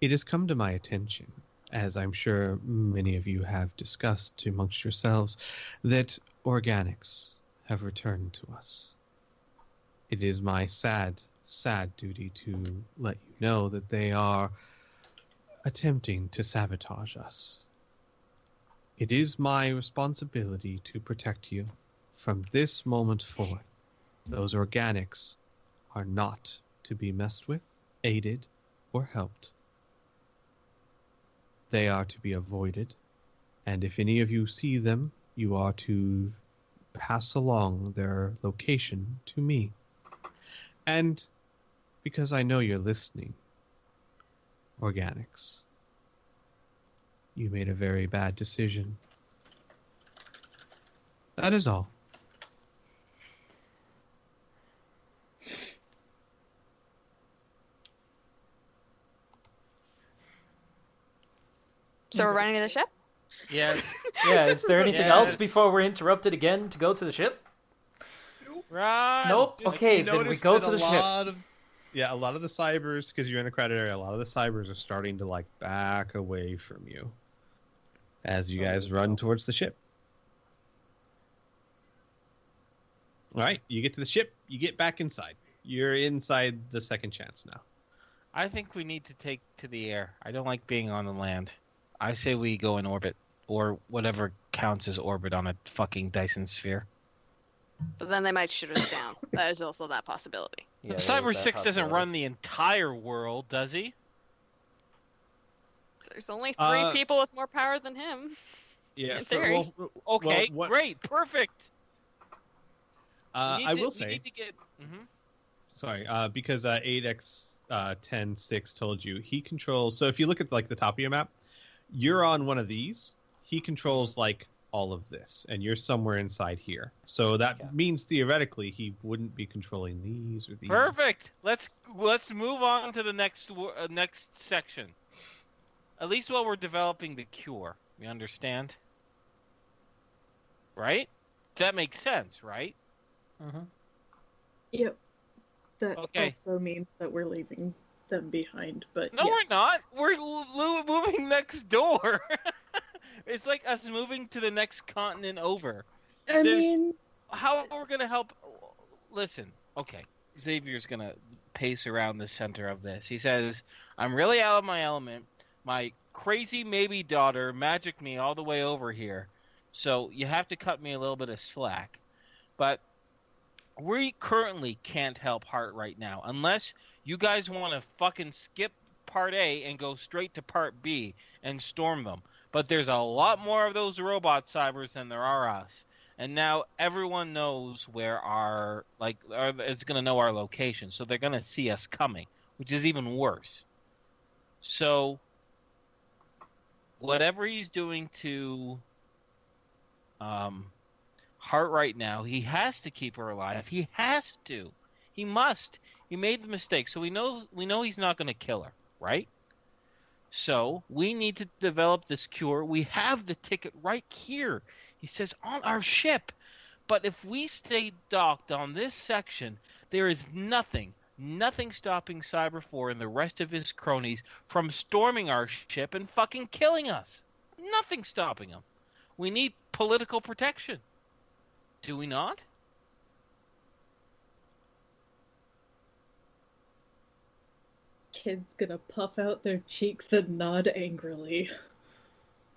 It has come to my attention, as I'm sure many of you have discussed amongst yourselves, that organics have returned to us. It is my sad duty to let you know that they are attempting to sabotage us. It is my responsibility to protect you. From this moment forth, those organics are not to be messed with, aided, or helped. They are to be avoided, and if any of you see them, you are to pass along their location to me. And because I know you're listening, organics, you made a very bad decision. That is all. So we're running to the ship? Yes. Yeah, is there anything Yes. else before we're interrupted again to go to the ship? Run! Nope. Just- Okay, you then we notice go that to the a ship. lot of- Yeah, a lot of the cybers, because you're in a crowded area, a lot of the cybers are starting to like back away from you as you guys run towards the ship. All right, you get to the ship, you get back inside. You're inside the second chance now. I think we need to take to the air. I don't like being on the land. I say we go in orbit, or whatever counts as orbit on a fucking Dyson sphere. But then they might shoot us down. That is also that possibility. Yeah, there Cyber is that 6 doesn't possibility. run the entire world, does he? There's only three Uh, people with more power than him. Yeah, In theory. Okay, what- great, perfect. I will we say, need to get. sorry, because 8x106 told you he controls. So if you look at like the top of your map, you're on one of these. He controls like all of this, and you're somewhere inside here. So that Yeah. means theoretically he wouldn't be controlling these or these. Perfect. Let's move on to the next section. At least while we're developing the cure, you understand? Right? That makes sense, right? Mm-hmm. Yep. That Okay. also means that we're leaving them behind, but No, yes. we're not. We're moving next door. It's like us moving to the next continent over. I There's- mean, How are we gonna help? Listen, okay. Xavier's gonna pace around the center of this. He says, I'm really out of my element. My crazy maybe daughter magicked me all the way over here. So you have to cut me a little bit of slack. But we currently can't help Hart right now. Unless you guys want to fucking skip part A and go straight to part B and storm them. But there's a lot more of those robot cybers than there are us. And now everyone knows where is going to know our location. So they're going to see us coming, which is even worse. So whatever he's doing to Hart right now, he has to keep her alive. He has to. He must. He made the mistake. So we know he's not going to kill her, right? So we need to develop this cure. We have the ticket right here. He says on our ship. But if we stay docked on this section, there is nothing stopping Cyber 4 and the rest of his cronies from storming our ship and fucking killing us. Nothing stopping them. We need political protection. Do we not? Kid's gonna puff out their cheeks and nod angrily.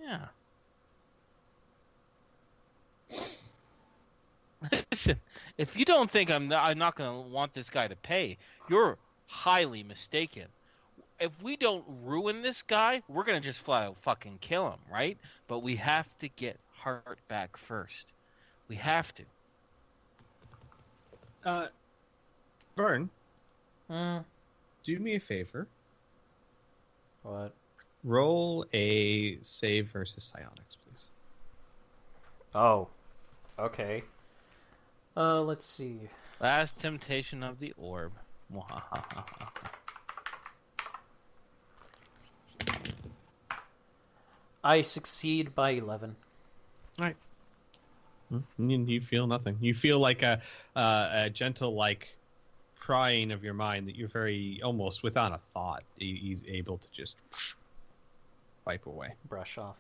Yeah. Listen, if you don't think I'm not going to want this guy to pay, you're highly mistaken. If we don't ruin this guy, we're going to just flat out fucking kill him, right? But we have to get Hart back first. We have to. Vern, Hmm. do me a favor. What? Roll a save versus psionics, please. Oh. Okay. Let's see. Last temptation of the orb. I succeed by 11. All right. You feel nothing. You feel like a gentle, like, prying of your mind that you're very, almost without a thought, he's able to just wipe away. Brush off.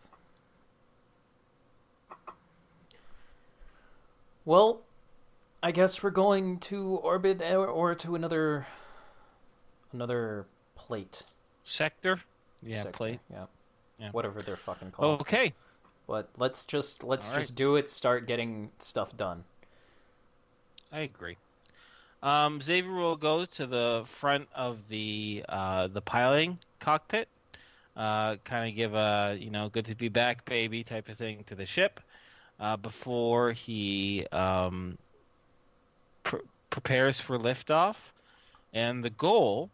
Well, I guess we're going to orbit or to another plate. Sector? Yeah, Sector, plate. Yeah. Whatever they're fucking called. Okay. But let's just right. do it. Start getting stuff done. I agree. Xavier will go to the front of the piloting cockpit. Kind of give a good to be back, baby type of thing to the ship before he prepares for liftoff. And the goal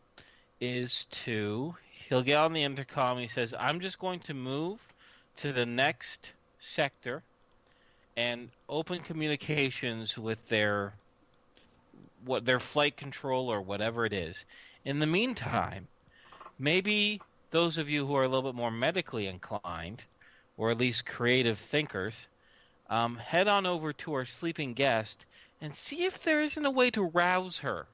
is he'll get on the intercom. He says, "I'm just going to move to the next sector and open communications with their flight control or whatever it is. In the meantime, maybe those of you who are a little bit more medically inclined, or at least creative thinkers, head on over to our sleeping guest and see if there isn't a way to rouse her.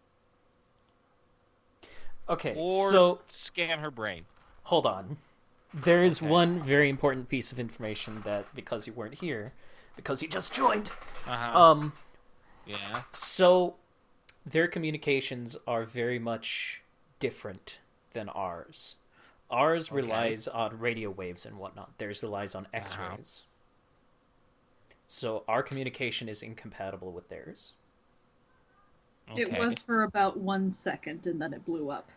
Okay, Or so scan her brain." hold on. There is Okay. one very important piece of information that, because you weren't here, because you just joined, Uh-huh. Yeah. so their communications are very much different than ours. Ours relies on radio waves and whatnot. Theirs relies on X-rays. So our communication is incompatible with theirs. Okay. It was for about 1 second, and then it blew up.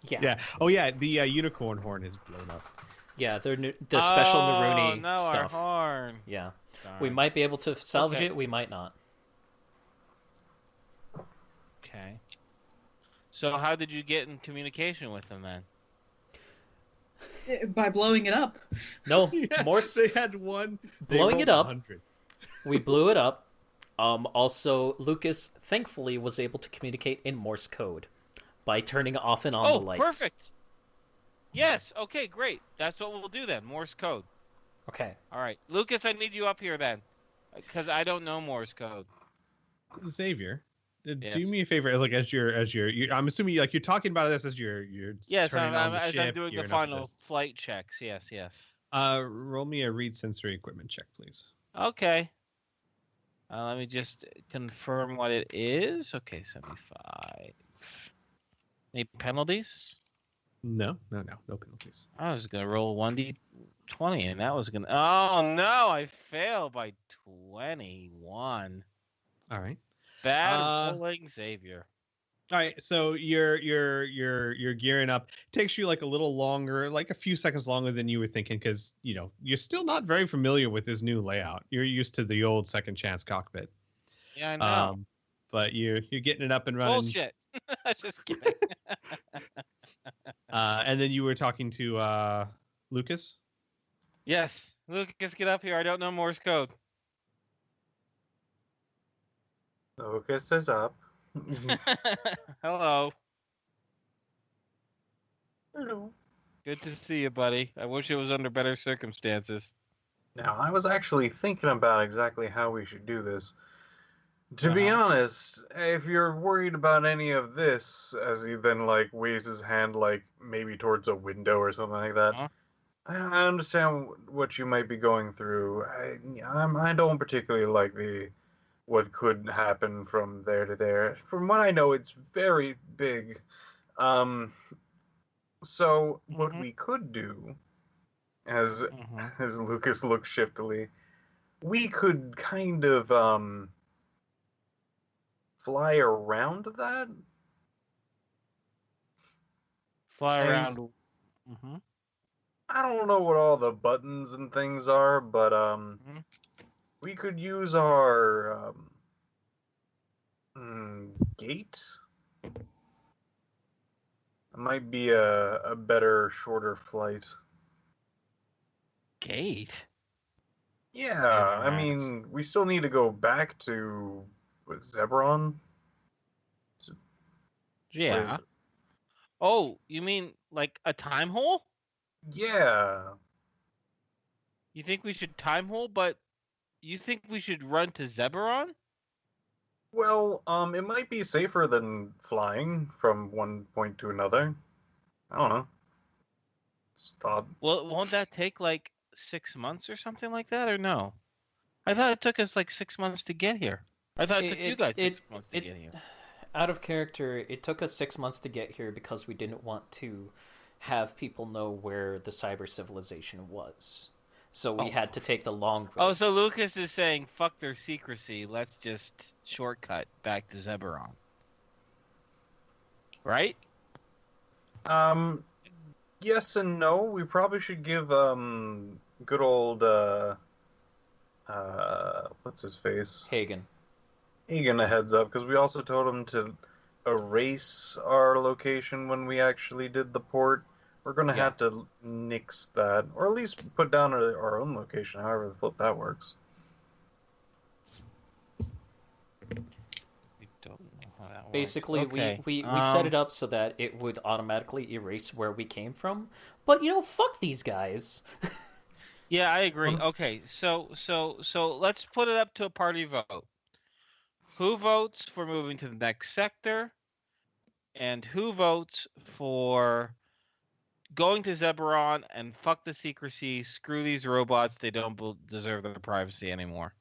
Yeah. Yeah. Oh, yeah. The unicorn horn is blown up. Yeah, the special Naruni no, stuff. Our horn. Yeah. Darn. We might be able to salvage Okay. it, we might not. Okay. So how did you get in communication with them then? By blowing it up. No, Yeah, Morse. They had one. Blowing it up. 100. We blew it up. Also, Lucas thankfully was able to communicate in Morse code by turning off and on the lights. Perfect. Yes. Okay, great. That's what we'll do then. Morse code. Okay. All right. Lucas, I need you up here then. Because I don't know Morse code. Xavier, Yes. do me a favor. As your, I'm assuming you're talking about this as you're Yes, turning on the as I'm ship, doing the gearing up final for flight checks. Yes, yes. this. Roll me a read sensory equipment check, please. Okay. Let me just confirm what it is. Okay, 75. Any penalties? No penalties. I was gonna roll 1d20, and that was gonna. Oh no! I failed by 21. All right. Bad Uh, rolling, Xavier. All right, so you're gearing up. It takes you like a little longer, like a few seconds longer than you were thinking, because you're still not very familiar with this new layout. You're used to the old second chance cockpit. Yeah, I know. But you're getting it up and running. Bullshit. Just kidding. And then you were talking to Lucas. Yes, Lucas, get up here. I don't know Morse code. Lucas is up. Hello. Hello. Good to see you, buddy. I wish it was under better circumstances. Now, I was actually thinking about exactly how we should do this. To be honest, if you're worried about any of this, as he then waves his hand maybe towards a window or something like that, I understand what you might be going through. I don't particularly like what could happen from there to there. From what I know, it's very big. So what we could do, as Lucas looks shiftily, we could kind of fly around that. Fly around. I don't know what all the buttons and things are, but we could use our gate. It might be a better, shorter flight. Gate? Yeah, I mean, we still need to go back to Zebron. Yeah. Oh, you mean like a time hole? Yeah. You think we should time hole, but you think we should run to Zebron? Well, it might be safer than flying from one point to another. I don't know. Just thought. Well, won't that take 6 months or something like that, or no? I thought it took us 6 months to get here. I thought it took you guys 6 months to get here. Out of character, it took us 6 months to get here because we didn't want to have people know where the cyber civilization was. So we had to take the long road. Oh, so Lucas is saying, fuck their secrecy, let's just shortcut back to Zebron. Right? Yes and no. We probably should give good old what's his face? Hagen a heads up, because we also told him to erase our location when we actually did the port. We're going to have to nix that, or at least put down our own location, however the flip that works. We don't know how that works. Basically, okay. we set it up so that it would automatically erase where we came from. But, fuck these guys. Yeah, I agree. Okay, so let's put it up to a party vote. Who votes for moving to the next sector? And who votes for going to Zebron and fuck the secrecy, screw these robots, they don't deserve their privacy anymore?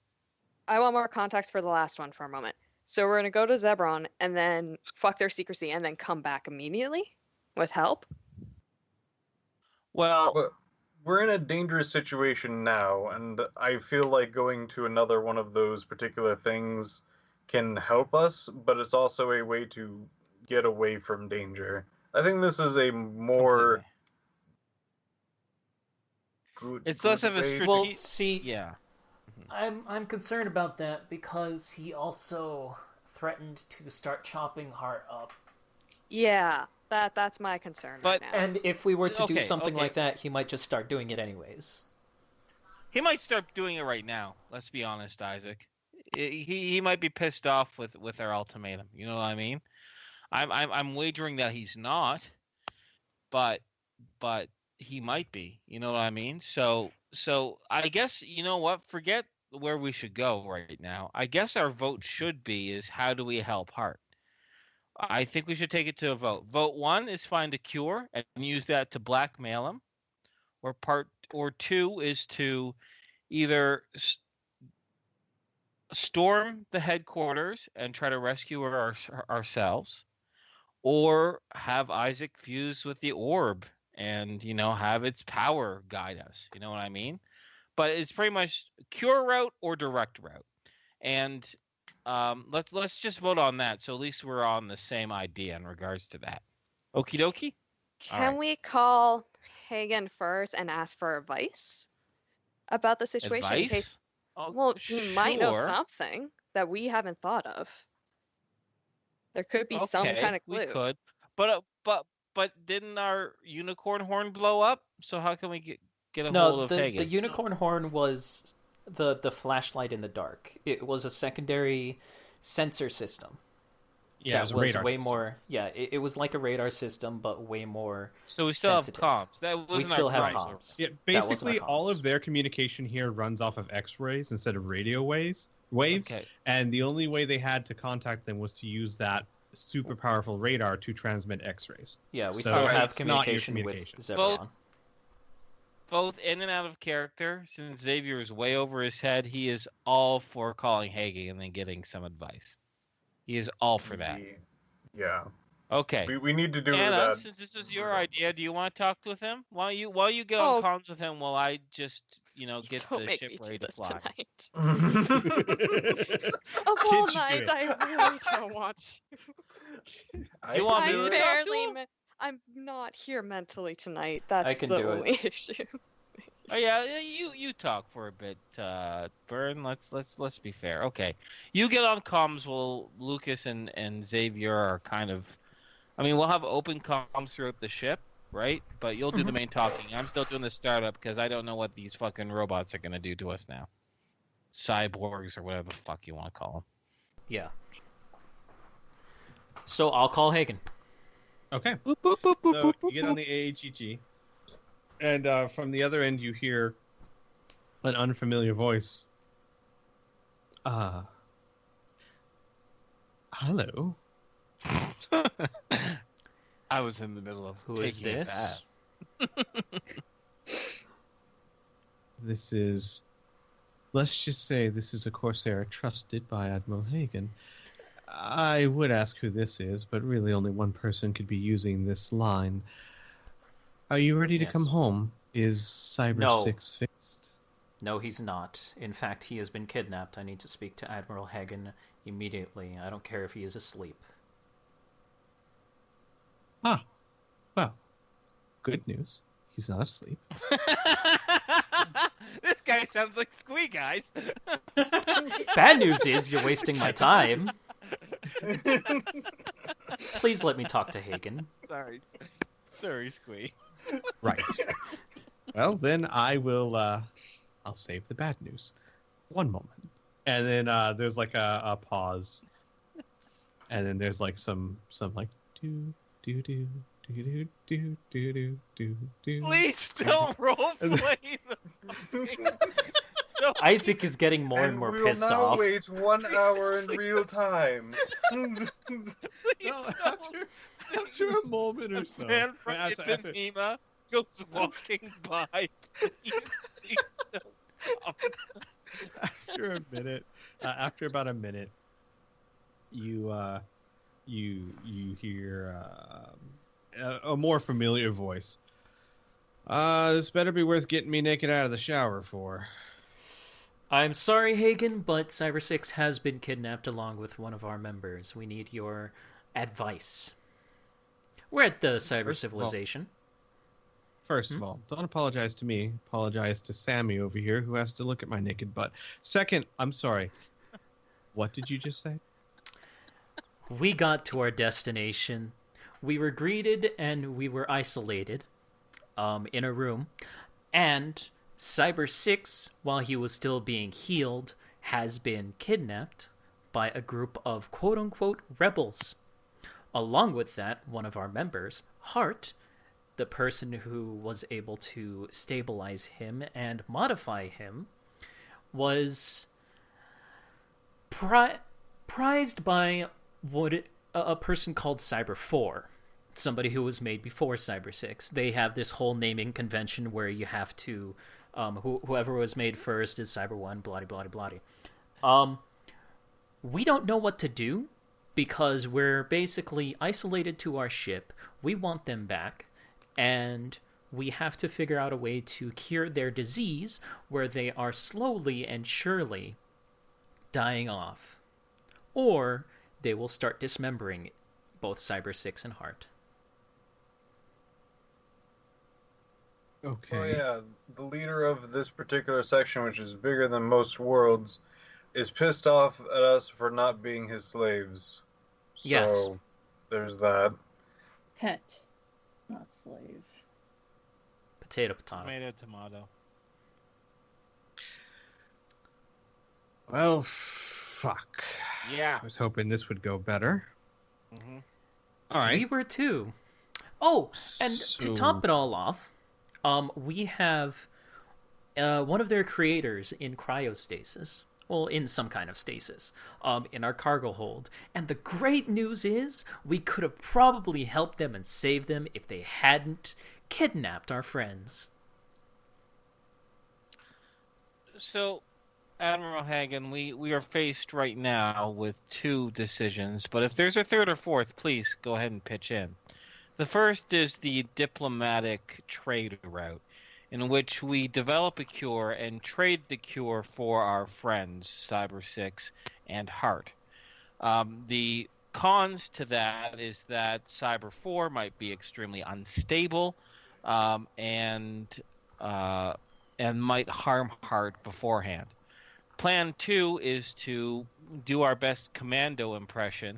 I want more context for the last one for a moment. So we're going to go to Zebron and then fuck their secrecy and then come back immediately with help? Well, we're in a dangerous situation now, and I feel like going to another one of those particular things can help us, but it's also a way to get away from danger. I think this is a more good. It's less of a strategic. Well, see, yeah. I'm concerned about that because he also threatened to start chopping Hart up. Yeah, that's my concern right now. And if we were to do something like that, he might just start doing it anyways. He might start doing it right now. Let's be honest, Isaac. He might be pissed off with our ultimatum. You know what I mean? I'm wagering that he's not, but he might be. You know what I mean? So I guess, you know what? Forget where we should go right now. I guess our vote should be is how do we help Hart? I think we should take it to a vote. Vote 1 is find a cure and use that to blackmail him, or 2 is to either storm the headquarters and try to rescue ourselves, or have Isaac fuse with the orb and, have its power guide us. You know what I mean? But it's pretty much cure route or direct route. And let's just vote on that. So at least we're on the same idea in regards to that. Okie dokie? All Can right. we call Hagen first and ask for advice about the situation in Advice? case? Oh, Well, he might know sure. something that we haven't thought of. There could be some Okay, kind of we clue. could. But didn't our unicorn horn blow up? So how can we get a hold No, of the Hagen? unicorn horn was the flashlight in the dark. It was a secondary sensor system. Yeah, it was a radar way system. more. Yeah, it was like a radar system, but way more. So we still sensitive. have comms. That wasn't We still our have comms. comms. Yeah, That wasn't basically our all comms. of their communication here runs off of X-rays instead of radio waves. Okay. And the only way they had to contact them was to use that super powerful radar to transmit X-rays. Yeah, we So still have it's not your communication with communication. Zebron. Both in and out of character, since Xavier is way over his head, he is all for calling Hagen and then getting some advice. He is all for that. Yeah. Okay. We need to do Anna, that. since this is your idea, do you want to talk with him? While you get on Oh. comms with him, while I just Please get don't the make ship me ready do to this fly. tonight. Of all Did you do nights, it? I really don't want to. Do you want me I'm to barely. talk to him? I'm not here mentally tonight. That's can the do it. only issue. Oh yeah, you talk for a bit, Burn. Let's be fair. Okay, you get on comms while Lucas and Xavier are kind of. I mean, we'll have open comms throughout the ship, right? But you'll do the main talking. I'm still doing the startup because I don't know what these fucking robots are gonna do to us now. Cyborgs or whatever the fuck you want to call them. Yeah. So I'll call Hagen. Okay. Boop, boop, boop, boop, So boop, you get boop. on the AAGG, and from the other end you hear an unfamiliar voice. Hello. I was in the middle of Who is taking a this? bath. This is, let's just say this is a Corsair trusted by Admiral Hagen. I would ask who this is, but really only one person could be using this line. Are you ready to Yes. come home? Is Cyber No. 6 fixed? No, he's not. In fact, he has been kidnapped. I need to speak to Admiral Hagen immediately. I don't care if he is asleep. Ah, well, good news. He's not asleep. This guy sounds like Squee, guys. Bad news is you're wasting my time. Please let me talk to Hagen. Sorry, Squee. Right. Well, then I will, I'll save the bad news. One moment. And then there's like a pause. And then there's like some like do do do do do do do do do. Please don't roleplay the Isaac is getting more and more we will pissed now off. wait 1 hour in real time. No, after a moment or so. Man from after- Ipanema goes walking by. Please don't stop. after a minute, after about a minute, you hear a more familiar voice. This better be worth getting me naked out of the shower for. I'm sorry, Hagen, but Cyber 6 has been kidnapped along with one of our members. We need your advice. We're at the cyber First of all- civilization. First of all, don't apologize to me. Apologize to Sammy over here who has to look at my naked butt. Second, I'm sorry. What did you just say? We got to our destination. We were greeted and we were isolated in a room. And Cyber 6, while he was still being healed, has been kidnapped by a group of quote-unquote rebels. Along with that, one of our members, Hart, the person who was able to stabilize him and modify him, was prized by a person called Cyber 4, somebody who was made before Cyber 6. They have this whole naming convention where you have to, whoever was made first is Cyber 1, bloody. We don't know what to do, because we're basically isolated to our ship. We want them back, and we have to figure out a way to cure their disease where they are slowly and surely dying off. Or they will start dismembering both Cyber 6 and Heart. Okay. Oh yeah, the leader of this particular section, which is bigger than most worlds, is pissed off at us for not being his slaves. So, Yes. there's that. Pet, not slave. Potato. Tomato. Well, fuck. Yeah. I was hoping this would go better. Mm-hmm. All right. We were too. Oh, and to So- top it all off, we have one of their creators in cryostasis. Well, in some kind of stasis, in our cargo hold. And the great news is, we could have probably helped them and saved them if they hadn't kidnapped our friends. So, Admiral Hagen, we are faced right now with two decisions, but if there's a third or fourth, please go ahead and pitch in. The first is the diplomatic trade route, in which we develop a cure and trade the cure for our friends, Cyber 6 and Heart. The cons to that is that Cyber 4 might be extremely unstable and might harm Heart beforehand. Plan 2 is to do our best commando impression.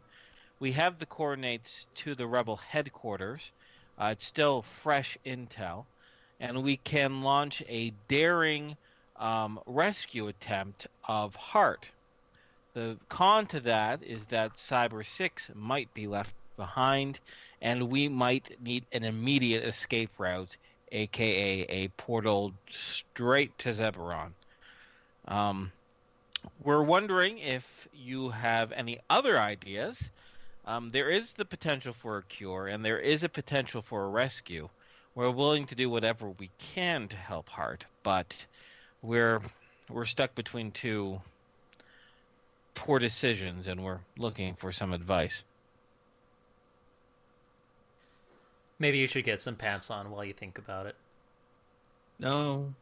We have the coordinates to the Rebel headquarters. It's still fresh intel. And we can launch a daring rescue attempt of Heart. The con to that is that Cyber 6 might be left behind, and we might need an immediate escape route, aka a portal straight to Zeberon. We're wondering if you have any other ideas. There is the potential for a cure, and there is a potential for a rescue. We're willing to do whatever we can to help Heart, but we're stuck between two poor decisions, and we're looking for some advice. Maybe you should get some pants on while you think about it. No.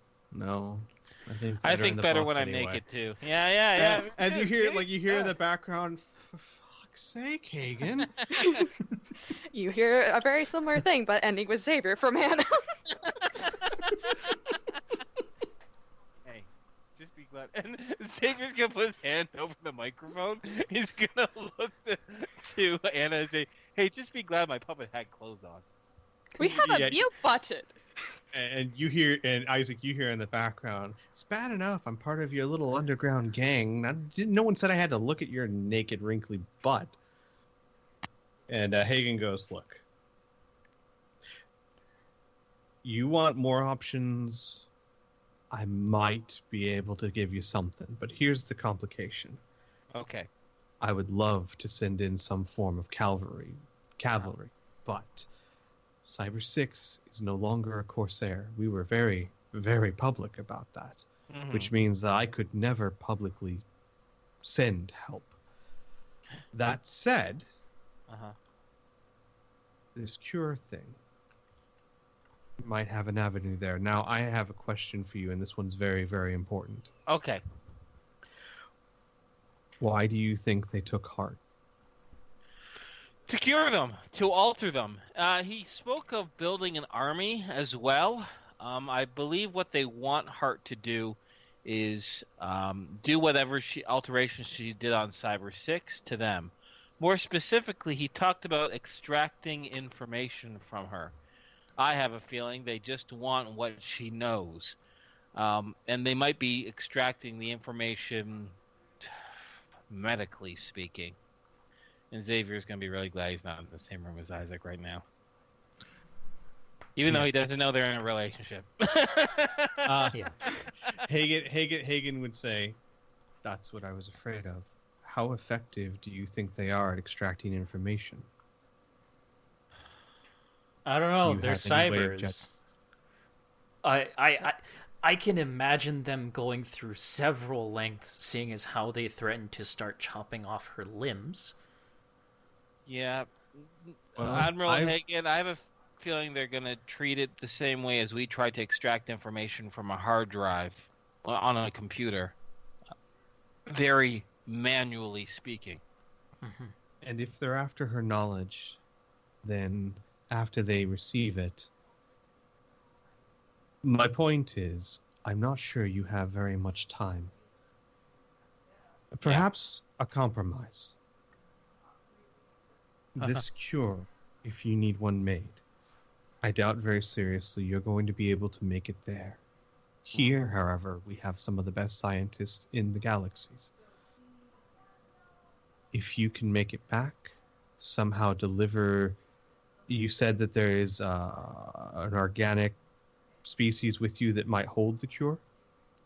I think better when I'm anyway. naked too. Yeah. And you hear in the background, for fuck's sake, Hagen. You hear a very similar thing, but ending with Xavier from Hannah. Hey, just be glad. And Xavier's gonna put his hand over the microphone. He's gonna look to Anna and say, "Hey, just be glad my puppet had clothes on." We have a Yeah. mute button. And you hear, and Isaac, you hear in the background, it's bad enough I'm part of your little underground gang. No one said I had to look at your naked, wrinkly butt. And Hagen goes, look, you want more options? I might be able to give you something, but here's the complication. Okay. I would love to send in some form of cavalry, but Cyber 6 is no longer a Corsair. We were very, very public about that, which means that I could never publicly send help. That said, this cure thing might have an avenue there. Now, I have a question for you, and this one's very, very important. Okay. Why do you think they took Heart? To cure them, to alter them. He spoke of building an army as well. I believe what they want Heart to do is do whatever alterations she did on Cyber 6 to them. More specifically, he talked about extracting information from her. I have a feeling they just want what she knows. And they might be extracting the information medically speaking. And Xavier's going to be really glad he's not in the same room as Isaac right now. Even though he doesn't know they're in a relationship. Yeah. Hagen would say, that's what I was afraid of. How effective do you think they are at extracting information? I don't know. Do you They're have any way of cybers. I can imagine them going through several lengths, seeing as how they threatened to start chopping off her limbs. Yeah. Well, Admiral I've- Hagen, I have a feeling they're going to treat it the same way as we tried to extract information from a hard drive on a computer. Very manually speaking. Mhm. And if they're after her knowledge, then after they receive it, my point is, I'm not sure you have very much time. Perhaps a compromise. This cure, if you need one made, I doubt very seriously you're going to be able to make it there. Here, however, we have some of the best scientists in the galaxies. If you can make it back, somehow deliver... You said that there is an organic species with you that might hold the cure?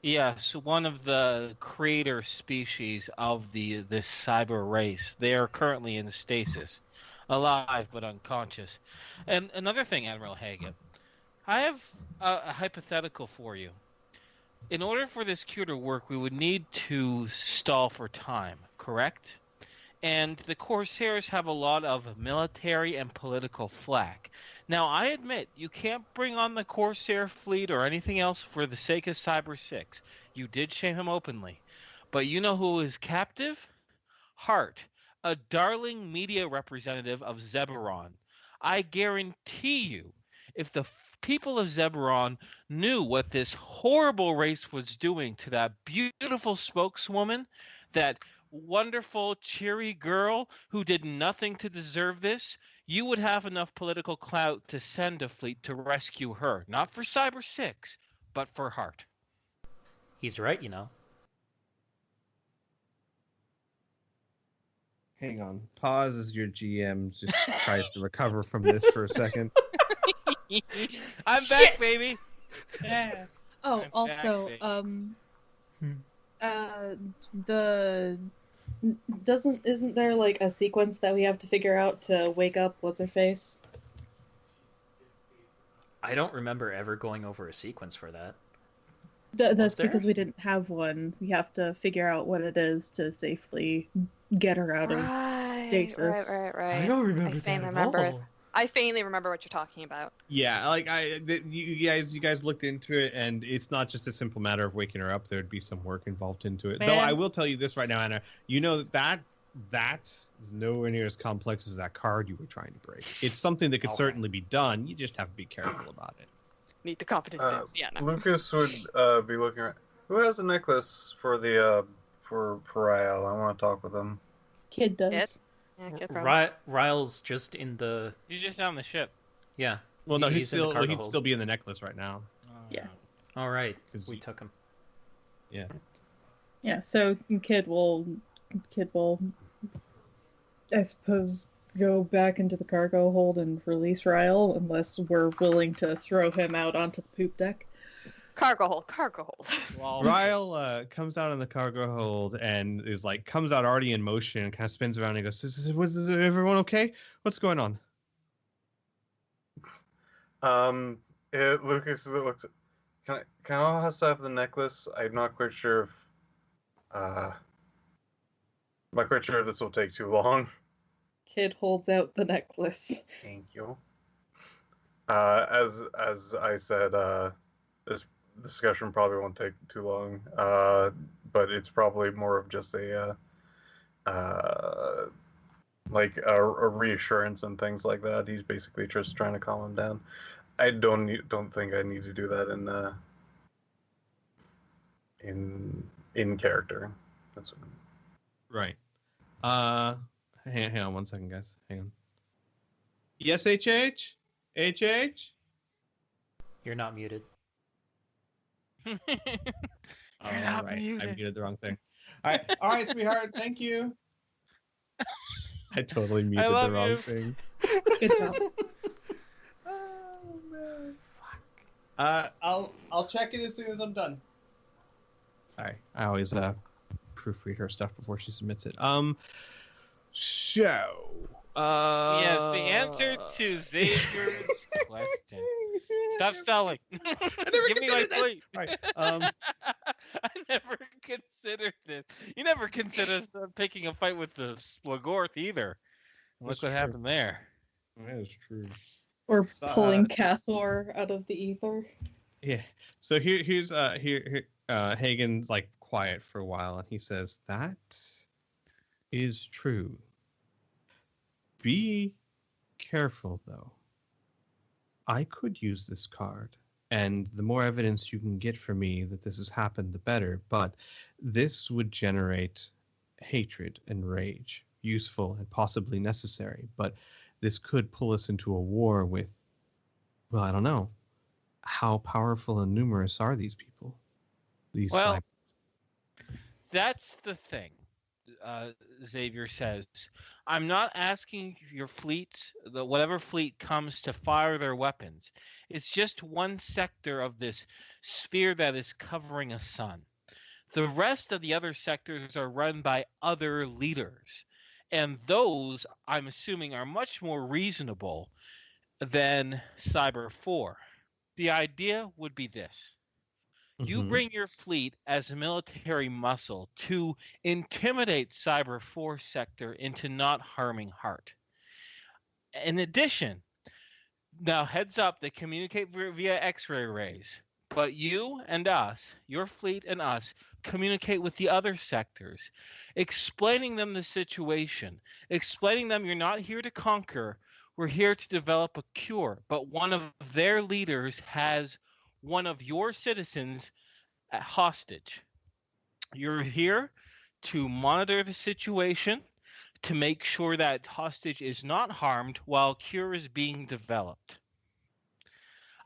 Yes, one of the creator species of this cyber race. They are currently in stasis, alive but unconscious. And another thing, Admiral Hagen, I have a hypothetical for you. In order for this cure to work, we would need to stall for time, correct? And the Corsairs have a lot of military and political flack. Now, I admit, you can't bring on the Corsair fleet or anything else for the sake of Cyber 6. You did shame him openly. But you know who is captive? Hart, a darling media representative of Zeberon. I guarantee you, if the people of Zeberon knew what this horrible race was doing to that beautiful spokeswoman, that wonderful, cheery girl who did nothing to deserve this, you would have enough political clout to send a fleet to rescue her. Not for Cyber 6, but for Hart. He's right, you know. Hang on. Pause as your GM just tries to recover from this for a second. I'm back, baby. Yeah. Oh, I'm also, back, isn't there like a sequence that we have to figure out to wake up what's her face? I don't remember ever going over a sequence for that. That's there? because we didn't have one. We have to figure out what it is to safely get her out of stasis. Right. don't remember I faintly remember what you're talking about. Yeah, like you guys looked into it, and it's not just a simple matter of waking her up. There'd be some work involved into it. Man. Though I will tell you this right now, Anna. You know that is nowhere near as complex as that card you were trying to break. It's something that could certainly be done. You just have to be careful about it. Need the confidence bits. Yeah, no. Lucas would be looking at who has a necklace for the for Rael. I want to talk with him. Kid does. Kid? Yeah, kid probably. Ryle's just in the... He's just on the ship. Yeah. Well, no, He's in the cargo he'd hold. still be in the necklace right now. Yeah. All right. 'Cause We you- took him. Yeah. Yeah, so Kid will, I suppose, go back into the cargo hold and release Ryle, unless we're willing to throw him out onto the poop deck. Cargo hold. Well, Ryle comes out in the cargo hold and comes out already in motion and kind of spins around and goes, is everyone okay? What's going on? Lucas looks. Can I also have the necklace? I'm not quite sure if. I'm not quite sure if this will take too long. Kid holds out the necklace. Thank you. As I said, this discussion probably won't take too long. But it's probably more of just a reassurance and things like that. He's basically just trying to calm him down. I don't think I need to do that in character. That's what... Right. Hang on 1 second, guys. Hang on. Yes, HH? HH? You're not muted. You're not muted. I muted the wrong thing. All right, sweetheart. Thank you. I totally muted the wrong thing. Good job. Oh man. I'll check it as soon as I'm done. Sorry, I always proofread her stuff before she submits it. So. yes, the answer to Xavier's question. Stop stalling. Give me my plate. Right. I never considered this. You never considered picking a fight with the Splagorth either. Look what happened there. That is true. Or pulling So- Cathor out of the ether. Yeah. So here's Hagen's like quiet for a while, and he says, "That is true. Be careful, though. I could use this card, and the more evidence you can get for me that this has happened, the better. But this would generate hatred and rage, useful and possibly necessary. But this could pull us into a war with, well, I don't know. How powerful and numerous are these people? These Well, cyber- That's the thing. Xavier says, I'm not asking your fleet, whatever fleet comes to fire their weapons. It's just one sector of this sphere that is covering a sun. The rest of the other sectors are run by other leaders. And those, I'm assuming, are much more reasonable than Cyber 4. The idea would be this. You Mhm. bring your fleet as a military muscle to intimidate Cyber 4 sector into not harming Heart. In addition, now heads up, they communicate via X-ray rays, but you and us, your fleet and us, communicate with the other sectors, explaining them the situation, explaining them you're not here to conquer, we're here to develop a cure, but one of their leaders has one of your citizens hostage. You're here to monitor the situation, to make sure that hostage is not harmed while cure is being developed.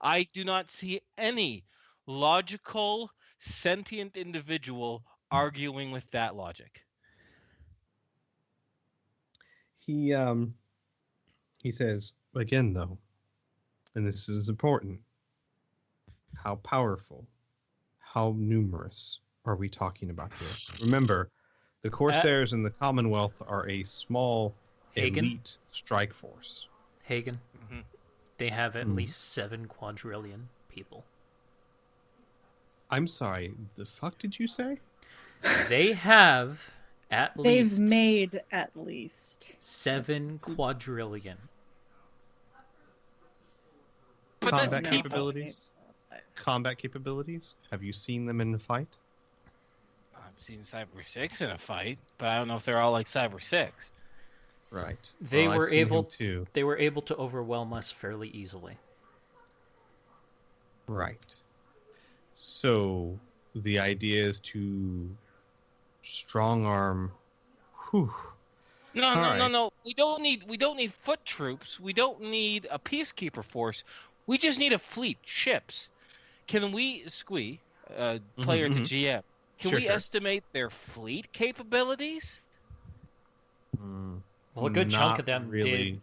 I do not see any logical, sentient individual arguing with that logic. He says again, though, and this is important. How powerful, how numerous are we talking about here? Remember, the Corsairs in the Commonwealth are a small Hagen? elite strike force. Hagen, Mhm. they have at Mhm. least 7 quadrillion people. I'm sorry, the fuck did you say? They have at They've least made at least. 7 quadrillion. But that's Combat people. capabilities? Combat capabilities? Have you seen them in the fight? I've seen Cyber 6 in a fight, but I don't know if they're all like Cyber 6. Right. They Well, were I've seen him able to. They were able to overwhelm us fairly easily. Right. So the idea is to strong arm. Whew. No. We don't need foot troops. We don't need a peacekeeper force. We just need a fleet, ships. Can we, Squee, player to mhm. GM, can Sure, we sure. estimate their fleet capabilities? Well, a good chunk Not of them really.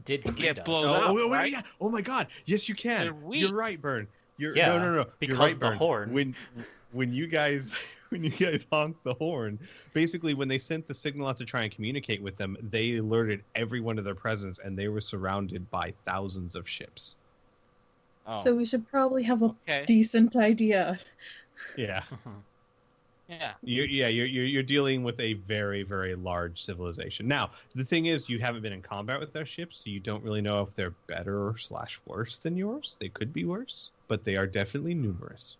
did Get greet us. blown Oh, up, wait, right? yeah. Oh my God! Yes, you can. They're weak. You're right, Burn. Yeah, no. because You're right, the Burn. horn. When you guys honked the horn, basically when they sent the signal out to try and communicate with them, they alerted everyone to their presence, and they were surrounded by thousands of ships. Oh, So we should probably have a okay. decent idea. Yeah. Yeah. You're dealing with a very, very large civilization. Now, the thing is, you haven't been in combat with their ships, so you don't really know if they're better / worse than yours. They could be worse, but they are definitely numerous.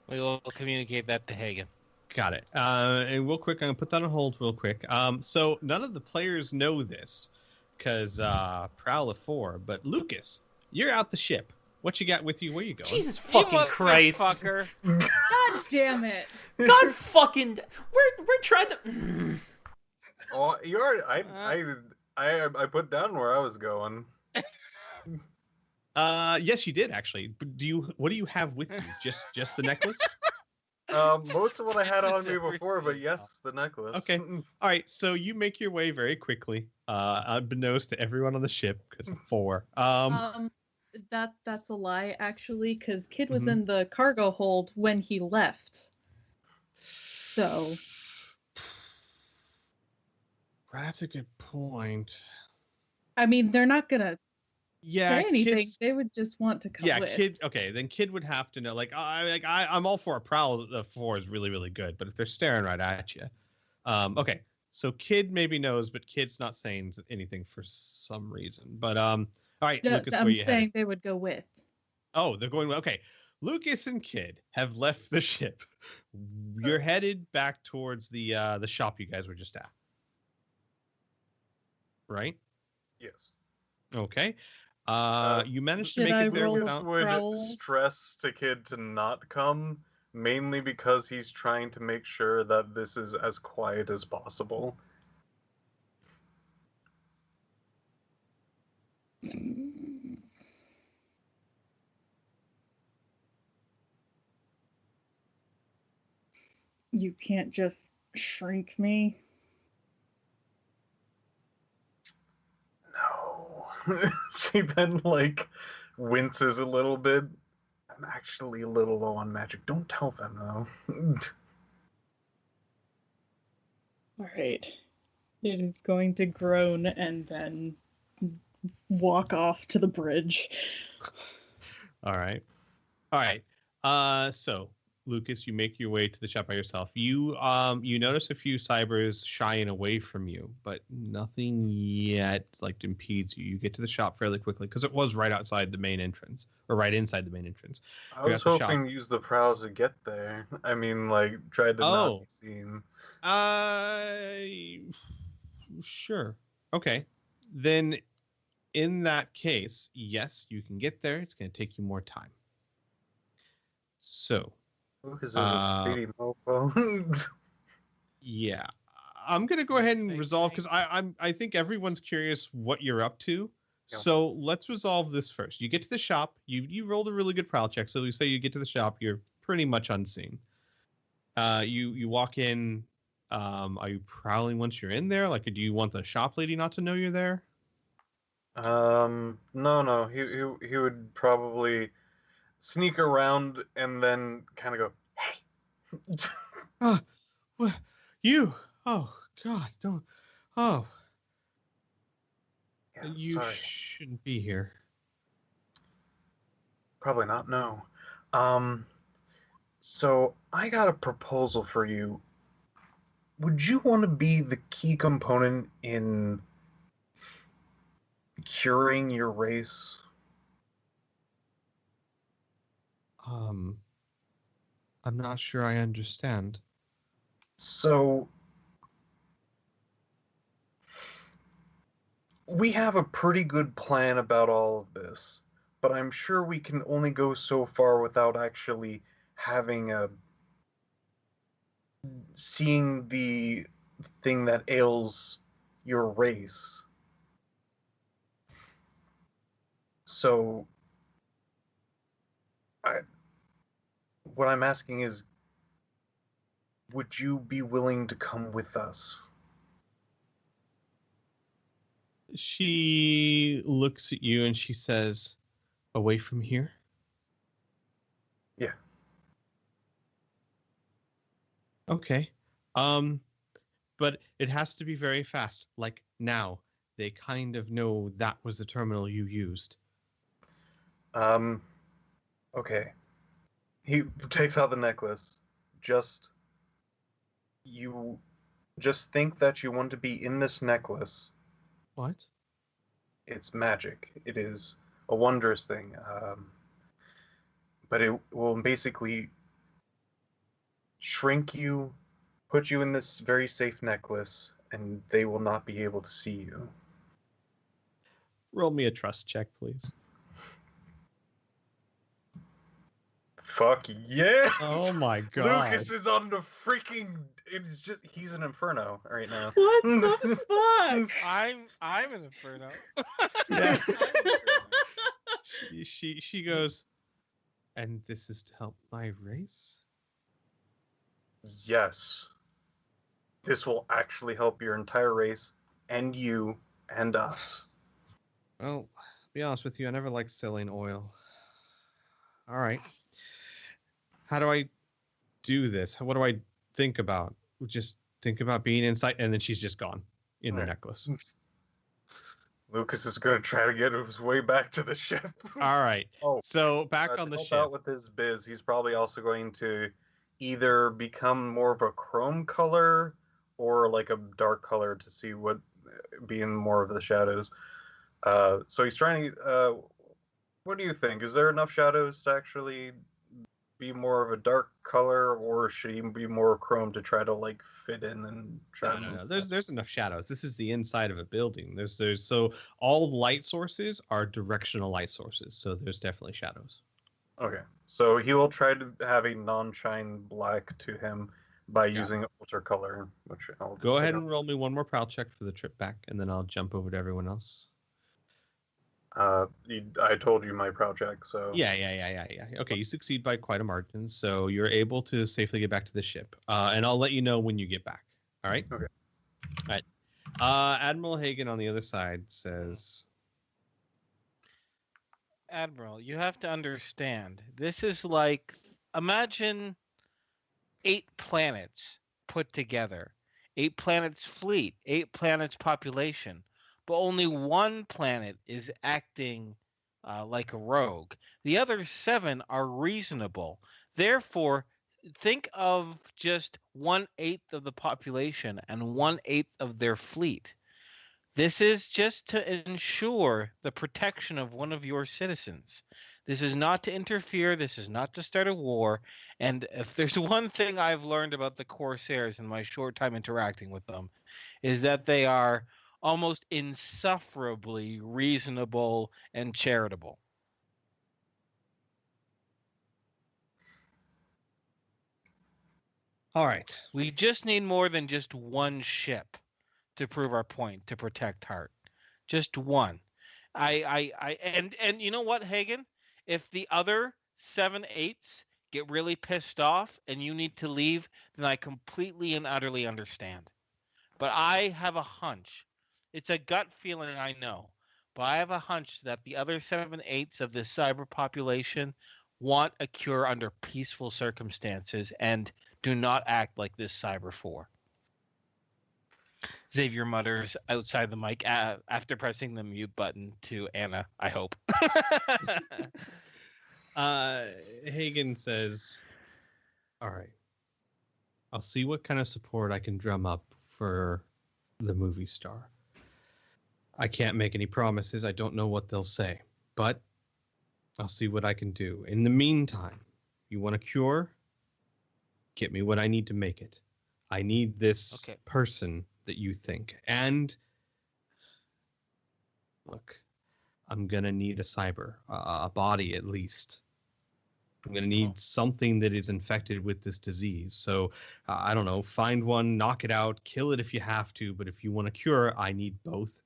We will communicate that to Hagen. Got it. And real quick, I'm gonna put that on hold real quick. So none of the players know this, because Prowl of 4. But Lucas, you're out the ship. What you got with you? Where you going? Jesus fucking Christ! Motherfucker. God damn it! God fucking! We're trying to. Oh, you already. I put down where I was going. Yes, you did actually. But what do you have with you? Just the necklace? Most of what I had on This me is before, but everything. yes, the necklace. Okay. All right. So you make your way very quickly, unbeknownst to everyone on the ship, because of 4. That's a lie, actually, because Kid was Mhm. in the cargo hold when he left. So That's a good point. I mean, they're not gonna Yeah, say anything. kids. They would just want to come Yeah, with. Kid. Okay, then Kid would have to know. I'm all for a Prowl of 4 is really, really good, but if they're staring right at you, okay. So Kid maybe knows, but Kid's not saying anything for some reason. But all right, Yeah, Lucas, where I'm you saying headed? they would go with. Oh, they're going. Okay, Lucas and Kid have left the ship. You're headed back towards the shop you guys were just at, right? Yes. Okay. You managed to Did make I it there roll a without. Would prowl? stress to Kid to not come, mainly because he's trying to make sure that this is as quiet as possible. You can't just shrink me. No. She then winces a little bit. I'm actually a little low on magic. Don't tell them though. All right. It is going to groan and then walk off to the bridge. All right. So Lucas, you make your way to the shop by yourself. You notice a few cybers shying away from you, but nothing yet impedes you. You get to the shop fairly quickly because it was right outside the main entrance, or right inside the main entrance. I was hoping to use the prow to get there. I mean, try to not be seen. Sure. Okay. Then in that case, yes, you can get there. It's going to take you more time. So, Lucas is a speedy mofo. Yeah, I'm going to go ahead and resolve because I think everyone's curious what you're up to. Yeah. So let's resolve this first. You get to the shop. You rolled a really good prowl check. So you say you get to the shop. You're pretty much unseen. You walk in. Are you prowling once you're in there? Do you want the shop lady not to know you're there? No. He would probably sneak around and then kind of go, "Hey." What? You? Oh God! Don't. Oh. Yeah, You sorry. shouldn't be here. Probably not, no. So I got a proposal for you. Would you want to be the key component in curing your race? I'm not sure I understand. So we have a pretty good plan about all of this, but I'm sure we can only go so far without actually having seeing the thing that ails your race. So what I'm asking is, would you be willing to come with us? She looks at you and she says, "Away from here?" Yeah. Okay. But it has to be very fast. Now. They kind of know that was the terminal you used. Okay. He takes out the necklace. Just think that you want to be in this necklace. What? It's magic. It is a wondrous thing. But it will basically shrink you, put you in this very safe necklace, and they will not be able to see you. Roll me a trust check, please. Fuck yeah! Oh my God. Lucas is on the freaking. It's just he's an inferno right now. What the fuck? I'm an inferno. Yeah. She goes, "And this is to help my race?" Yes. This will actually help your entire race, and you, and us. Well, to be honest with you, I never liked selling oil. All right. How do I do this? What do I think about? Just think about being inside, and then she's just gone in the necklace. Lucas is going to try to get his way back to the ship. All right. Oh, so back on the to help ship. out with his biz, he's probably also going to either become more of a chrome color or like a dark color to see what being more of the shadows. So he's trying. What do you think? Is there enough shadows to actually be more of a dark color, or should he be more chrome to try to like fit in and try? No. There's enough shadows. This is the inside of a building. There's so all light sources are directional light sources. So there's definitely shadows. Okay, so he will try to have a non-shine black to him by using alter color. Which I'll go ahead and roll me one more prowl check for the trip back, and then I'll jump over to everyone else. I told you my prowl check, so Yeah. Okay, you succeed by quite a margin, so you're able to safely get back to the ship. And I'll let you know when you get back. All right. Okay. All right. Admiral Hagen on the other side says, Admiral, you have to understand. This is like, imagine 8 planets put together, 8 planets fleet, 8 planets population, but only one planet is acting like a rogue. The other 7 are reasonable. Therefore, think of just 1/8 of the population and 1/8 of their fleet. This is just to ensure the protection of one of your citizens. This is not to interfere. This is not to start a war. And if there's one thing I've learned about the Corsairs in my short time interacting with them, is that they are almost insufferably reasonable and charitable. all right. We just need more than just one ship to prove our point, to protect Hart. Just one. And you know what, Hagen? If the other 7/8 get really pissed off and you need to leave, then I completely and utterly understand. But I have a hunch. It's a gut feeling, I know. But I have a hunch that the other 7/8 of this cyber population want a cure under peaceful circumstances and do not act like this Cyber 4. Xavier mutters outside the mic after pressing the mute button to Anna, I hope. Hagen says, all right. I'll see what kind of support I can drum up for the movie star. I can't make any promises. I don't know what they'll say, but I'll see what I can do. In the meantime, you want a cure? Get me what I need to make it. I need this person that you think. And look, I'm going to need a cyber, a body at least. I'm going to need something that is infected with this disease. So, I don't know, find one, knock it out, kill it if you have to. But if you want a cure, I need both.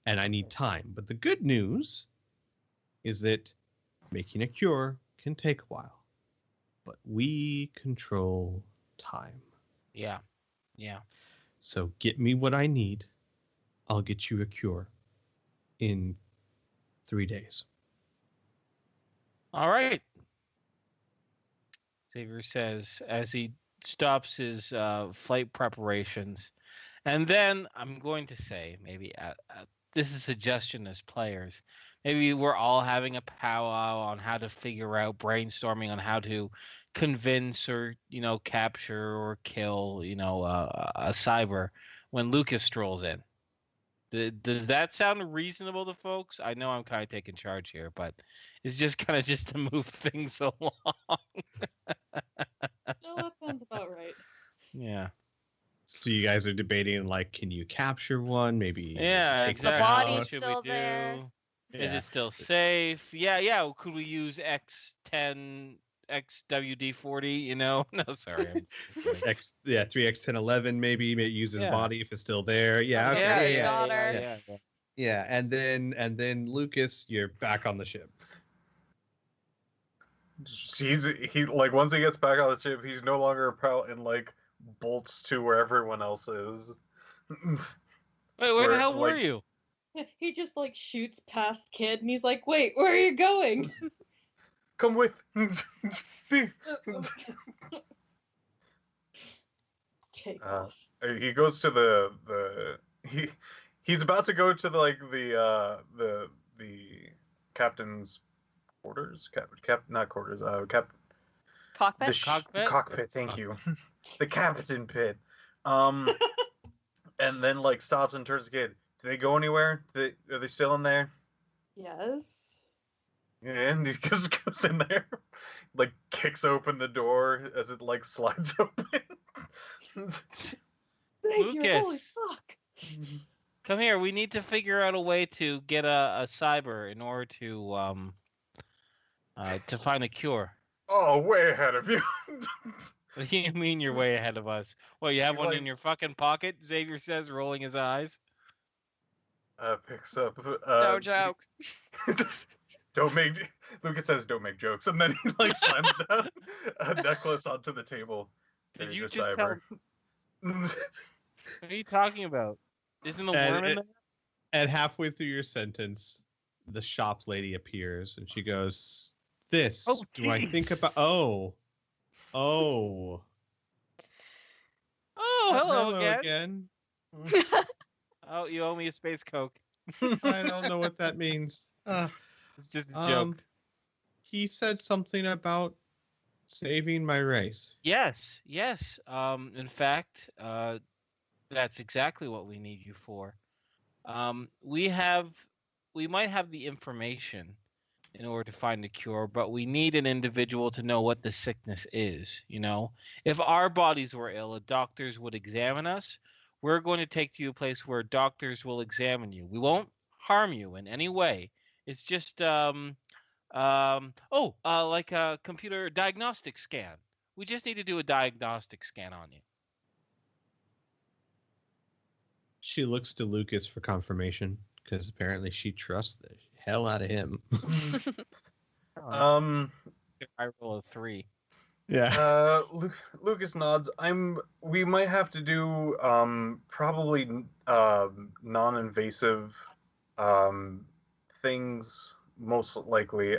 And I need time. But the good news is that making a cure can take a while. But we control time. Yeah. So get me what I need. I'll get you a cure in 3 days. All right. Xavier says as he stops his flight preparations. And then I'm going to say, maybe this is a suggestion as players. Maybe we're all having a powwow on how to figure out, brainstorming on how to convince or, capture or kill, a cyber when Lucas strolls in. Does that sound reasonable to folks? I know I'm kind of taking charge here, but it's just kind of just to move things along. No, that sounds about right. Yeah. So you guys are debating, like, can you capture one? Maybe Yeah, take The it body's out? still there. Is it still safe? Yeah. Could we use X10, XWD40? No, sorry. 3x1011 maybe use his body if it's still there. Yeah, Yeah, okay, his daughter. yeah. And then Lucas, you're back on the ship. He like once he gets back on the ship, he's no longer a prowl and like bolts to where everyone else is. Wait, where the hell were you? He just like shoots past Kid and he's like, wait, where are you going? Come with. Take off. He goes to he's about to go to the captain's quarters. Not quarters. Cockpit. The cockpit. Thank you. The captain pit, And then like stops and turns to the kid. Do they go anywhere? Are they still in there? Yes. And he just goes in there, like kicks open the door as it like slides open. Xavier, holy Lucas. fuck. Come here. We need to figure out a way to get a cyber in order to find a cure. Oh, way ahead of you. What do you mean you're way ahead of us? Well, you have He, one like- in your fucking pocket, Xavier says, rolling his eyes. Picks up. No joke. Don't make. Lucas says, "Don't make jokes," and then he like slams down a necklace onto the table. Did There's you your just cyber. What are you talking about? Isn't the And worm in there? And halfway through your sentence, the shop lady appears and she goes, "This Oh, do I think jeez. about? Oh, Oh, hello again. Oh, you owe me a space coke. I don't know what that means. It's just a joke. He said something about saving my race. Yes. In fact, that's exactly what we need you for. We might have the information in order to find a cure, but we need an individual to know what the sickness is. You know, if our bodies were ill, doctors would examine us. We're going to take you to a place where doctors will examine you. We won't harm you in any way. It's just like a computer diagnostic scan. We just need to do a diagnostic scan on you. She looks to Lucas for confirmation because apparently she trusts the hell out of him. I roll a 3. Yeah. Lucas nods. We might have to do probably non-invasive things, most likely.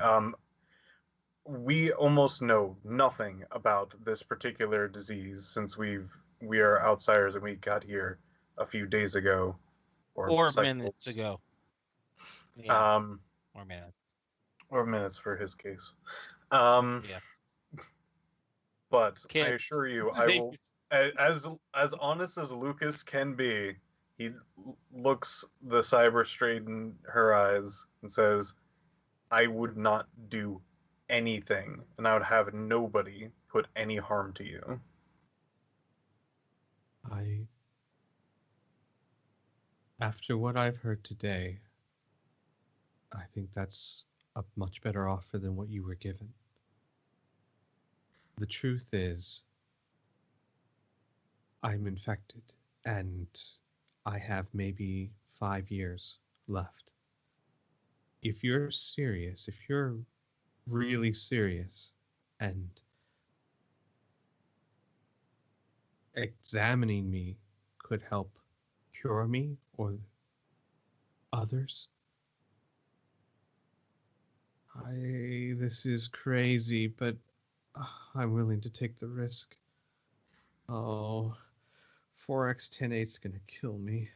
We almost know nothing about this particular disease since we are outsiders and we got here a few days ago, Or cycles. minutes ago. Yeah, or minutes. Or minutes for his case. Yeah. But I Kids. assure you, I will. As honest as Lucas can be, he looks the cyber straight in her eyes and says, "I would not do anything, and I would have nobody put any harm to you." After what I've heard today, I think that's a much better offer than what you were given. The truth is, I'm infected, and I have maybe 5 years left. If you're serious, if you're really serious, and examining me could help cure me or others, this is crazy, but I'm willing to take the risk. Oh, 4x108's gonna kill me.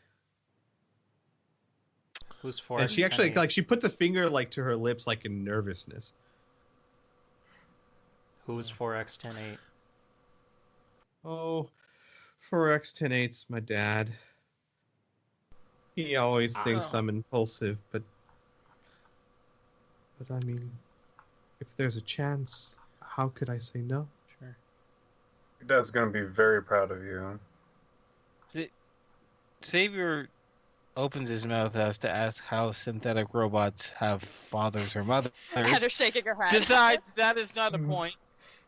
Who's 4x? And she actually she puts a finger to her lips in nervousness. Who's 4x108? Oh, 4x108's my dad. He always thinks I'm impulsive, but I mean, if there's a chance, how could I say no? Sure. Your dad's gonna be very proud of you. Xavier opens his mouth as to ask how synthetic robots have fathers or mothers. Heather shaking her head. Decides that is not a point.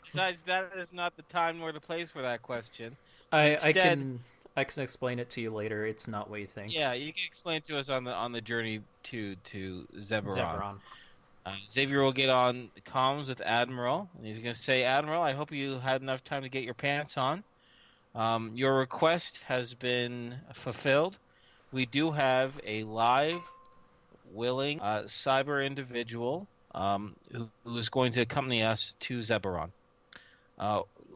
Decides that is not the time nor the place for that question. I Instead- can explain it to you later. It's not what you think. Yeah, you can explain to us on the journey to Zeberon. Zebron. Xavier will get on comms with Admiral, and he's going to say, "Admiral, I hope you had enough time to get your pants on. Your request has been fulfilled. We do have a live, willing cyber individual who is going to accompany us to Zeberon.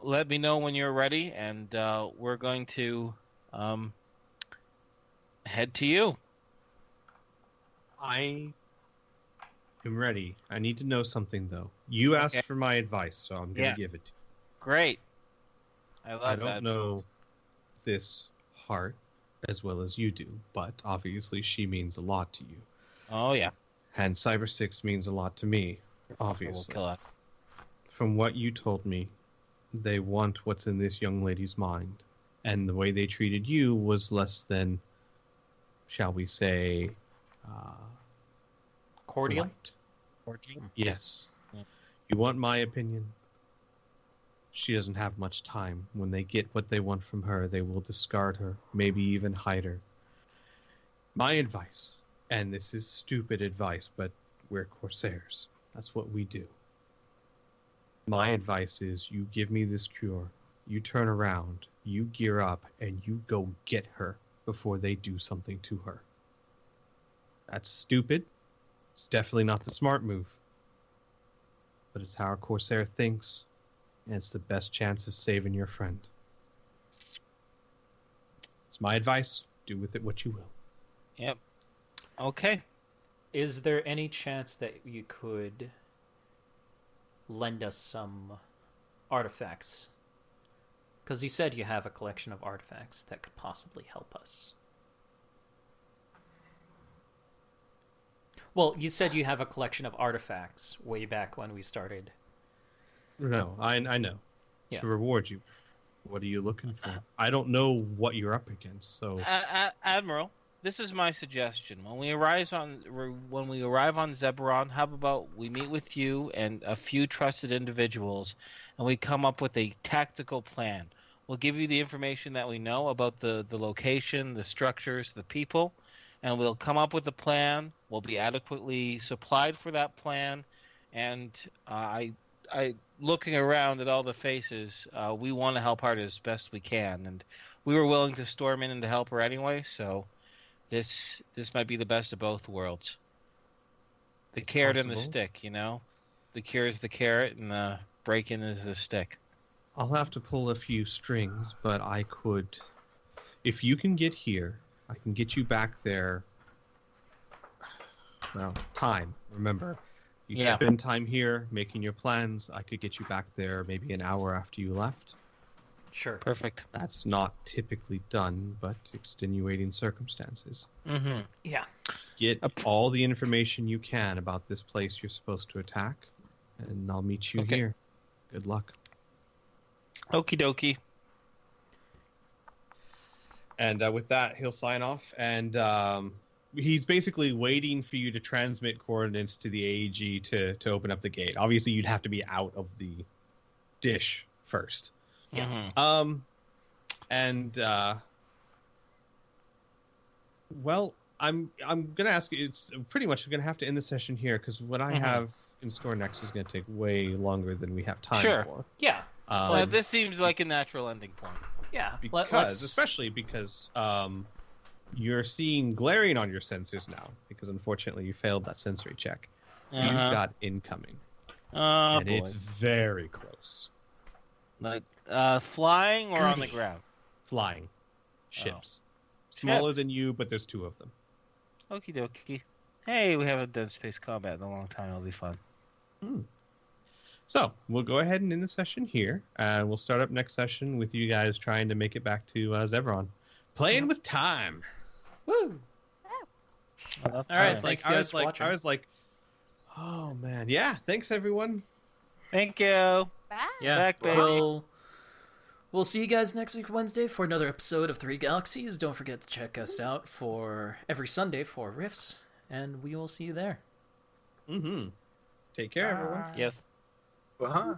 Let me know when you're ready, and we're going to head to you." I am ready. I need to know something, though. You asked for my advice, so I'm going to give it to you. Great. I love I that. don't know this heart as well as you do, but obviously she means a lot to you. Oh yeah. And Cyber 6 means a lot to me, Will obviously. kill us. From what you told me, they want what's in this young lady's mind. And the way they treated you was less than, shall we say, Cordial? polite. Yes. Yeah. You want my opinion? She doesn't have much time. When they get what they want from her, they will discard her, maybe even hide her. My advice, and this is stupid advice, but we're Corsairs. That's what we do. My advice is you give me this cure, you turn around, you gear up, and you go get her before they do something to her. That's stupid. It's definitely not the smart move. But it's how a Corsair thinks, and it's the best chance of saving your friend. It's my advice. Do with it what you will. Yep. Okay. Is there any chance that you could lend us some artifacts? Because you said you have a collection of artifacts that could possibly help us. Well, you said you have a collection of artifacts way back when we started. No, I know. Yeah. To reward you. What are you looking for? I don't know what you're up against, so... Admiral, this is my suggestion. When we arrive on Zebron, how about we meet with you and a few trusted individuals, and we come up with a tactical plan. We'll give you the information that we know about the location, the structures, the people, and we'll come up with a plan. We'll be adequately supplied for that plan, and I looking around at all the faces, we want to help her as best we can, and we were willing to storm in and to help her anyway, so this might be the best of both worlds. The carrot and the Possible. stick, you know? The cure is the carrot, and the break-in is the stick. I'll have to pull a few strings, but I could... If you can get here, I can get you back there... Well, time, remember. You can Yeah. spend time here making your plans. I could get you back there maybe an hour after you left. Sure. Perfect. That's not typically done, but extenuating circumstances. Mm-hmm. Yeah. Get all the information you can about this place you're supposed to attack, and I'll meet you Okay. here. Good luck. Okie dokie. And with that, he'll sign off, and he's basically waiting for you to transmit coordinates to the AEG to open up the gate. Obviously, you'd have to be out of the dish first. Yeah. Mm-hmm. Well, I'm gonna ask you. It's pretty much gonna have to end the session here because what I have in store next is gonna take way longer than we have time Sure. for. Yeah. Well, this seems like a natural ending point. Yeah. Especially because you're seeing glaring on your sensors now because unfortunately you failed that sensory check. You've got incoming, Oh, and boy. it's very close. Like flying or on the Goody. ground? Flying ships, smaller Ships. than you, but there's two of them. Okie dokie. Hey, we haven't done space combat in a long time. It'll be fun. So we'll go ahead and end the session here, and we'll start up next session with you guys trying to make it back to Zebron, playing with time. Woo! All All right, thank you guys for watching. I was like, oh man, yeah. Thanks everyone. Thank you. Bye. Yeah. Back, baby. We'll see you guys next week Wednesday for another episode of 3 Galaxies. Don't forget to check us out for every Sunday for Riffs, and we will see you there. Take care, everyone. Yes. Uh-huh.